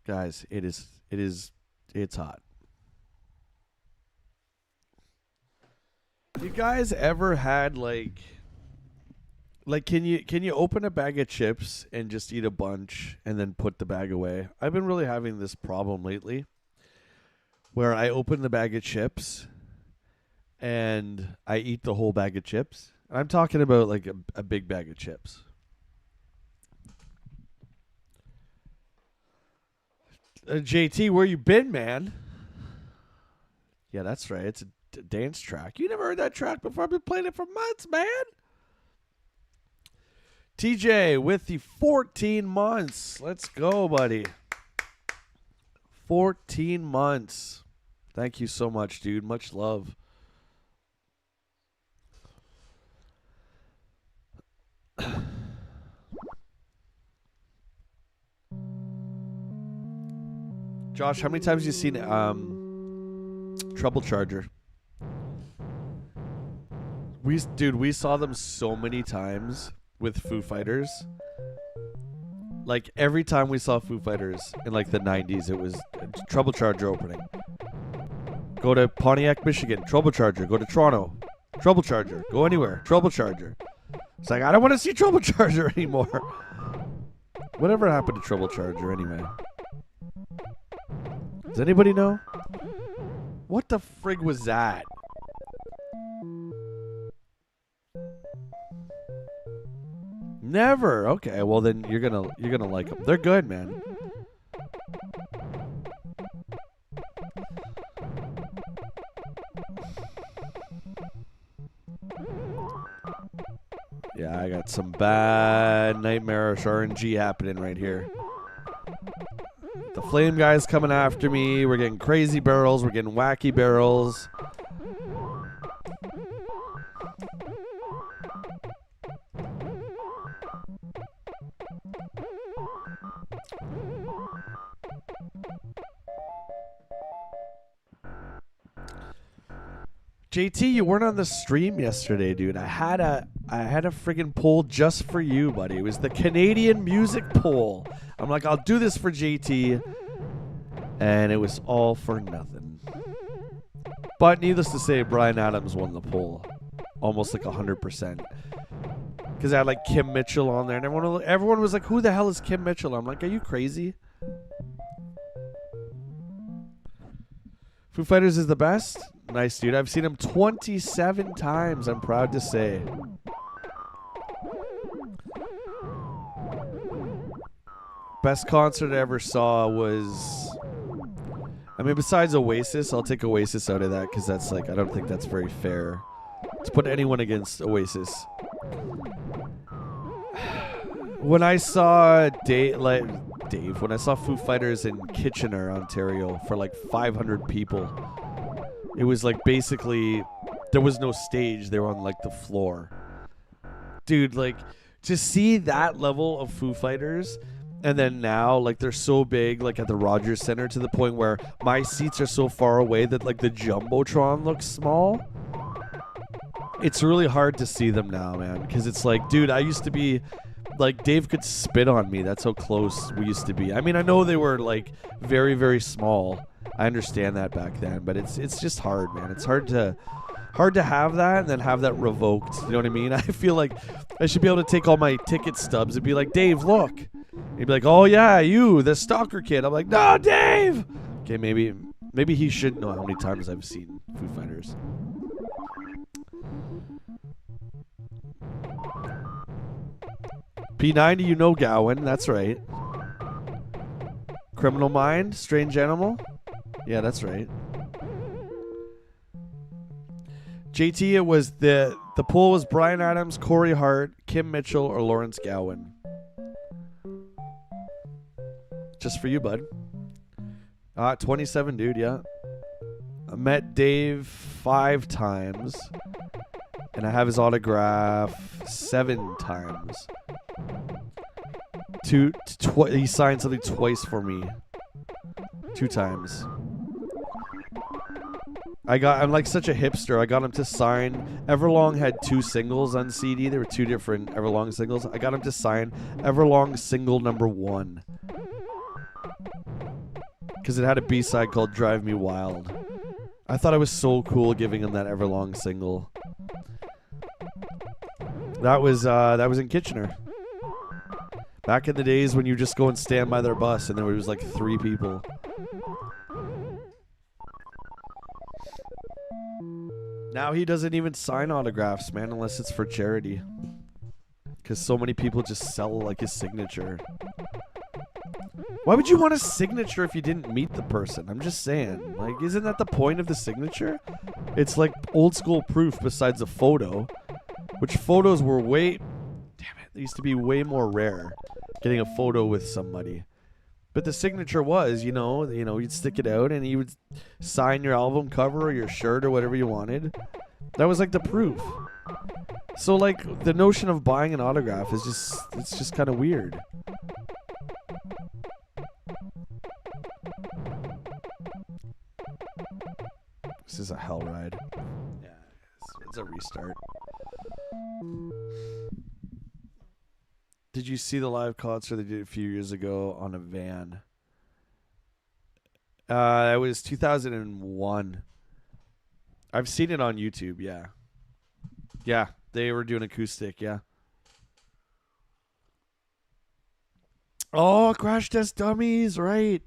Guys, it's hot. You guys ever had like can you open a bag of chips and just eat a bunch and then put the bag away? I've been really having this problem lately where I open the bag of chips and I eat the whole bag of chips. I'm talking about like a big bag of chips. JT, where you been, man? Yeah, that's right. It's a dance track. You never heard that track before? I've been playing it for months, man. TJ with the 14 months. Let's go, buddy. 14 months. Thank you so much, dude. Much love. Josh, how many times have you seen Trouble Charger? We saw them so many times with Foo Fighters. Like every time we saw Foo Fighters in like the 90s, it was Trouble Charger opening. Go to Pontiac, Michigan, Trouble Charger. Go to Toronto, Trouble Charger. Go anywhere. Trouble Charger. It's like, I don't want to see Trouble Charger anymore. Whatever happened to Trouble Charger anyway? Does anybody know? What the frig was that? Never. Okay, well then you're gonna like them. They're good, man. Yeah, I got some bad nightmarish RNG happening right here. The flame guy's coming after me. We're getting crazy barrels. We're getting wacky barrels. JT, you weren't on the stream yesterday, dude. I had a friggin' poll just for you, buddy. It was the Canadian music poll. I'm like, I'll do this for JT. And it was all for nothing. But needless to say, Bryan Adams won the poll. Almost like 100%. Because I had like Kim Mitchell on there. And everyone was like, who the hell is Kim Mitchell? I'm like, are you crazy? Foo Fighters is the best? Nice, dude. I've seen him 27 times, I'm proud to say. Best concert I ever saw was... I mean, besides Oasis, I'll take Oasis out of that because that's like, I don't think that's very fair to put anyone against Oasis. When I saw when I saw Foo Fighters in Kitchener, Ontario for like 500 people, it was like basically there was no stage. They were on like the floor. Dude, like to see that level of Foo Fighters, and then now like they're so big like at the Rogers Center to the point where my seats are so far away that like the Jumbotron looks small. It's really hard to see them now, man, because it's like, dude, I used to be like, Dave could spit on me. That's how close we used to be. I mean, I know they were like very, very small. I understand that back then, but it's just hard, man. It's hard to have that and then have that revoked. You know what I mean? I feel like I should be able to take all my ticket stubs and be like, Dave, look. He'd be like, oh yeah, you, the stalker kid. I'm like, no, Dave. Okay, maybe he shouldn't know how many times I've seen Foo Fighters. P90, you know Gowan. That's right. Criminal Mind, Strange Animal. Yeah, that's right. JT, it was the poll was Bryan Adams, Corey Hart, Kim Mitchell, or Lawrence Gowan. Just for you, bud. 27, dude, yeah. I met Dave 5 times. And I have his autograph 7 times. He signed something twice for me. 2 times. I'm like such a hipster. I got him to sign. Everlong had 2 singles on CD. There were 2 different Everlong singles. I got him to sign Everlong single number 1. Because it had a B-side called Drive Me Wild. I thought it was so cool giving him that Everlong single. That was in Kitchener. Back in the days when you just go and stand by their bus and there was like 3 people. Now he doesn't even sign autographs, man, unless it's for charity. Because so many people just sell like his signature. Why would you want a signature if you didn't meet the person? I'm just saying. Like, isn't that the point of the signature? It's like old school proof besides a photo. Which photos were they used to be way more rare. Getting a photo with somebody. But the signature was, you know, you'd stick it out and he would sign your album cover or your shirt or whatever you wanted. That was like the proof. So like the notion of buying an autograph is just kind of weird. This is a hell ride. Yeah, it's a restart. Did you see the live concert they did a few years ago on a van? It was 2001. I've seen it on YouTube, yeah. Yeah, they were doing acoustic. Yeah. Oh, Crash Test Dummies, right?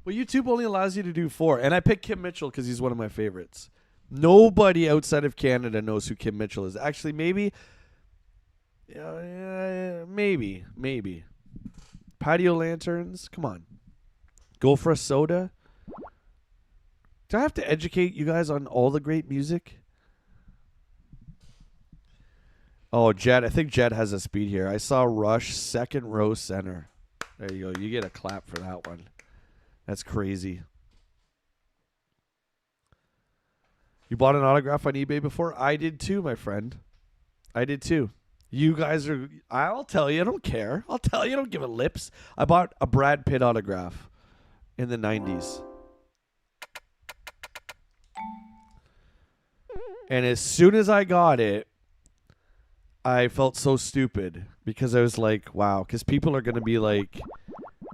Well, YouTube only allows you to do 4, and I picked Kim Mitchell because he's one of my favorites. Nobody outside of Canada knows who Kim Mitchell is. Actually, maybe, maybe. Patio Lanterns, come on. Go for a Soda. Do I have to educate you guys on all the great music? Oh, Jed. I think Jed has a speed here. I saw Rush, second row center. There you go. You get a clap for that one. That's crazy. You bought an autograph on eBay before? I did too, my friend. I did too. You guys are... I'll tell you. I don't care. I'll tell you. I don't give a lips. I bought a Brad Pitt autograph in the 90s. And as soon as I got it, I felt so stupid because I was like, wow, because people are going to be like,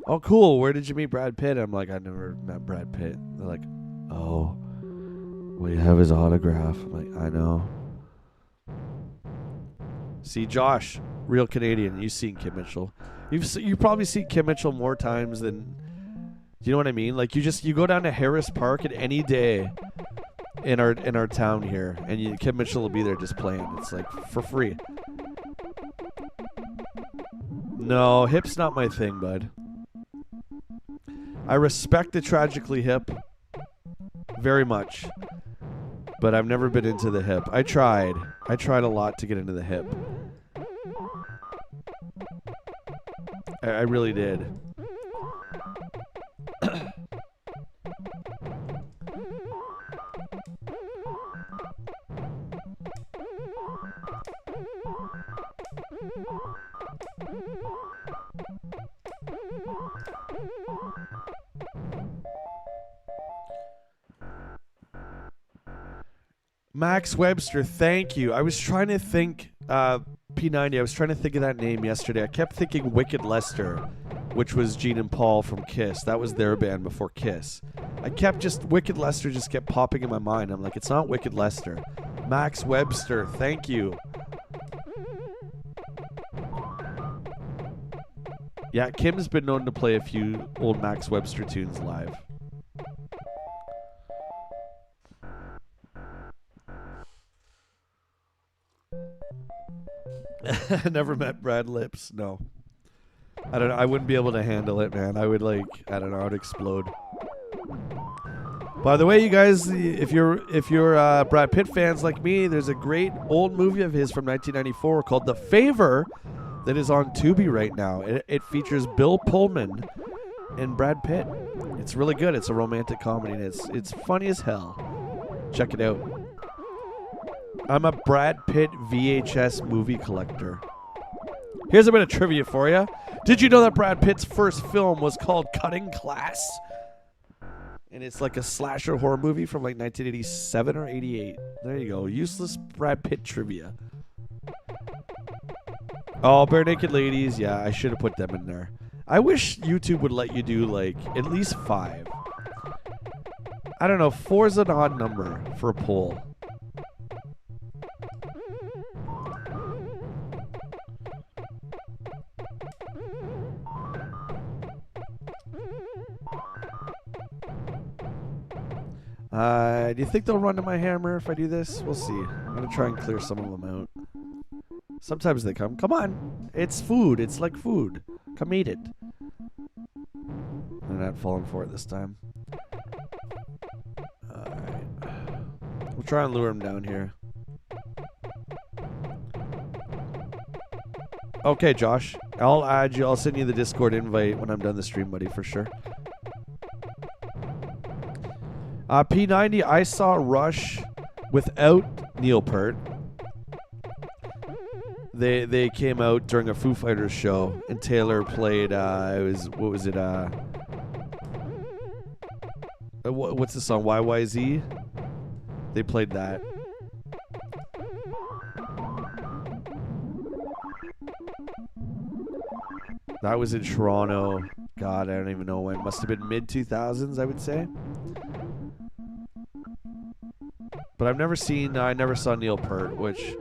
oh, cool, where did you meet Brad Pitt? I'm like, I never met Brad Pitt. They're like, oh, well, you have his autograph. I'm like, I know. See, Josh, real Canadian, you've seen Kim Mitchell. You've probably seen Kim Mitchell more times than, you know what I mean? Like, you go down to Harris Park at any day in our town here, and Kim Mitchell will be there just playing. It's like for free. No, hip's not my thing, bud. I respect the Tragically Hip very much, but I've never been into the hip. I tried a lot to get into the hip. I really did. Max Webster, thank you. I was trying to think, P90, I was trying to think of that name yesterday. I kept thinking Wicked Lester, which was Gene and Paul from Kiss. That was their band before Kiss. Wicked Lester just kept popping in my mind. I'm like, it's not Wicked Lester. Max Webster, thank you. Yeah, Kim's been known to play a few old Max Webster tunes live. Never met Brad Lips. No, I don't know. I wouldn't be able to handle it, man. I would I don't know. I would explode. By the way, you guys, if you're Brad Pitt fans like me, there's a great old movie of his from 1994 called The Favor that is on Tubi right now. It features Bill Pullman and Brad Pitt. It's really good. It's a romantic comedy, and it's funny as hell. Check it out. I'm a Brad Pitt VHS movie collector. Here's a bit of trivia for you. Did you know that Brad Pitt's first film was called Cutting Class? And it's like a slasher horror movie from like 1987 or 88. There you go. Useless Brad Pitt trivia. Oh, Bare Naked Ladies. Yeah, I should have put them in there. I wish YouTube would let you do like at least 5. I don't know. 4 is an odd number for a poll. Do you think they'll run to my hammer if I do this? We'll see. I'm going to try and clear some of them out. Sometimes they come. Come on. It's food. It's like food. Come eat it. They're not falling for it this time. Alright. We'll try and lure them down here. Okay, Josh. I'll add you. I'll send you the Discord invite when I'm done the stream, buddy, for sure. P90, I saw Rush without Neil Peart. They came out during a Foo Fighters show, and Taylor played. What's the song? YYZ. They played that. That was in Toronto. God, I don't even know when. Must have been mid 2000s, I would say. But I never saw Neil Peart, which,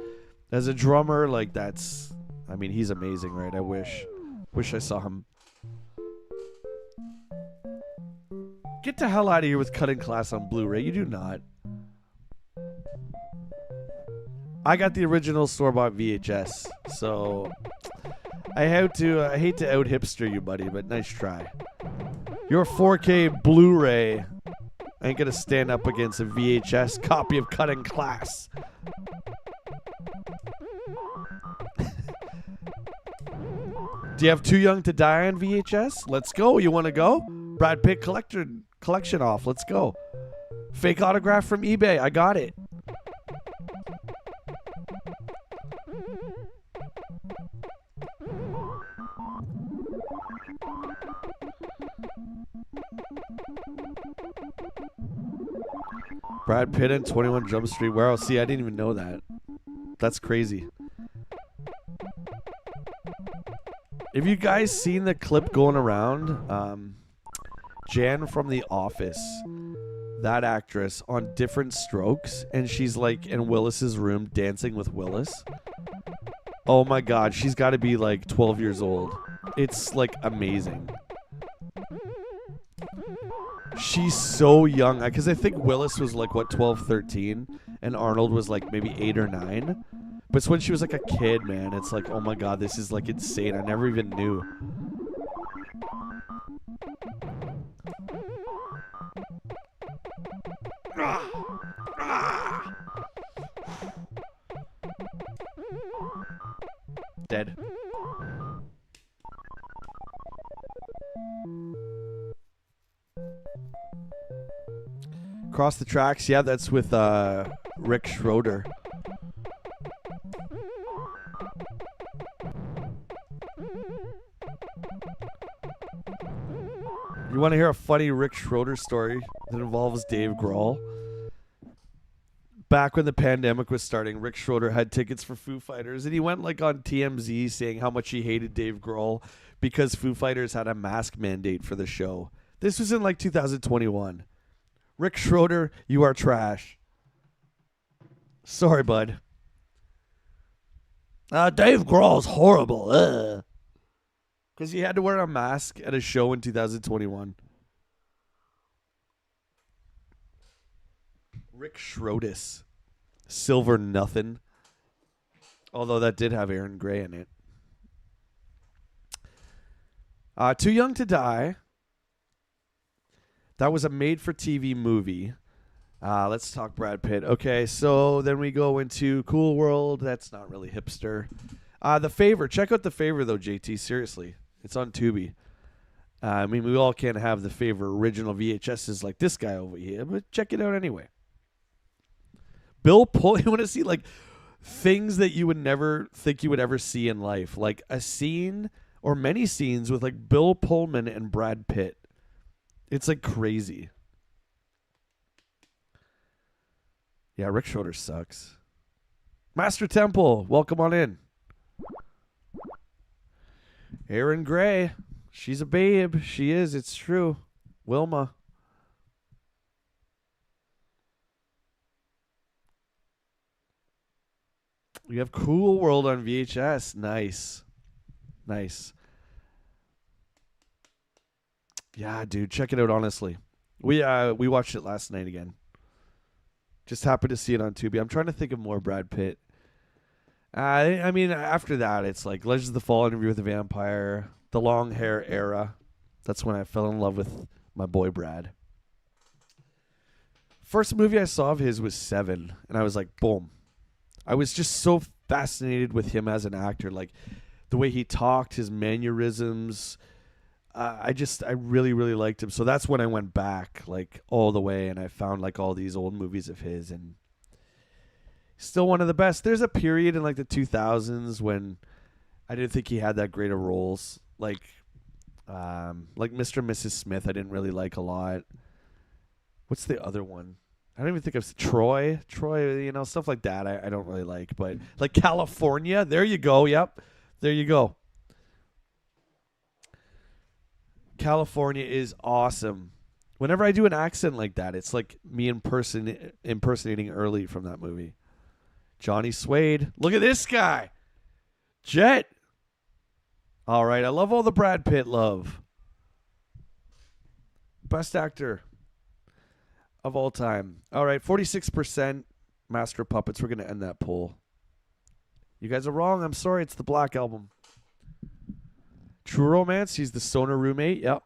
as a drummer, like that's, I mean, he's amazing, right? I wish I saw him. Get the hell out of here with Cutting Class on Blu-ray. You do not. I got the original store-bought VHS, so I hate to out hipster you, buddy, but nice try. Your 4K Blu-ray ain't gonna stand up against a VHS copy of Cutting Class. Do you have Too Young to Die on VHS? Let's go. You want to go? Brad Pitt collection off. Let's go. Fake autograph from eBay. I got it. Brad Pitt and 21 Jump Street. Wow, see, I didn't even know that. That's crazy. Have you guys seen the clip going around? Jan from The Office, that actress, on Different Strokes, and she's like in Willis's room dancing with Willis. Oh my god, she's got to be like 12 years old. It's like amazing. She's so young, because I think Willis was like, what, 12, 13, and Arnold was like maybe 8 or 9. But it's when she was like a kid, man. It's like, oh my god, this is like insane. I never even knew. Dead. Cross the Tracks, yeah, that's with Rick Schroeder. You want to hear a funny Rick Schroeder story that involves Dave Grohl? Back when the pandemic was starting, Rick Schroeder had tickets for Foo Fighters, and he went like on TMZ saying how much he hated Dave Grohl because Foo Fighters had a mask mandate for the show. This was in like 2021. Rick Schroeder, you are trash. Sorry, bud. Dave Grohl's horrible. Because he had to wear a mask at a show in 2021. Rick Schroeder. Silver nothing. Although that did have Aaron Gray in it. Too Young to Die. That was a made-for-TV movie. Let's talk Brad Pitt. Okay, so then we go into Cool World. That's not really hipster. The Favor. Check out The Favor, though, JT. Seriously. It's on Tubi. I mean, we all can't have The Favor original VHSs like this guy over here, but check it out anyway. Bill Pullman. You want to see, like, things that you would never think you would ever see in life. Like a scene or many scenes with, like, Bill Pullman and Brad Pitt. It's like crazy. Yeah, Rick Schroeder sucks. Master Temple, welcome on in. Aaron Gray, she's a babe. She is, it's true. Wilma. We have Cool World on VHS. Nice. Nice. Yeah, dude, check it out, honestly. We watched it last night again. Just happened to see it on Tubi. I'm trying to think of more Brad Pitt. I mean, after that, it's like Legends of the Fall, Interview with the Vampire, the long hair era. That's when I fell in love with my boy Brad. First movie I saw of his was Seven, and I was like, boom. I was just so fascinated with him as an actor, like the way he talked, his mannerisms. I really, really liked him. So that's when I went back, like, all the way, and I found, like, all these old movies of his, and still one of the best. There's a period in, like, the 2000s when I didn't think he had that great of roles. Like Mr. and Mrs. Smith, I didn't really like a lot. What's the other one? I don't even think of Troy, you know, stuff like that I don't really like. But, like, California, there you go, yep, there you go. California is awesome. Whenever I do an accent like that, it's like me impersonating Early from that movie. Johnny Suede. Look at this guy. Jet. All right. I love all the Brad Pitt love. Best actor of all time. All right. 46% Master of Puppets. We're going to end that poll. You guys are wrong. I'm sorry. It's the Black Album. True Romance. He's the stoner roommate. Yep.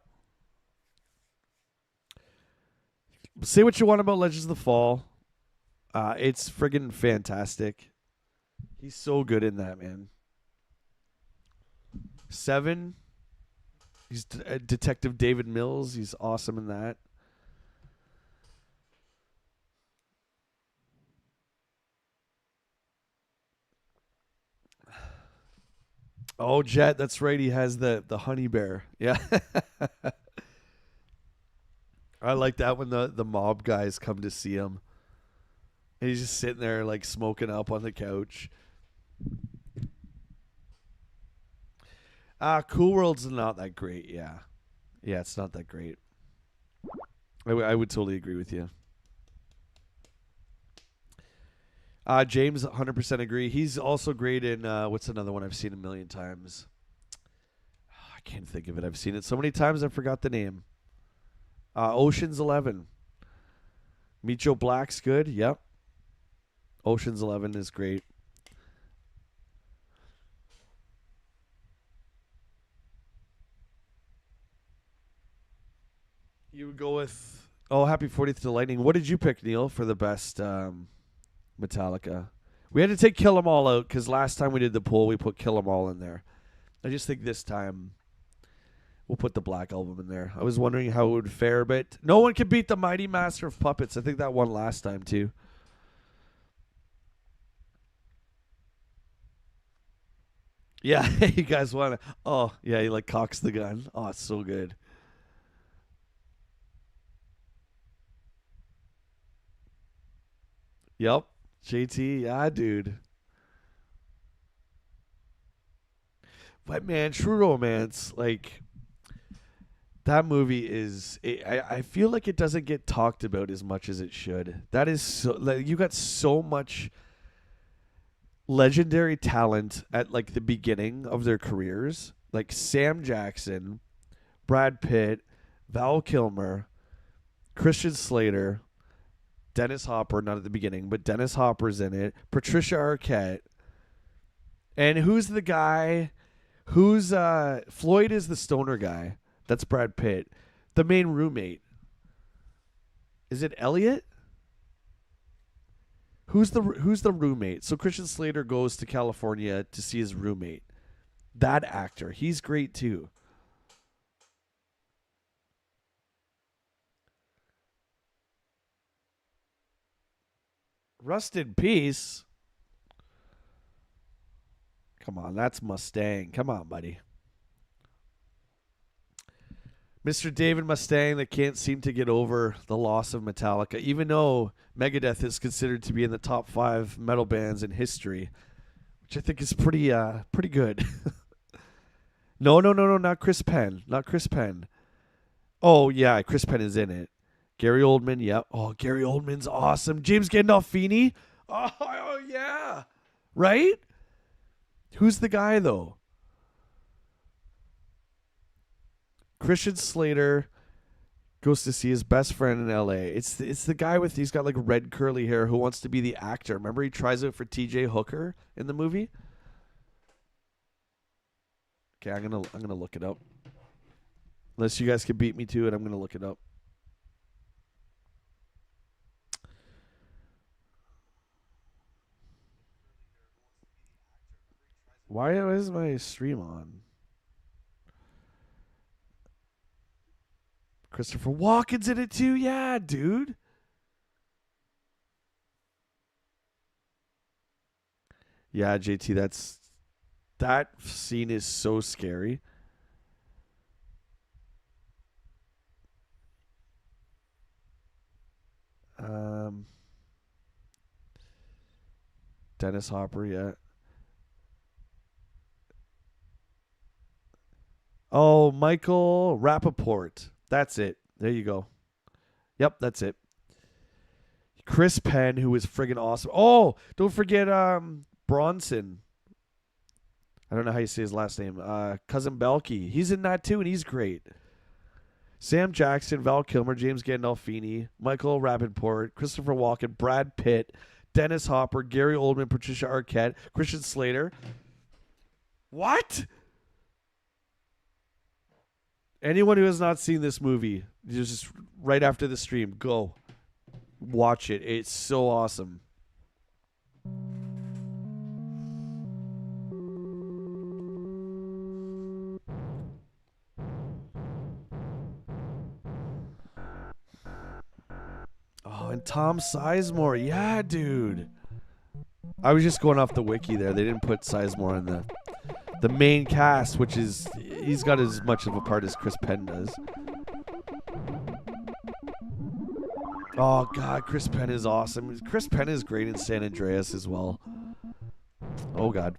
Say what you want about Legends of the Fall. It's friggin' fantastic. He's so good in that, man. 7. He's Detective David Mills. He's awesome in that. Oh, Jet, that's right. He has the honey bear. Yeah. I like that when the mob guys come to see him. And he's just sitting there like smoking up on the couch. Cool World's not that great, yeah. Yeah, it's not that great. I would totally agree with you. James, 100% agree. He's also great in, what's another one I've seen a million times? I can't think of it. I've seen it so many times I forgot the name. Ocean's 11. Meet Joe Black's good, yep. Ocean's 11 is great. You would go with Happy 40th to Lightning. What did you pick, Neil, for the best Metallica? We had to take Kill 'Em All out because last time we did the poll, we put Kill 'Em All in there. I just think this time we'll put the Black Album in there. I was wondering how it would fare, but no one can beat the Mighty Master of Puppets. I think that won last time too. Yeah, you guys want to? Oh, yeah, he like cocks the gun. Oh, it's so good. Yep, JT, yeah, dude. But man, True Romance, like that movie is. I feel like it doesn't get talked about as much as it should. That is so. Like, you got so much legendary talent at like the beginning of their careers, like Sam Jackson, Brad Pitt, Val Kilmer, Christian Slater, Dennis Hopper. Not at the beginning, but Dennis Hopper's in it. Patricia Arquette, and who's the guy? Who's Floyd is the stoner guy. That's Brad Pitt. The main roommate. Is it Elliot? Who's the roommate? So Christian Slater goes to California to see his roommate. That actor, he's great too. Rust in Peace. Come on, that's Mustang. Come on, buddy. Mr. David Mustang that can't seem to get over the loss of Metallica, even though Megadeth is considered to be in the top 5 metal bands in history, which I think is pretty good. No, no, no, no, not Chris Penn. Not Chris Penn. Oh, yeah, Chris Penn is in it. Gary Oldman, yep. Oh, Gary Oldman's awesome. James Gandolfini. Oh, yeah. Right? Who's the guy, though? Christian Slater goes to see his best friend in L.A. It's the guy with he's got like red curly hair who wants to be the actor. Remember he tries out for T.J. Hooker in the movie. Okay, I'm gonna look it up. Unless you guys can beat me to it, I'm gonna look it up. Why is my stream on? Christopher Walken's in it too. Yeah, dude. Yeah, JT, that scene is so scary. Um, Dennis Hopper, yeah. Oh, Michael Rappaport. That's it. There you go. Yep, that's it. Chris Penn, who is friggin' awesome. Oh, don't forget Bronson. I don't know how you say his last name. Cousin Belky. He's in that too, and he's great. Sam Jackson, Val Kilmer, James Gandolfini, Michael Rapaport, Christopher Walken, Brad Pitt, Dennis Hopper, Gary Oldman, Patricia Arquette, Christian Slater. What? Anyone who has not seen this movie, just right after the stream, go watch it. It's so awesome. Oh, and Tom Sizemore. Yeah, dude. I was just going off the wiki there. They didn't put Sizemore in the main cast, which is, he's got as much of a part as Chris Penn does. Oh, God, Chris Penn is awesome. Chris Penn is great in San Andreas as well. Oh, God.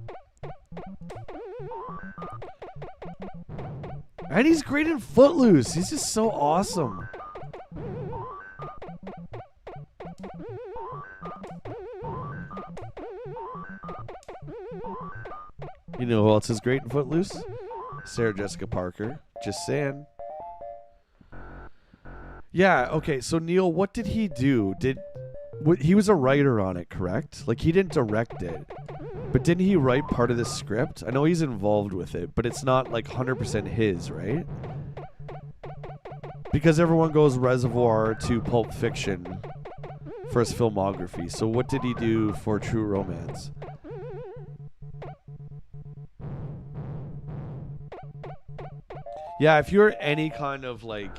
And he's great in Footloose. He's just so awesome. You know who else is great in Footloose? Sarah Jessica Parker. Just saying. Yeah, okay, so Neil, what did he do? He was a writer on it, correct? Like, he didn't direct it. But didn't he write part of the script? I know he's involved with it, but it's not like 100% his, right? Because everyone goes Reservoir to Pulp Fiction for his filmography. So what did he do for True Romance? Yeah, if you're any kind of like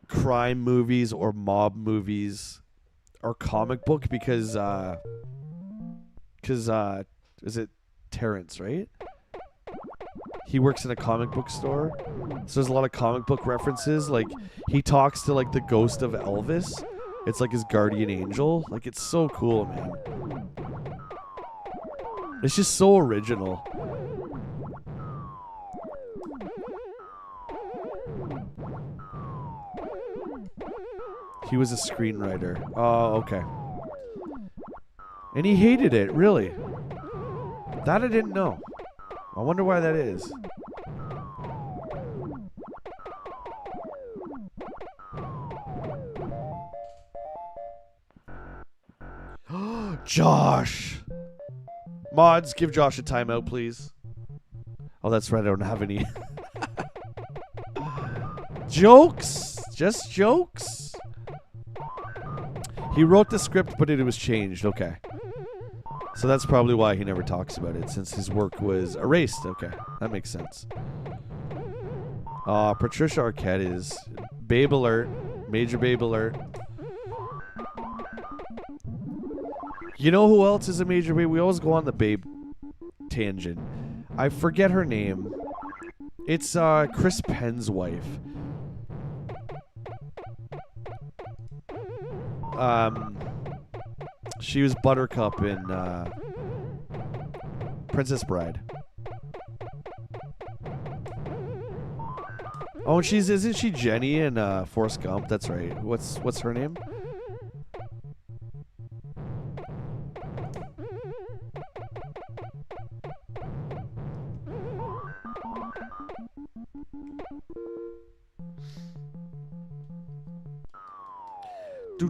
crime movies or mob movies or comic book, because is it Terrence, right? He works in a comic book store, so there's a lot of comic book references. Like, he talks to like the ghost of Elvis. It's like his guardian angel. Like, it's so cool, man. It's just so original. He was a screenwriter. Oh, okay. And he hated it, really. That I didn't know. I wonder why that is. Josh! Mods, give Josh a timeout, please. Oh, that's right. I don't have any. Jokes? Just jokes? He wrote the script, but it was changed. Okay. So that's probably why he never talks about it, since his work was erased. Okay. That makes sense. Patricia Arquette is Babe Alert. Major Babe Alert. You know who else is a major Babe? We always go on the Babe tangent. I forget her name. It's Chris Penn's wife. She was Buttercup in Princess Bride. Oh, and isn't she Jenny in Forrest Gump? That's right. What's her name? Do.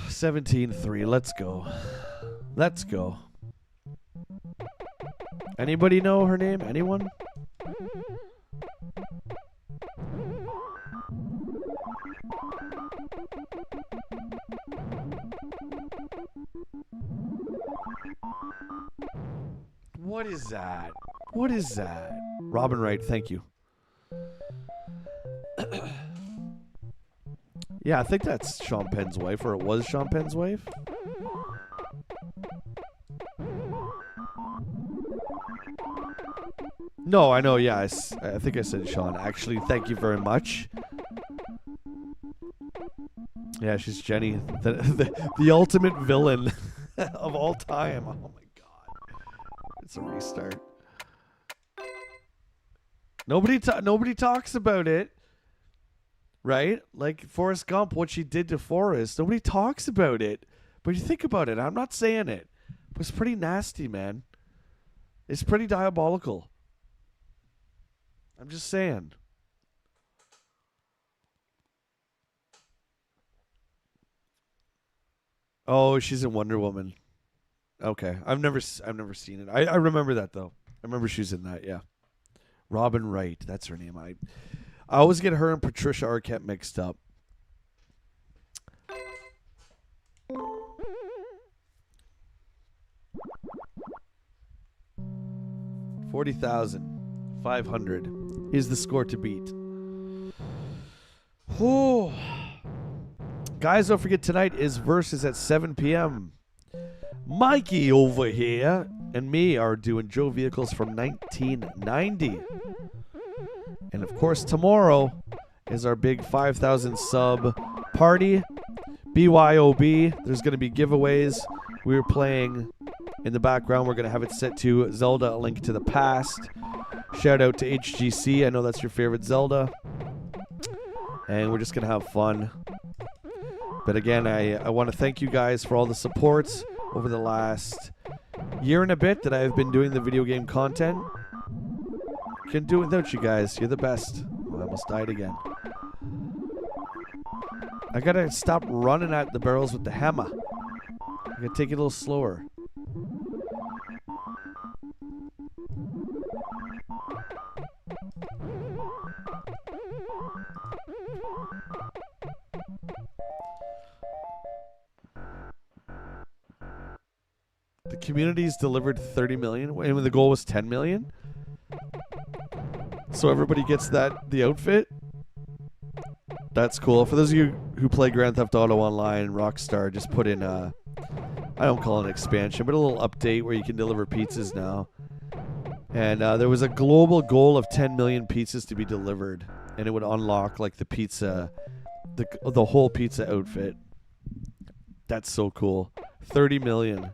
17-3. Let's go. Let's go. Anybody know her name? Anyone? What is that? What is that? Robin Wright, thank you. Yeah, I think that's Sean Penn's wife, or it was Sean Penn's wife. No, I know, yeah, I think I said Sean. Actually, thank you very much. Yeah, she's Jenny, the ultimate villain of all time. Oh my god. It's a restart. Nobody talks about it, right? Like Forrest Gump, what she did to Forrest. Nobody talks about it, but you think about it. I'm not saying it. It was pretty nasty, man. It's pretty diabolical. I'm just saying. Oh, she's in Wonder Woman. Okay, I've never seen it. I remember that though. I remember she was in that. Yeah, Robin Wright. That's her name. I always get her and Patricia Arquette mixed up. $40,500 is the score to beat. Whew. Guys, don't forget tonight is Versus at 7 p.m. Mikey over here and me are doing Joe vehicles from 1990. And of course, tomorrow is our big 5,000 sub party. BYOB. There's going to be giveaways. We're playing in the background. We're going to have it set to Zelda: A Link to the Past. Shout out to HGC. I know that's your favorite Zelda. And we're just going to have fun. But again, I want to thank you guys for all the supports over the last year and a bit that I've been doing the video game content. Can't do it without you guys. You're the best. Oh, I almost died again. I gotta stop running at the barrels with the hammer. I gotta take it a little slower. The community's delivered 30 million, and the goal was 10 million. So everybody gets the outfit. That's cool. For those of you who play Grand Theft Auto Online, Rockstar just put in I don't call it an expansion, but a little update where you can deliver pizzas now. And there was a global goal of 10 million pizzas to be delivered, and it would unlock like the pizza, the whole pizza outfit. That's so cool. 30 million.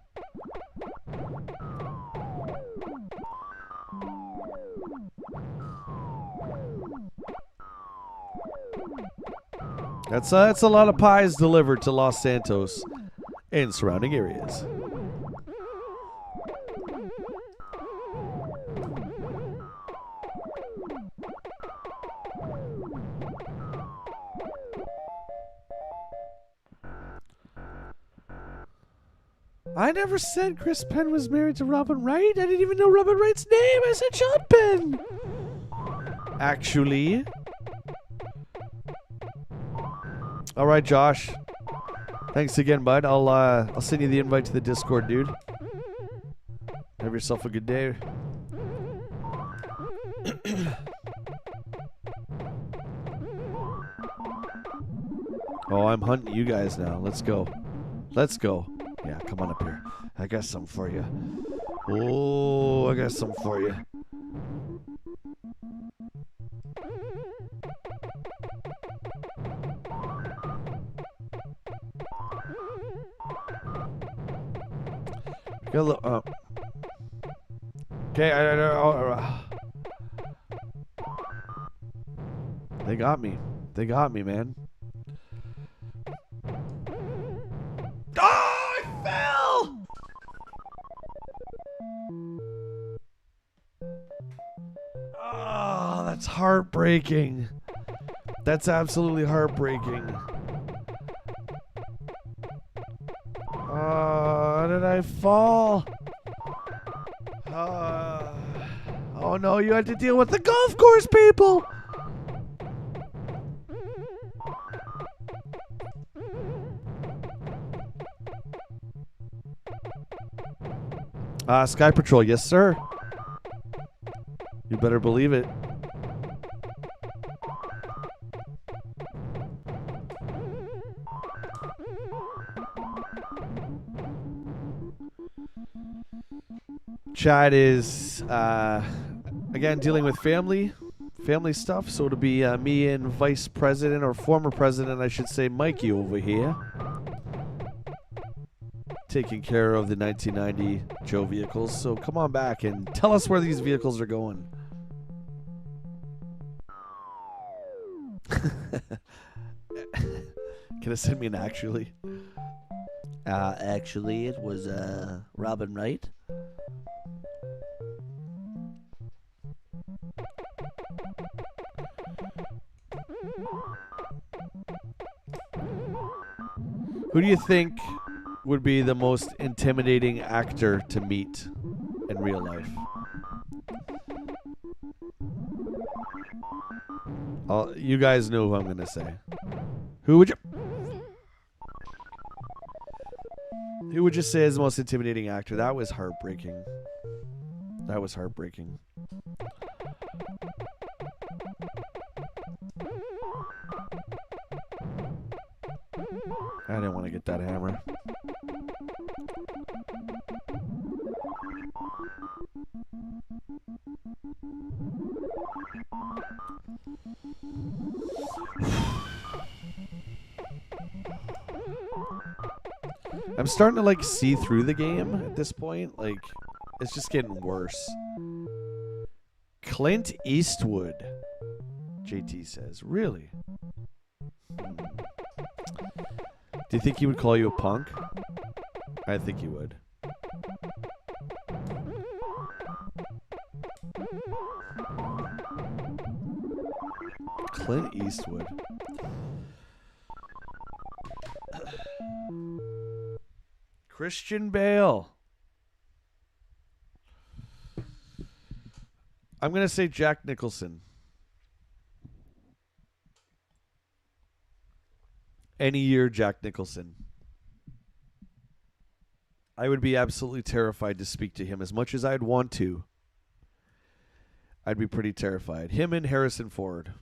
That's a lot of pies delivered to Los Santos and surrounding areas. I never said Chris Penn was married to Robin Wright. I didn't even know Robin Wright's name. I said Sean Penn. Actually. All right, Josh. Thanks again, bud. I'll send you the invite to the Discord, dude. Have yourself a good day. Oh, I'm hunting you guys now. Let's go. Let's go. Yeah, come on up here. I got something for you. Oh, I got something for you. Okay, they got me. They got me, man. Oh, I fell! Oh, that's heartbreaking. That's absolutely heartbreaking. How did I fall? Oh no, you had to deal with the golf course people! Sky Patrol, yes sir. You better believe it. Chat is again dealing with family stuff, so it'll be me and Vice President, or former President I should say, Mikey over here, taking care of the 1990 Joe vehicles. So come on back and tell us where these vehicles are going. Can it send me an actually? Actually, it was Robin Wright. Who do you think would be the most intimidating actor to meet in real life? You guys know who I'm going to say. Who would you say is the most intimidating actor? That was heartbreaking. That was heartbreaking. I didn't want to get that hammer. I'm starting to like see through the game at this point. Like, it's just getting worse. Clint Eastwood, JT says. Really? Do you think he would call you a punk? I think he would. Clint Eastwood. Christian Bale. I'm going to say Jack Nicholson. Any year, Jack Nicholson. I would be absolutely terrified to speak to him as much as I'd want to. I'd be pretty terrified. Him and Harrison Ford.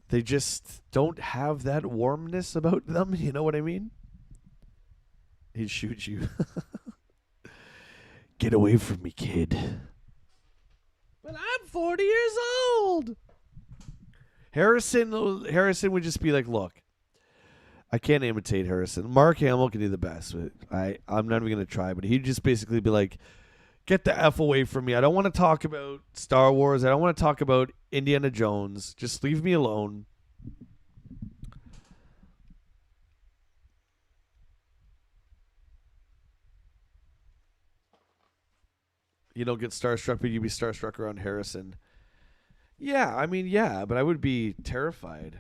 They just don't have that warmness about them. You know what I mean? He'd shoot you. Get away from me, kid. But I'm 40 years old. Harrison would just be like, look, I can't imitate Harrison. Mark Hamill can do the best. But I'm not even going to try. But he'd just basically be like, get the F away from me. I don't want to talk about Star Wars. I don't want to talk about Indiana Jones. Just leave me alone. You don't get starstruck, but you'd be starstruck around Harrison. Yeah, I mean, yeah, but I would be terrified.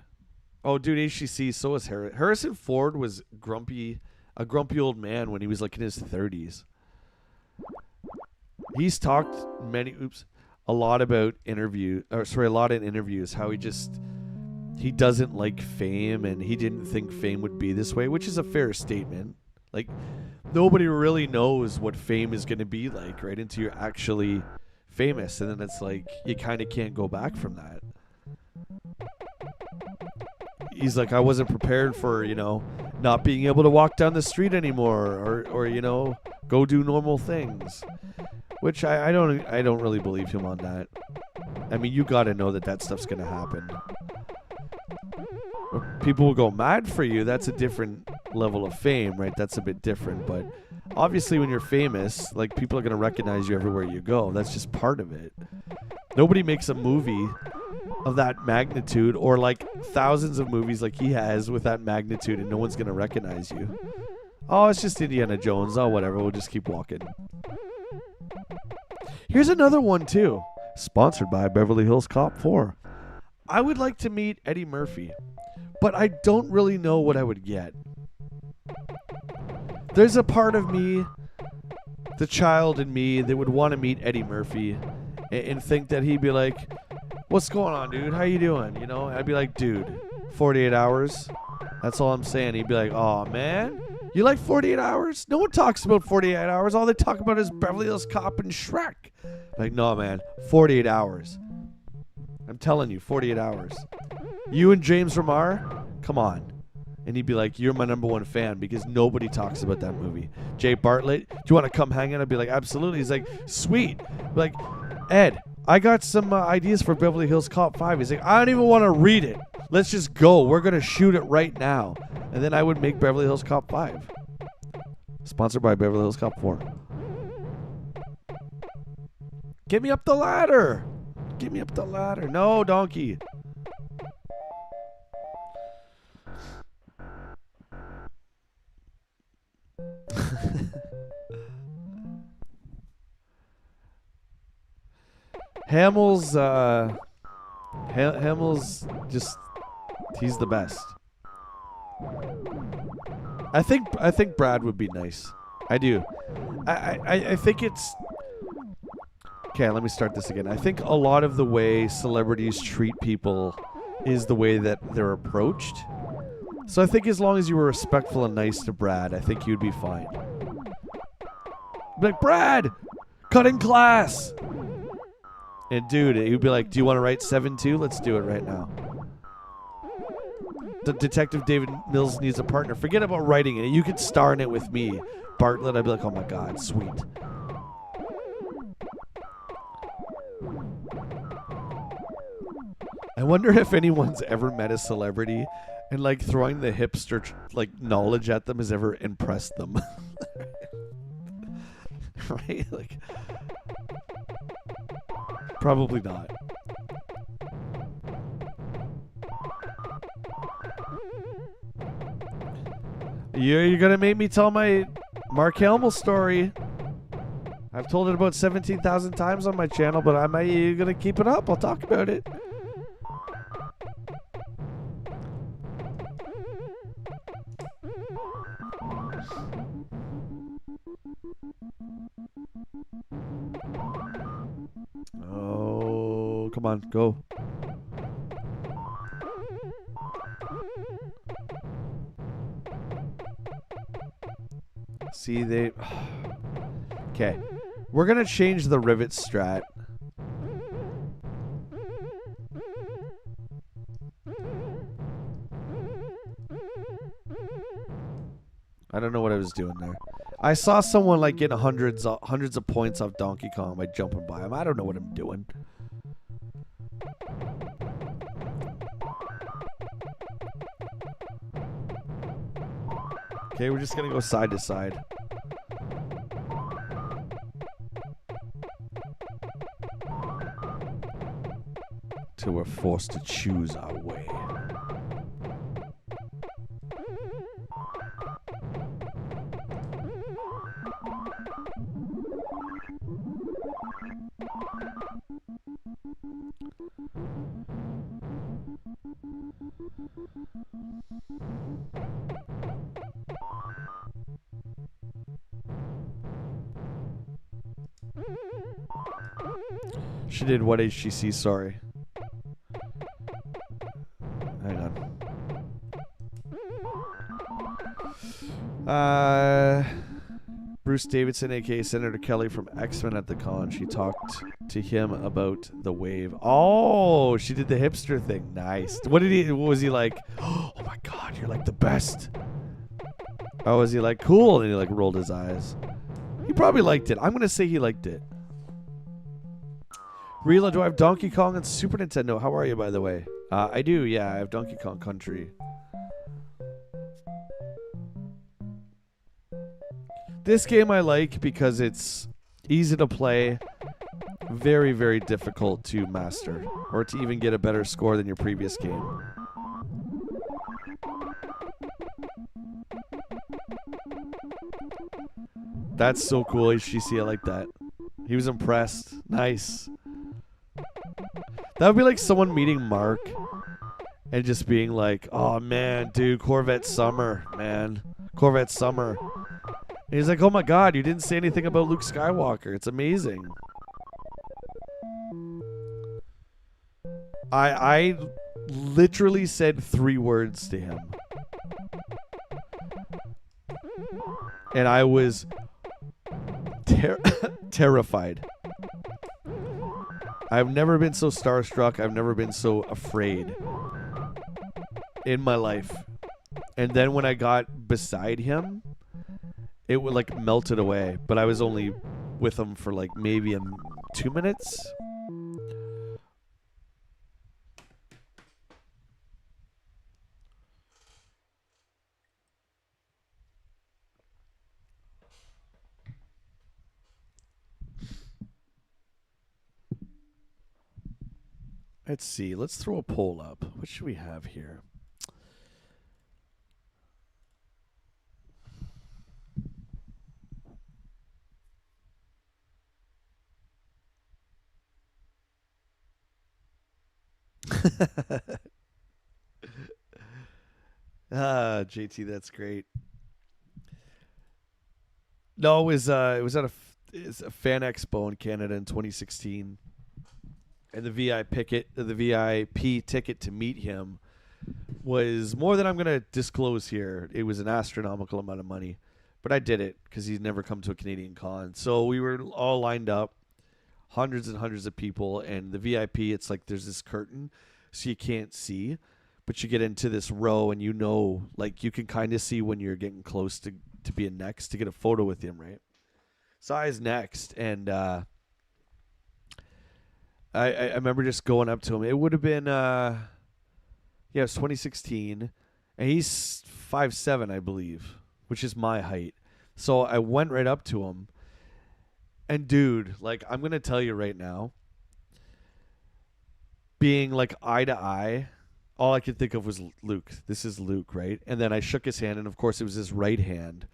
Oh, dude, HTC, so was Harrison. Harrison Ford was a grumpy old man when he was like in his 30s. He's talked a lot in interviews, how he doesn't like fame and he didn't think fame would be this way, which is a fair statement. Like, nobody really knows what fame is going to be like, right, until you're actually famous, and then it's like you kind of can't go back from that. He's like, I wasn't prepared for, not being able to walk down the street anymore, or go do normal things, which I don't really believe him on that. I mean, you got to know that stuff's going to happen. People will go mad for you. That's a different level of fame, right? That's a bit different, but obviously when you're famous, like, people are going to recognize you everywhere you go. That's just part of it. Nobody makes a movie of that magnitude, or like thousands of movies like he has with that magnitude, and no one's going to recognize you. Oh, it's just Indiana Jones. Oh, whatever. We'll just keep walking. Here's another one too. Sponsored by Beverly Hills Cop 4. I would like to meet Eddie Murphy, but I don't really know what I would get. There's a part of me, the child in me, that would want to meet Eddie Murphy and think that he'd be like, what's going on, dude? How you doing? I'd be like, dude, 48 hours? That's all I'm saying. He'd be like, oh, man, you like 48 hours? No one talks about 48 hours. All they talk about is Beverly Hills Cop and Shrek. Like, no, man, 48 hours. I'm telling you, 48 hours. You and James Remar? Come on. And he'd be like, you're my number one fan, because nobody talks about that movie. Jay Bartlett, do you want to come hang out? I'd be like, absolutely. He's like, sweet. I'd be like, Ed, I got some ideas for Beverly Hills Cop 5. He's like, I don't even want to read it. Let's just go. We're going to shoot it right now. And then I would make Beverly Hills Cop 5. Sponsored by Beverly Hills Cop 4. Get me up the ladder. Get me up the ladder. No, donkey. Hamill's just, he's the best. I think Brad would be nice. I do. I think it's okay. Let me start this again. I think a lot of the way celebrities treat people is the way that they're approached. So I think as long as you were respectful and nice to Brad, I think you'd be fine. Be like, Brad, cutting class. And dude, he'd be like, do you want to write 7-2? Let's do it right now. The Detective David Mills needs a partner. Forget about writing it. You could star in it with me. Bartlett, I'd be like, oh my God, sweet. I wonder if anyone's ever met a celebrity and like throwing the hipster like knowledge at them has ever impressed them. Right? Like, probably not. You're gonna make me tell my Mark Hamill story. I've told it about 17,000 times on my channel, but I'm gonna keep it up. I'll talk about it. Oh, come on, go. See, they... Okay. We're going to change the rivet strat. I don't know what I was doing there. I saw someone like get hundreds of points off Donkey Kong by jumping by him. I don't know what I'm doing. Okay, we're just gonna go side to side. Till we're forced to choose our way. She did what HGC? Sorry. Hang on. Bruce Davidson, aka Senator Kelly from X-Men at the con. She talked to him about the wave. Oh, she did the hipster thing. Nice. What was he like? Oh my God, you're like the best. Oh, was he like cool? And he like rolled his eyes. He probably liked it. I'm gonna say he liked it. Rila, do I have Donkey Kong and Super Nintendo? How are you, by the way? I do, yeah. I have Donkey Kong Country. This game I like because it's easy to play, very, very difficult to master, or to even get a better score than your previous game. That's so cool, HGC. I like that. He was impressed. Nice. That would be like someone meeting Mark and just being like, oh man, dude, Corvette Summer, man. Corvette Summer. And he's like, oh my God, you didn't say anything about Luke Skywalker. It's amazing. I literally said 3 words to him. And I was terrified. I've never been so starstruck. I've never been so afraid in my life. And then when I got beside him, it would like melted away. But I was only with him for like maybe 2 minutes. Let's see. Let's throw a poll up. What should we have here? JT, that's great. No, it was at it's a fan expo in Canada in 2016, and the VIP ticket to meet him was more than I'm gonna disclose here. It was an astronomical amount of money, but I did it because he's never come to a Canadian con. So we were all lined up, hundreds and hundreds of people, and the VIP. It's like there's this curtain, so you can't see, but you get into this row, and like you can kind of see when you're getting close to being next to get a photo with him, right? So I was next, and I remember just going up to him. It would have been it was 2016, and he's 5'7", I believe, which is my height. So I went right up to him, and dude, like I'm gonna tell you right now, being like eye to eye, all I could think of was Luke. This is Luke, right? And then I shook his hand, and of course it was his right hand.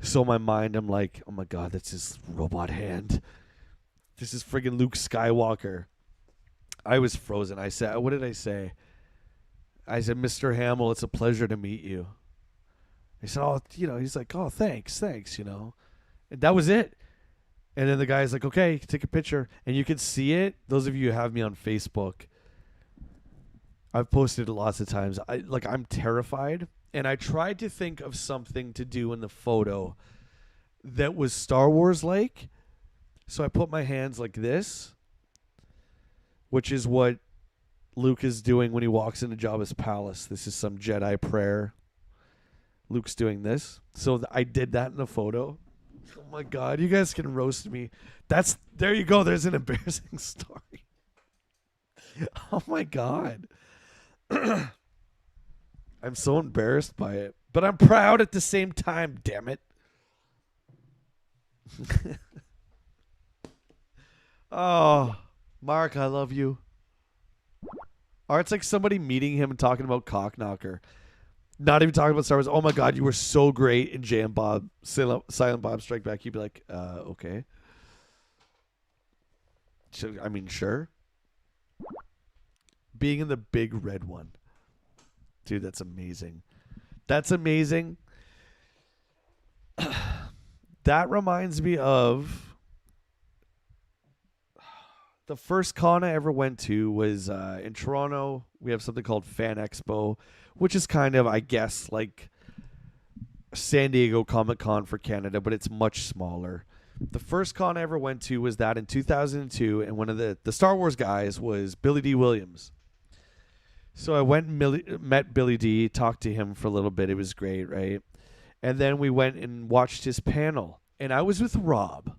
So in my mind, I'm like, oh my God, that's his robot hand. This is friggin' Luke Skywalker. I was frozen. I said, what did I say? I said, Mr. Hamill, it's a pleasure to meet you. I said, oh, he's like, oh, thanks, And that was it. And then the guy's like, okay, take a picture. And you can see it. Those of you who have me on Facebook, I've posted it lots of times. I'm terrified. And I tried to think of something to do in the photo that was Star Wars like. So I put my hands like this, which is what Luke is doing when he walks into Jabba's palace. This is some Jedi prayer. Luke's doing this. So I did that in the photo. Oh my God, you guys can roast me. There you go. There's an embarrassing story. Oh my God. I'm so embarrassed by it, but I'm proud at the same time, damn it. Oh, Mark, I love you. Or it's like somebody meeting him and talking about Cockknocker. Not even talking about Star Wars. Oh my God, you were so great in Jay and Bob, Silent Bob Strike Back. You'd be like, okay. I mean, sure. Being in the big red one. Dude, that's amazing. That's amazing. That reminds me of the first con I ever went to was in Toronto. We have something called Fan Expo, which is kind of, I guess, like San Diego Comic Con for Canada, but it's much smaller. The first con I ever went to was that in 2002, and one of the Star Wars guys was Billy D. Williams. So I went and met Billy D., talked to him for a little bit. It was great, right? And then we went and watched his panel. And I was with Rob,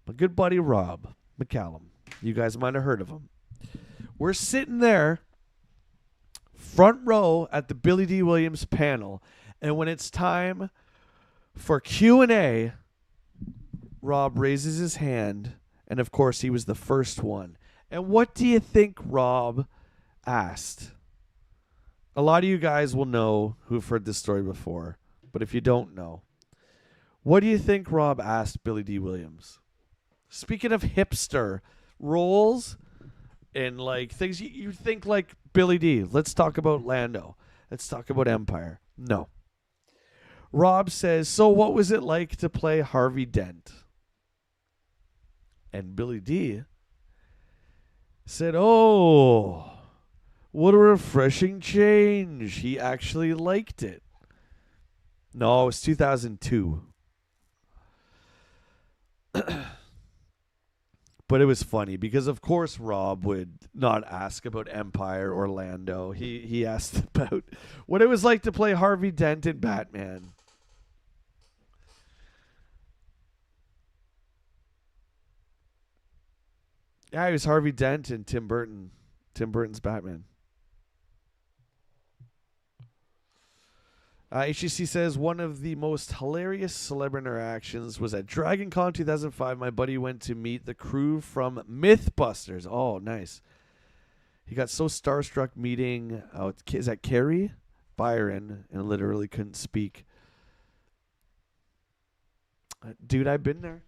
my good buddy Rob McCallum. You guys might have heard of him. We're sitting there, front row at the Billy D. Williams panel. And when it's time for Q&A, Rob raises his hand. And, of course, he was the first one. And what do you think Rob asked? A lot of you guys will know who've heard this story before, but if you don't know, what do you think Rob asked Billy D. Williams? Speaking of hipster roles and like things you think like Billy D. Let's talk about Lando. Let's talk about Empire. No. Rob says, so what was it like to play Harvey Dent? And Billy D. said, oh, what a refreshing change. He actually liked it. No, it was 2002. But it was funny because, of course, Rob would not ask about Empire or Lando. He asked about what it was like to play Harvey Dent in Batman. Yeah, he was Harvey Dent in Tim Burton's Batman. HGC says, one of the most hilarious celebrity interactions was at Dragon Con 2005. My buddy went to meet the crew from Mythbusters. Oh, nice. He got so starstruck meeting, is that Carrie? Byron, and literally couldn't speak. Dude, I've been there.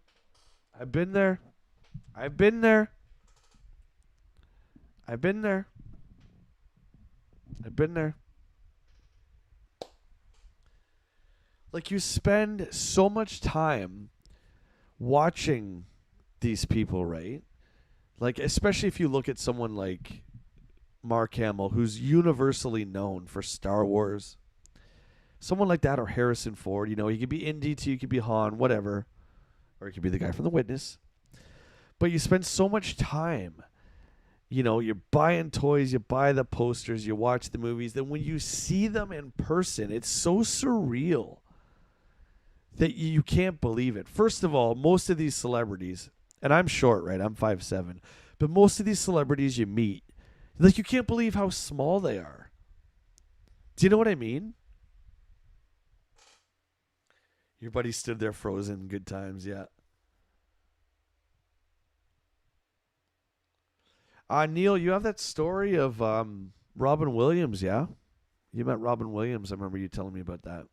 I've been there. I've been there. I've been there. I've been there. Like, you spend so much time watching these people, right? Like, especially if you look at someone like Mark Hamill, who's universally known for Star Wars. Someone like that, or Harrison Ford. You know, he could be Indy, he could be Han, whatever. Or he could be the guy from The Witness. But you spend so much time, you know, you're buying toys, you buy the posters, you watch the movies. Then when you see them in person, it's so surreal that you can't believe it. First of all, most of these celebrities, and I'm short, right? I'm 5'7", but most of these celebrities you meet, like, you can't believe how small they are. Do you know what I mean? Your buddy stood there frozen. Good times, yeah. Neil, you have that story of Robin Williams, yeah? You met Robin Williams. I remember you telling me about that.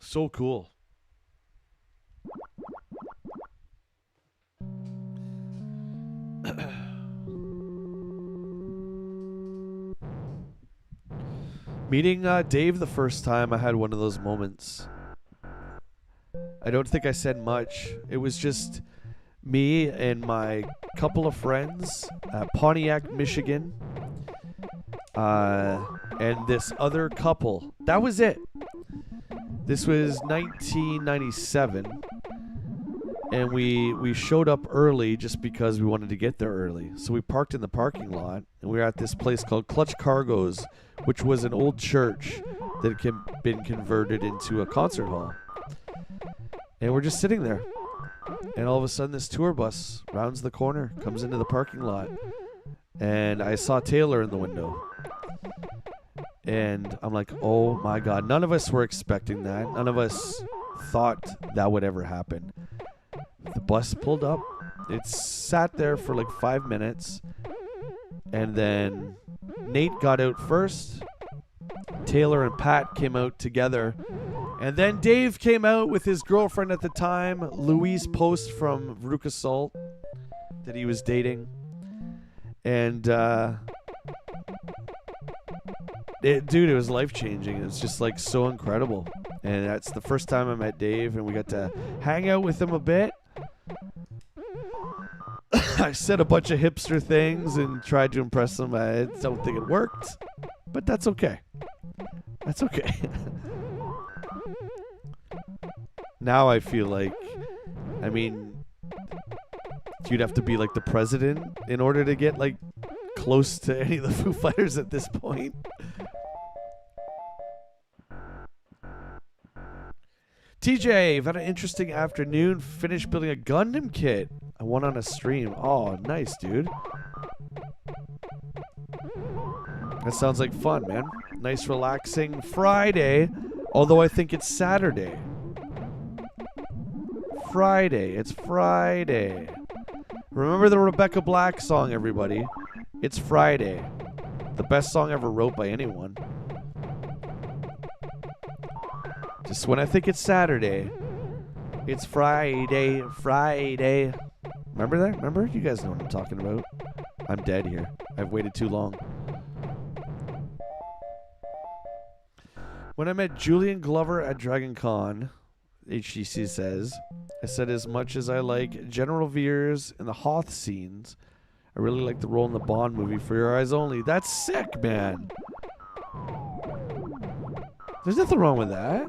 So cool. Meeting Dave the first time, I had one of those moments. I don't think I said much. It was just me and my couple of friends at Pontiac, Michigan, and this other couple. That was it. This was 1997, and we showed up early just because we wanted to get there early. So we parked in the parking lot, and we were at this place called Clutch Cargo's, which was an old church that had been converted into a concert hall. And we're just sitting there. And all of a sudden, this tour bus rounds the corner, comes into the parking lot. And I saw Taylor in the window. And I'm like, oh my God. None of us were expecting that. None of us thought that would ever happen. The bus pulled up. It sat there for like 5 minutes. And then Nate got out first. Taylor and Pat came out together. And then Dave came out with his girlfriend at the time, Louise Post from Veruca Salt, that he was dating. And, dude, it was life-changing. It was just, like, so incredible. And that's the first time I met Dave, and we got to hang out with him a bit. I said a bunch of hipster things and tried to impress him. I don't think it worked, but that's okay. That's okay. Now I feel like, I mean, you'd have to be like the president in order to get like close to any of the Foo Fighters at this point. TJ, I've had an interesting afternoon. Finished building a Gundam kit. I won on a stream. Oh, nice, dude. That sounds like fun, man. Nice, relaxing Friday. Although I think it's Saturday. Friday. It's Friday. Remember the Rebecca Black song, everybody. It's Friday. The best song ever wrote by anyone. Just when I think it's Saturday, it's Friday, Friday. Remember that? Remember? You guys know what I'm talking about. I'm dead here. I've waited too long. When I met Julian Glover at Dragon Con, HGC says, I said as much as I like General Veers and the Hoth scenes, I really like the role in the Bond movie For Your Eyes Only. That's sick, man. There's nothing wrong with that.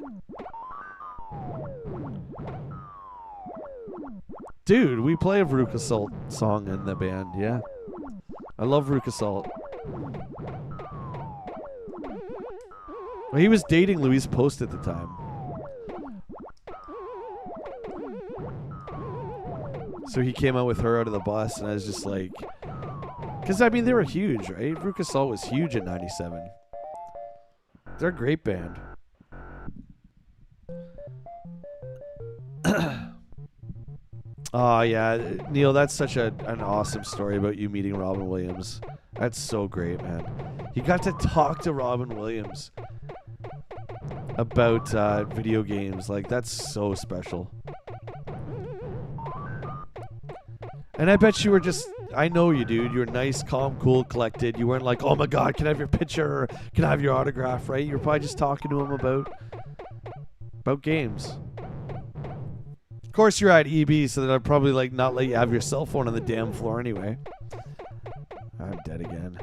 Dude, we play a Veruca Salt song in the band, yeah. I love Veruca Salt. Well, he was dating Louise Post at the time. So he came out with her out of the bus, and I was just like... Because, I mean, they were huge, right? Veruca Salt was huge in 97. They're a great band. Oh, yeah. Neil, that's such an awesome story about you meeting Robin Williams. That's so great, man. You got to talk to Robin Williams about video games. Like, that's so special. And I bet you were just... I know you, dude. You were nice, calm, cool, collected. You weren't like, oh, my God, can I have your picture? Or can I have your autograph, right? You were probably just talking to him about games. Of course, you're at EB, so that I'd probably like not let you have your cell phone on the damn floor anyway. I'm dead again.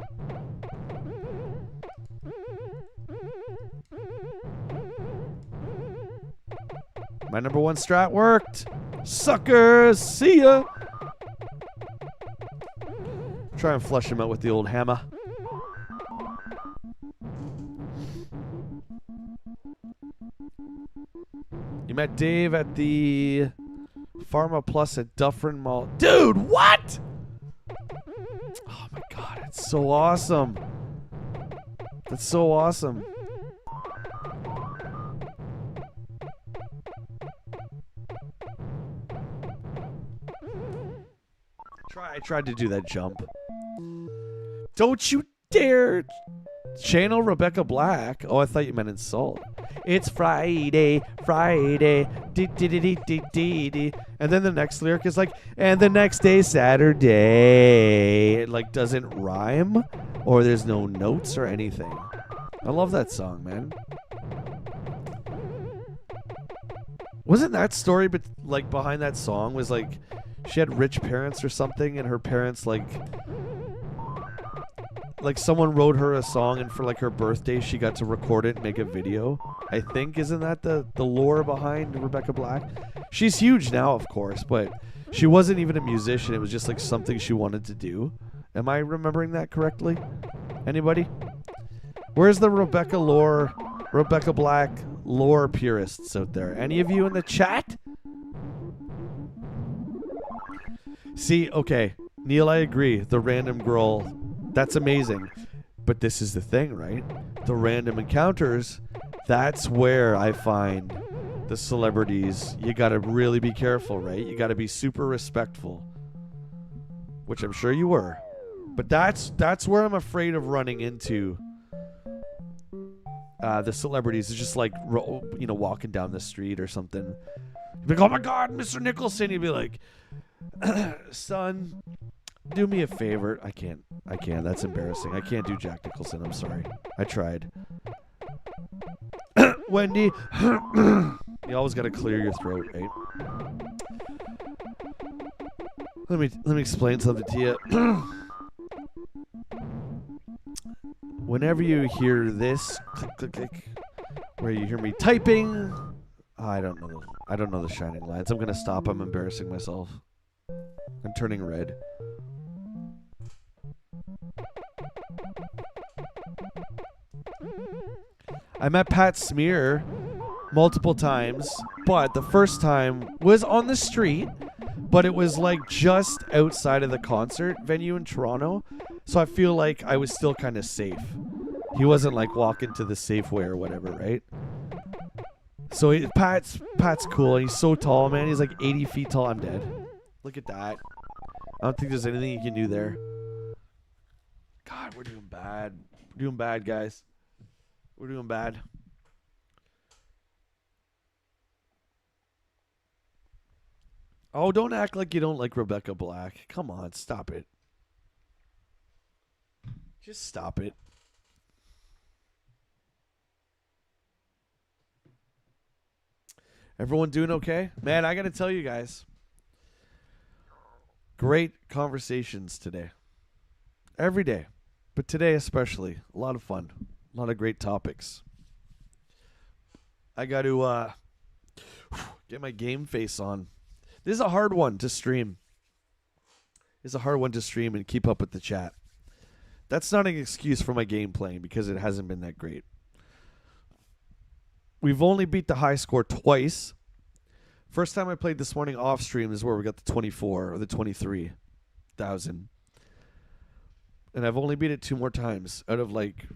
My number one strat worked. Suckers, see ya. Try and flush him out with the old hammer. You met Dave at the Pharma Plus at Dufferin Mall. Dude, what? Oh my God, that's so awesome. That's so awesome. I tried to do that jump. Don't you dare channel Rebecca Black. Oh, I thought you meant insult. It's Friday, Friday, dee. And then the next lyric is like, and the next day, Saturday. It like doesn't rhyme, or there's no notes or anything. I love that song, man. Wasn't that story, but like behind that song was like she had rich parents or something, and her parents like someone wrote her a song, and for like her birthday she got to record it and make a video. I think, isn't that the lore behind Rebecca Black? She's huge now, of course, but she wasn't even a musician. It was just like something she wanted to do. Am I remembering that correctly? Anybody? Where's the Rebecca Black lore purists out there? Any of you in the chat? See, okay, Neil, I agree. The random Grohl, that's amazing. But this is the thing, right? The random encounters, that's where I find the celebrities. You gotta really be careful, right? You gotta be super respectful. Which I'm sure you were. But that's where I'm afraid of running into the celebrities. It's just like, you know, walking down the street or something. You'd be like, oh my God, Mr. Nicholson. You'd be like, son, do me a favor. I can't. That's embarrassing. I can't do Jack Nicholson. I'm sorry. I tried. Wendy. You always got to clear your throat, right? Let me explain something to you. Whenever you hear this click click click, where you hear me typing, I don't know the shining lights. I'm gonna stop. I'm embarrassing myself. I'm turning red. I met Pat Smear multiple times, but the first time was on the street, but it was like just outside of the concert venue in Toronto, so I feel like I was still kind of safe. He wasn't like walking to the Safeway or whatever, right? So Pat's cool, and he's so tall, man. He's like 80 feet tall. I'm dead. Look at that. I don't think there's anything you can do there. God, we're doing bad. We're doing bad, guys. We're doing bad. Oh, don't act like you don't like Rebecca Black. Come on, stop it. Just stop it. Everyone doing okay? Man, I got to tell you guys. Great conversations today. Every day. But today especially. A lot of fun. A lot of great topics. I got to get my game face on. This is a hard one to stream. It's a hard one to stream and keep up with the chat. That's not an excuse for my game playing because it hasn't been that great. We've only beat the high score twice. First time I played this morning off stream is where we got the 24 or the 23,000. And I've only beat it 2 more times out of like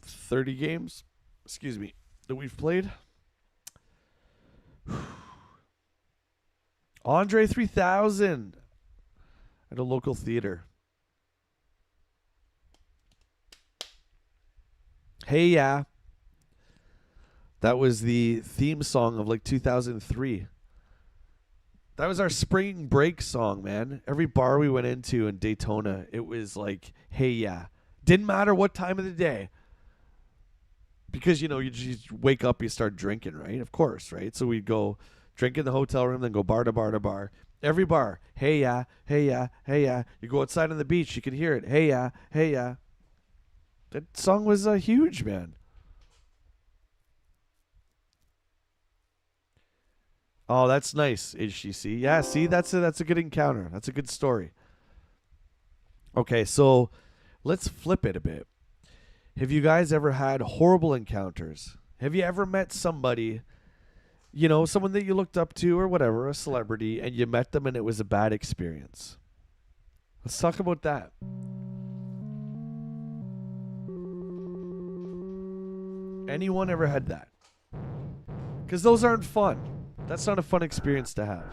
30 games, that we've played. Andre 3000 at a local theater. Hey Ya. That was the theme song of like 2003. That was our spring break song, man. Every bar we went into in Daytona, it was like, hey, yeah. Didn't matter what time of the day. Because, you know, you just wake up, you start drinking, right? Of course, right? So we'd go drink in the hotel room, then go bar to bar to bar. Every bar, hey, yeah, hey, yeah, hey, yeah. You go outside on the beach, you can hear it. Hey, yeah, hey, yeah. That song was huge, man. Oh, that's nice, HGC. Yeah, see, that's a good encounter. That's a good story. Okay, so let's flip it a bit. Have you guys ever had horrible encounters? Have you ever met somebody, you know, someone that you looked up to or whatever, a celebrity, and you met them and it was a bad experience? Let's talk about that. Anyone ever had that? Because those aren't fun. That's not a fun experience to have.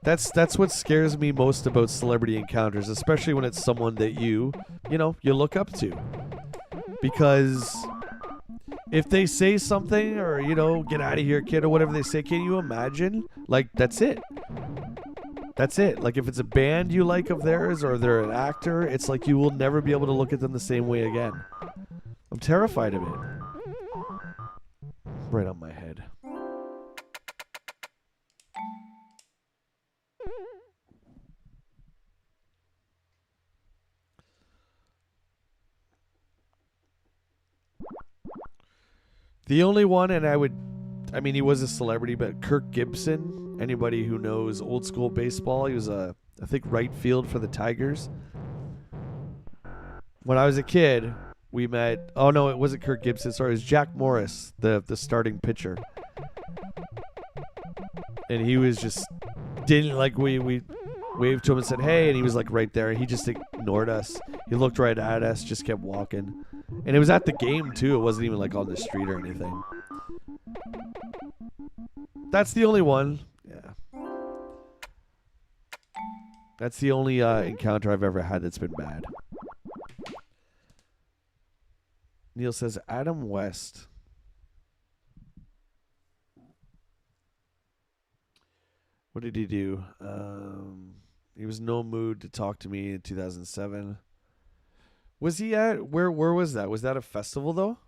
That's what scares me most about celebrity encounters, especially when it's someone that you look up to. Because if they say something or, get out of here, kid, or whatever they say, can you imagine? Like, that's it. That's it. Like, if it's a band you like of theirs or they're an actor, it's like you will never be able to look at them the same way again. I'm terrified of it. Right on my head. The only one, and he was a celebrity, but Kirk Gibson. Anybody who knows old school baseball, he was I think right field for the Tigers. When I was a kid, we met. Oh no, it wasn't Kirk Gibson. Sorry, it was Jack Morris, the starting pitcher. And he was just didn't like we waved to him and said hey, and he was like right there. He just ignored us. He looked right at us, just kept walking. And it was at the game too. It wasn't even like on the street or anything. That's the only one. Yeah. That's the only encounter I've ever had that's been bad. Neil says Adam West. What did he do? He was in no mood to talk to me in 2007. Was he at where was that? Was that a festival though?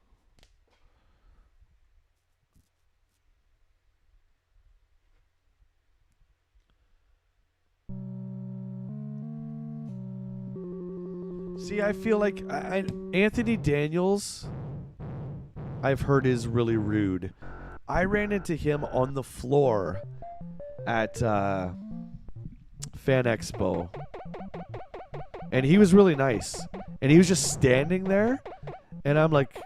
See, I feel like Anthony Daniels, I've heard, is really rude. I ran into him on the floor at Fan Expo, and he was really nice. And he was just standing there, and I'm like,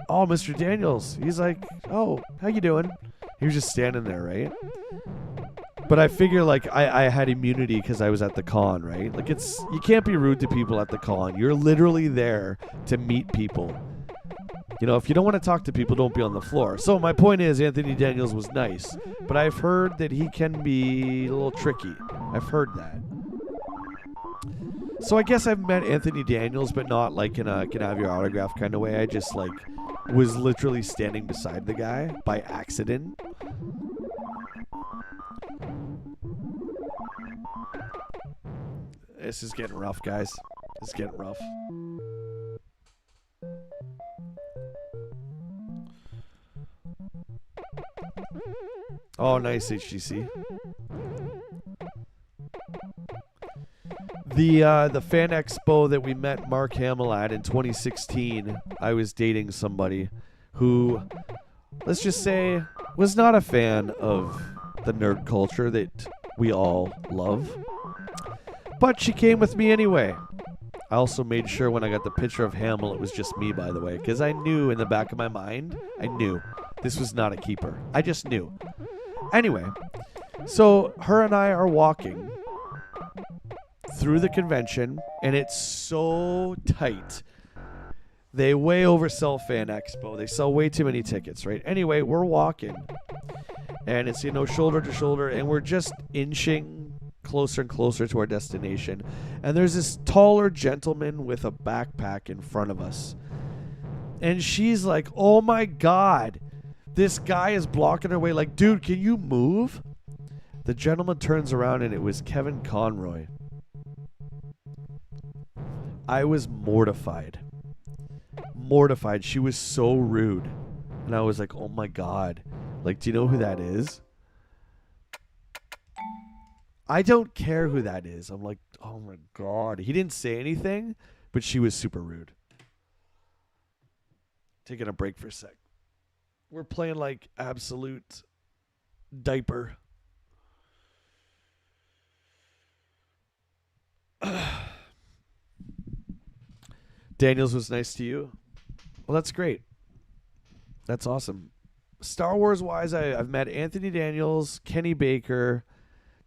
"Oh, Mr. Daniels." He's like, "Oh, how you doing?" He was just standing there, right? But I figure like I had immunity because I was at the con, right? Like you can't be rude to people at the con. You're literally there to meet people. You know, if you don't want to talk to people, don't be on the floor. So my point is, Anthony Daniels was nice, but I've heard that he can be a little tricky. I've heard that. So I guess I've met Anthony Daniels, but not like in a can I have your autograph kind of way. I just like was literally standing beside the guy by accident. This is getting rough, guys. This is getting rough. Oh, nice HGC. The Fan Expo that we met Mark Hamill at in 2016, I was dating somebody who, let's just say, was not a fan of the nerd culture that we all love. But she came with me anyway. I also made sure when I got the picture of Hamill, it was just me, by the way, because I knew in the back of my mind, I knew this was not a keeper. I just knew. Anyway, so her and I are walking through the convention, and it's so tight They way oversell Fan Expo. They sell way too many tickets, right? Anyway, we're walking, and it's, shoulder to shoulder, and we're just inching closer and closer to our destination. And there's this taller gentleman with a backpack in front of us. And she's like, oh my God, this guy is blocking her way. Like, dude, can you move? The gentleman turns around, and it was Kevin Conroy. I was mortified. Mortified. She was so rude. And I was like, oh my God. Like, do you know who that is? I don't care who that is. I'm like, oh my God. He didn't say anything, but she was super rude. Taking a break for a sec. We're playing like absolute diaper. Daniels was nice to you. Well, that's great. That's awesome. Star Wars wise, I've met Anthony Daniels, Kenny Baker,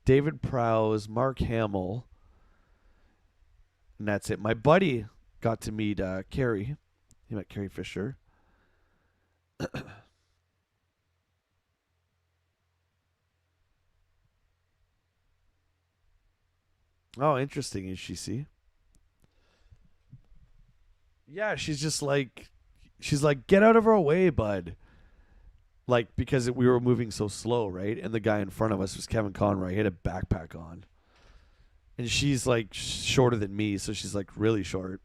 David Prowse, Mark Hamill, and that's it. My buddy got to meet Carrie. He met Carrie Fisher. Oh, interesting. Is she see? Yeah, she's like, get out of our way, bud. Like, because we were moving so slow, right? And the guy in front of us was Kevin Conroy. He had a backpack on. And she's like shorter than me, so she's like really short.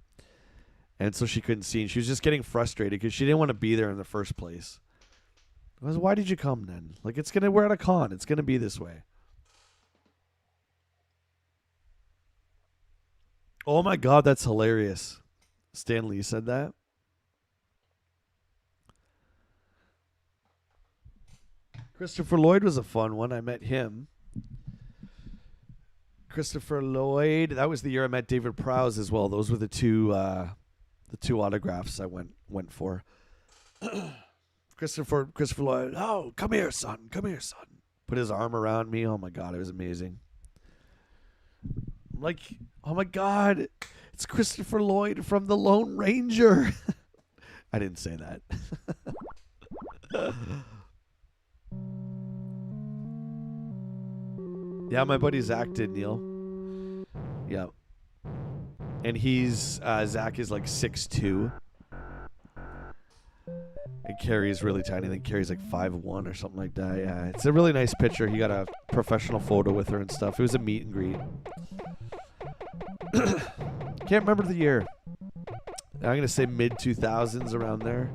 And so she couldn't see, and she was just getting frustrated because she didn't want to be there in the first place. I was, why did you come then? Like, we're at a con. It's gonna be this way. Oh my God, that's hilarious. Stan Lee said that. Christopher Lloyd was a fun one. I met him. Christopher Lloyd. That was the year I met David Prowse as well. Those were the two autographs I went for. Christopher Lloyd. Oh, come here, son. Come here, son. Put his arm around me. Oh my God, it was amazing. I'm like, oh my God, it's Christopher Lloyd from The Lone Ranger. I didn't say that. Yeah, my buddy Zach did, Neil. Yeah. And Zach is like 6'2". And Carrie's really tiny. I think Carrie's like 5'1" or something like that. Yeah, it's a really nice picture. He got a professional photo with her and stuff. It was a meet and greet. Can't remember the year. I'm going to say mid-2000s, around there.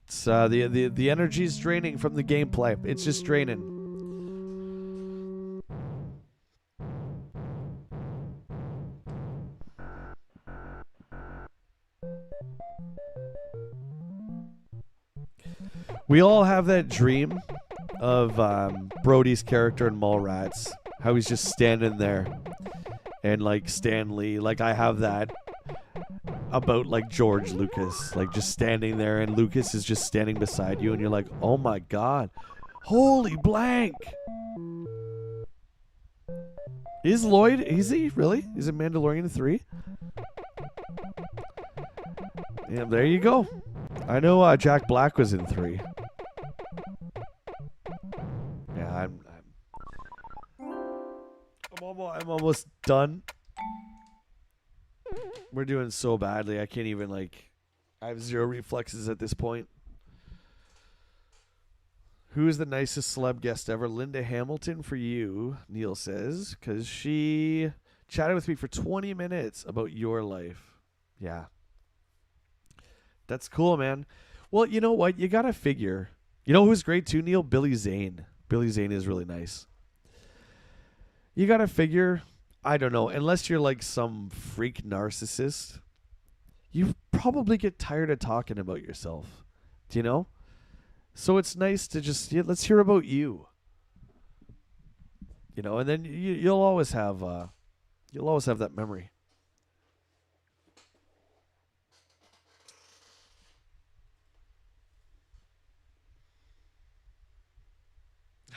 It's the energy's draining from the gameplay. It's just draining. We all have that dream of Brody's character in Mallrats, how he's just standing there, and like Stan Lee. Like, I have that about like George Lucas, like just standing there, and Lucas is just standing beside you, and you're like, oh my God, holy blank. Is Lloyd? Is he really? Is it Mandalorian 3? Yeah, there you go. I know Jack Black was in 3. Yeah, I'm almost done. We're doing so badly. I can't even, like, I have zero reflexes at this point. Who is the nicest celeb guest ever? Linda Hamilton for you, Neil says, because she chatted with me for 20 minutes about your life. Yeah. That's cool, man. Well, you know what? You got to figure. You know who's great too, Neil? Billy Zane. Billy Zane is really nice. You got to figure, I don't know, unless you're like some freak narcissist, you probably get tired of talking about yourself. Do you know? So it's nice to just, let's hear about you. You know, and then you'll always have You'll always have that memory.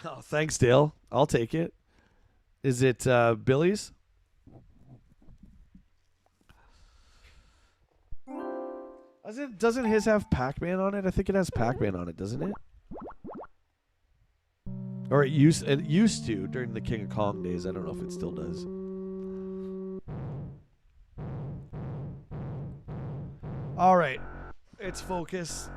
Oh, thanks, Dale. I'll take it. Is it Billy's? Doesn't his have Pac-Man on it? I think it has Pac-Man on it, doesn't it? Or it used to during the King of Kong days. I don't know if it still does. All right, it's focus.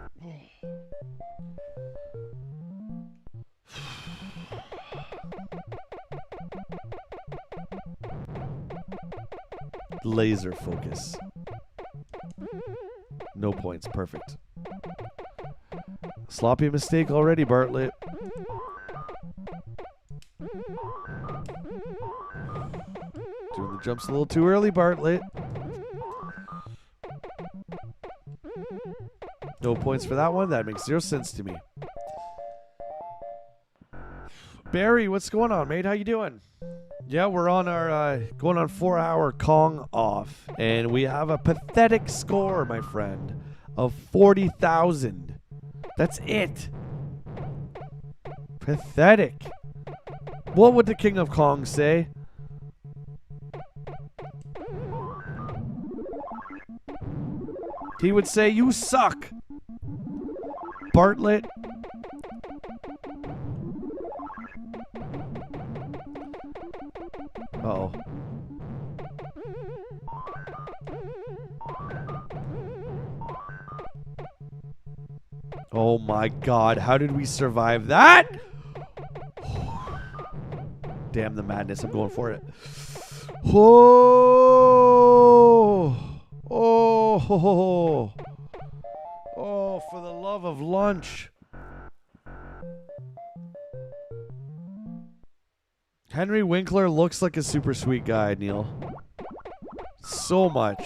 Laser focus. No points. Perfect. Sloppy mistake already, Bartlett. Doing the jumps a little too early, Bartlett. No points for that one. That makes 0 sense to me. Barry, what's going on, mate? How you doing? Yeah, we're on our going on 4-hour Kong off, and we have a pathetic score, my friend, of 40,000. That's it. Pathetic. What would the King of Kong say? He would say, "You suck, Bartlett." Uh-oh. Oh my god, how did we survive that? Damn the madness, I'm going for it. Oh, oh, oh, for the love of lunch. Henry Winkler looks like a super sweet guy, Neil. So much.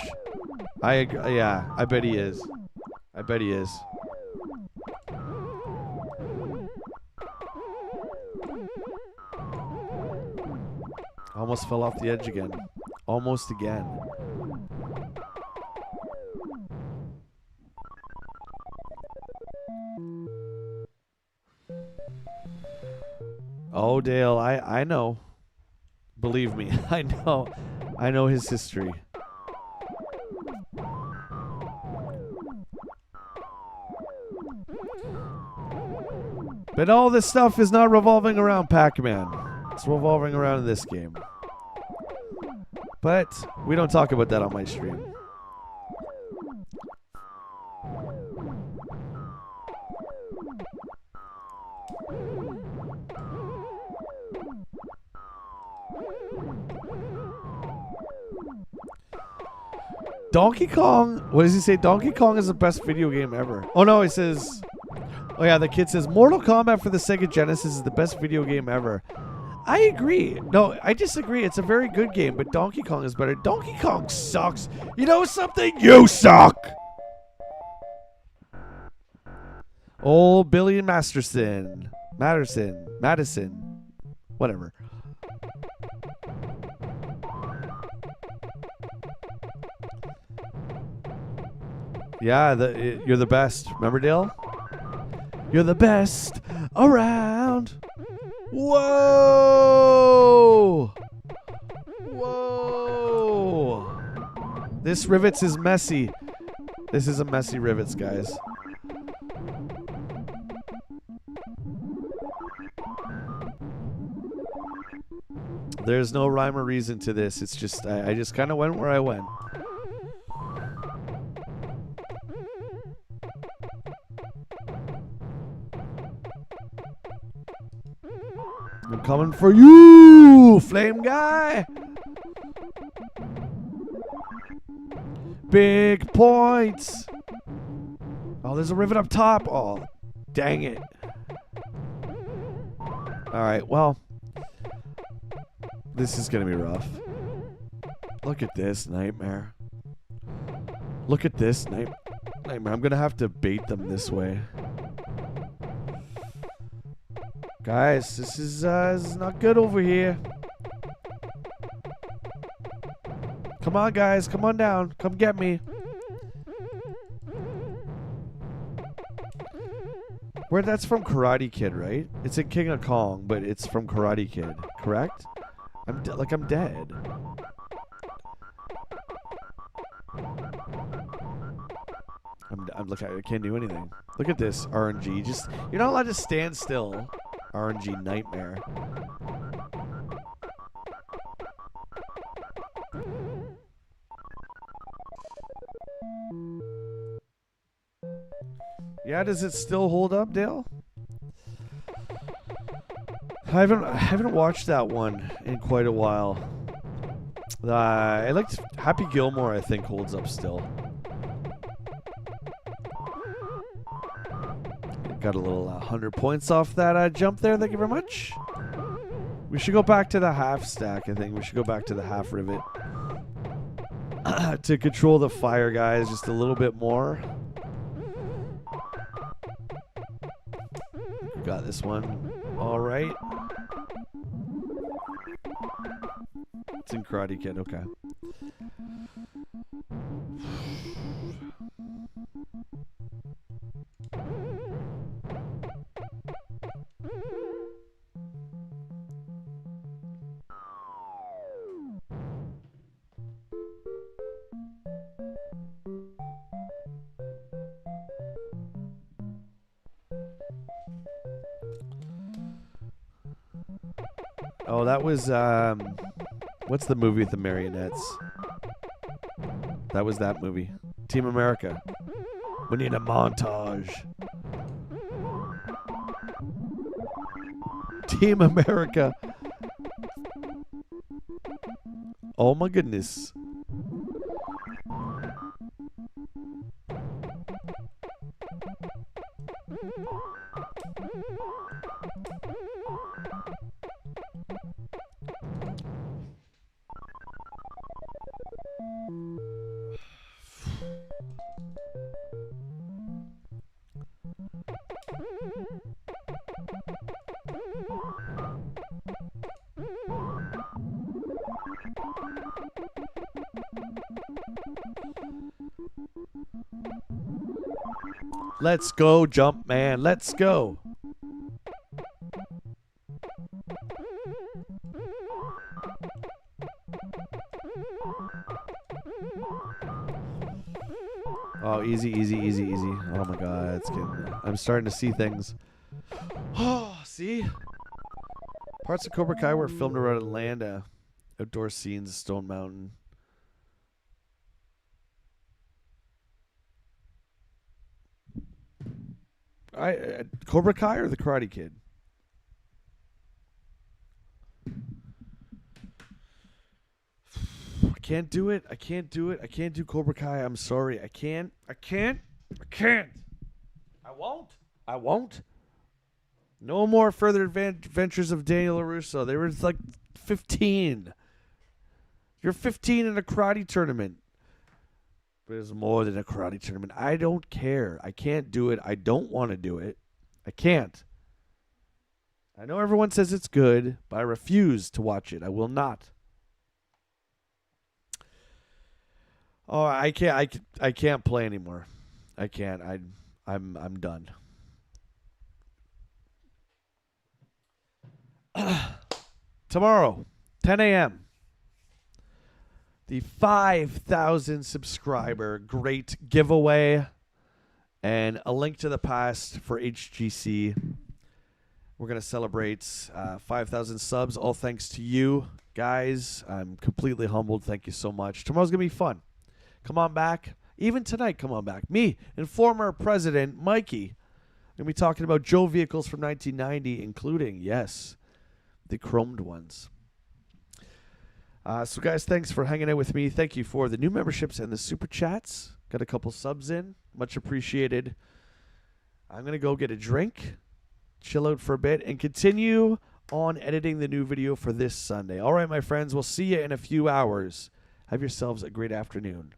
I agree. Yeah, I bet he is. I bet he is. Almost fell off the edge again. Almost again. Oh, Dale, I know. Believe me, I know. I know his history. But all this stuff is not revolving around Pac-Man. It's revolving around this game. But we don't talk about that on my stream. Donkey Kong, what does he say? Donkey Kong is the best video game ever. Oh no, he says, oh yeah, the kid says Mortal Kombat for the Sega Genesis is the best video game ever. I agree. No, I disagree. It's a very good game, but Donkey Kong is better. Donkey Kong sucks. You know something? You suck. Oh, Billy Madison, whatever. Yeah, you're the best. Remember, Dale? You're the best around. Whoa! Whoa! This rivets is messy. This is a messy rivets, guys. There's no rhyme or reason to this. It's just, I just kind of went where I went. I'm coming for you, flame guy. Big points. Oh, there's a rivet up top. Oh, dang it. All right, well, this is going to be rough. Look at this nightmare. Look at this nightmare. I'm going to have to bait them this way. Guys, this is not good over here. Come on, guys. Come on down. Come get me. Where that's from Karate Kid, right? It's in King of Kong, but it's from Karate Kid, correct? I'm dead. Look, I can't do anything. Look at this RNG. You're not allowed to stand still. RNG nightmare. Yeah, does it still hold up, Dale? I haven't watched that one in quite a while. I liked Happy Gilmore. I think holds up still. Got a little 100 points off that jump there. Thank you very much. We should go back to the half stack. I think we should go back to the half rivet to control the fire, guys, just a little bit more. Got this one. All right. It's in Karate Kid. Okay. Oh, that was what's the movie with the marionettes? That was that movie. Team America. We need a montage. Team America. Oh my goodness. Let's go, Jumpman. Let's go. Oh, easy, easy, easy, easy. Oh my God, it's getting. I'm starting to see things. Oh, see? Parts of Cobra Kai were filmed around Atlanta. Outdoor scenes, Stone Mountain. Cobra Kai or the Karate Kid? I can't do it. I can't do it. I can't do Cobra Kai. I'm sorry. I can't. I can't. I can't. I won't. I won't. No more further adventures of Daniel LaRusso. They were like 15. You're 15 in a karate tournament. But it's more than a karate tournament. I don't care. I can't do it. I don't want to do it. I can't. I know everyone says it's good, but I refuse to watch it. I will not. Oh, I can't. I can't play anymore. I can't. I'm done. Tomorrow, 10 a.m. The 5,000 subscriber great giveaway and a link to the past for HGC. We're going to celebrate 5,000 subs, all thanks to you guys. I'm completely humbled. Thank you so much. Tomorrow's going to be fun. Come on back. Even tonight, come on back. Me and former President Mikey going to be talking about Joe vehicles from 1990, including, yes, the chromed ones. So, guys, thanks for hanging out with me. Thank you for the new memberships and the super chats. Got a couple subs in. Much appreciated. I'm going to go get a drink, chill out for a bit, and continue on editing the new video for this Sunday. All right, my friends, we'll see you in a few hours. Have yourselves a great afternoon.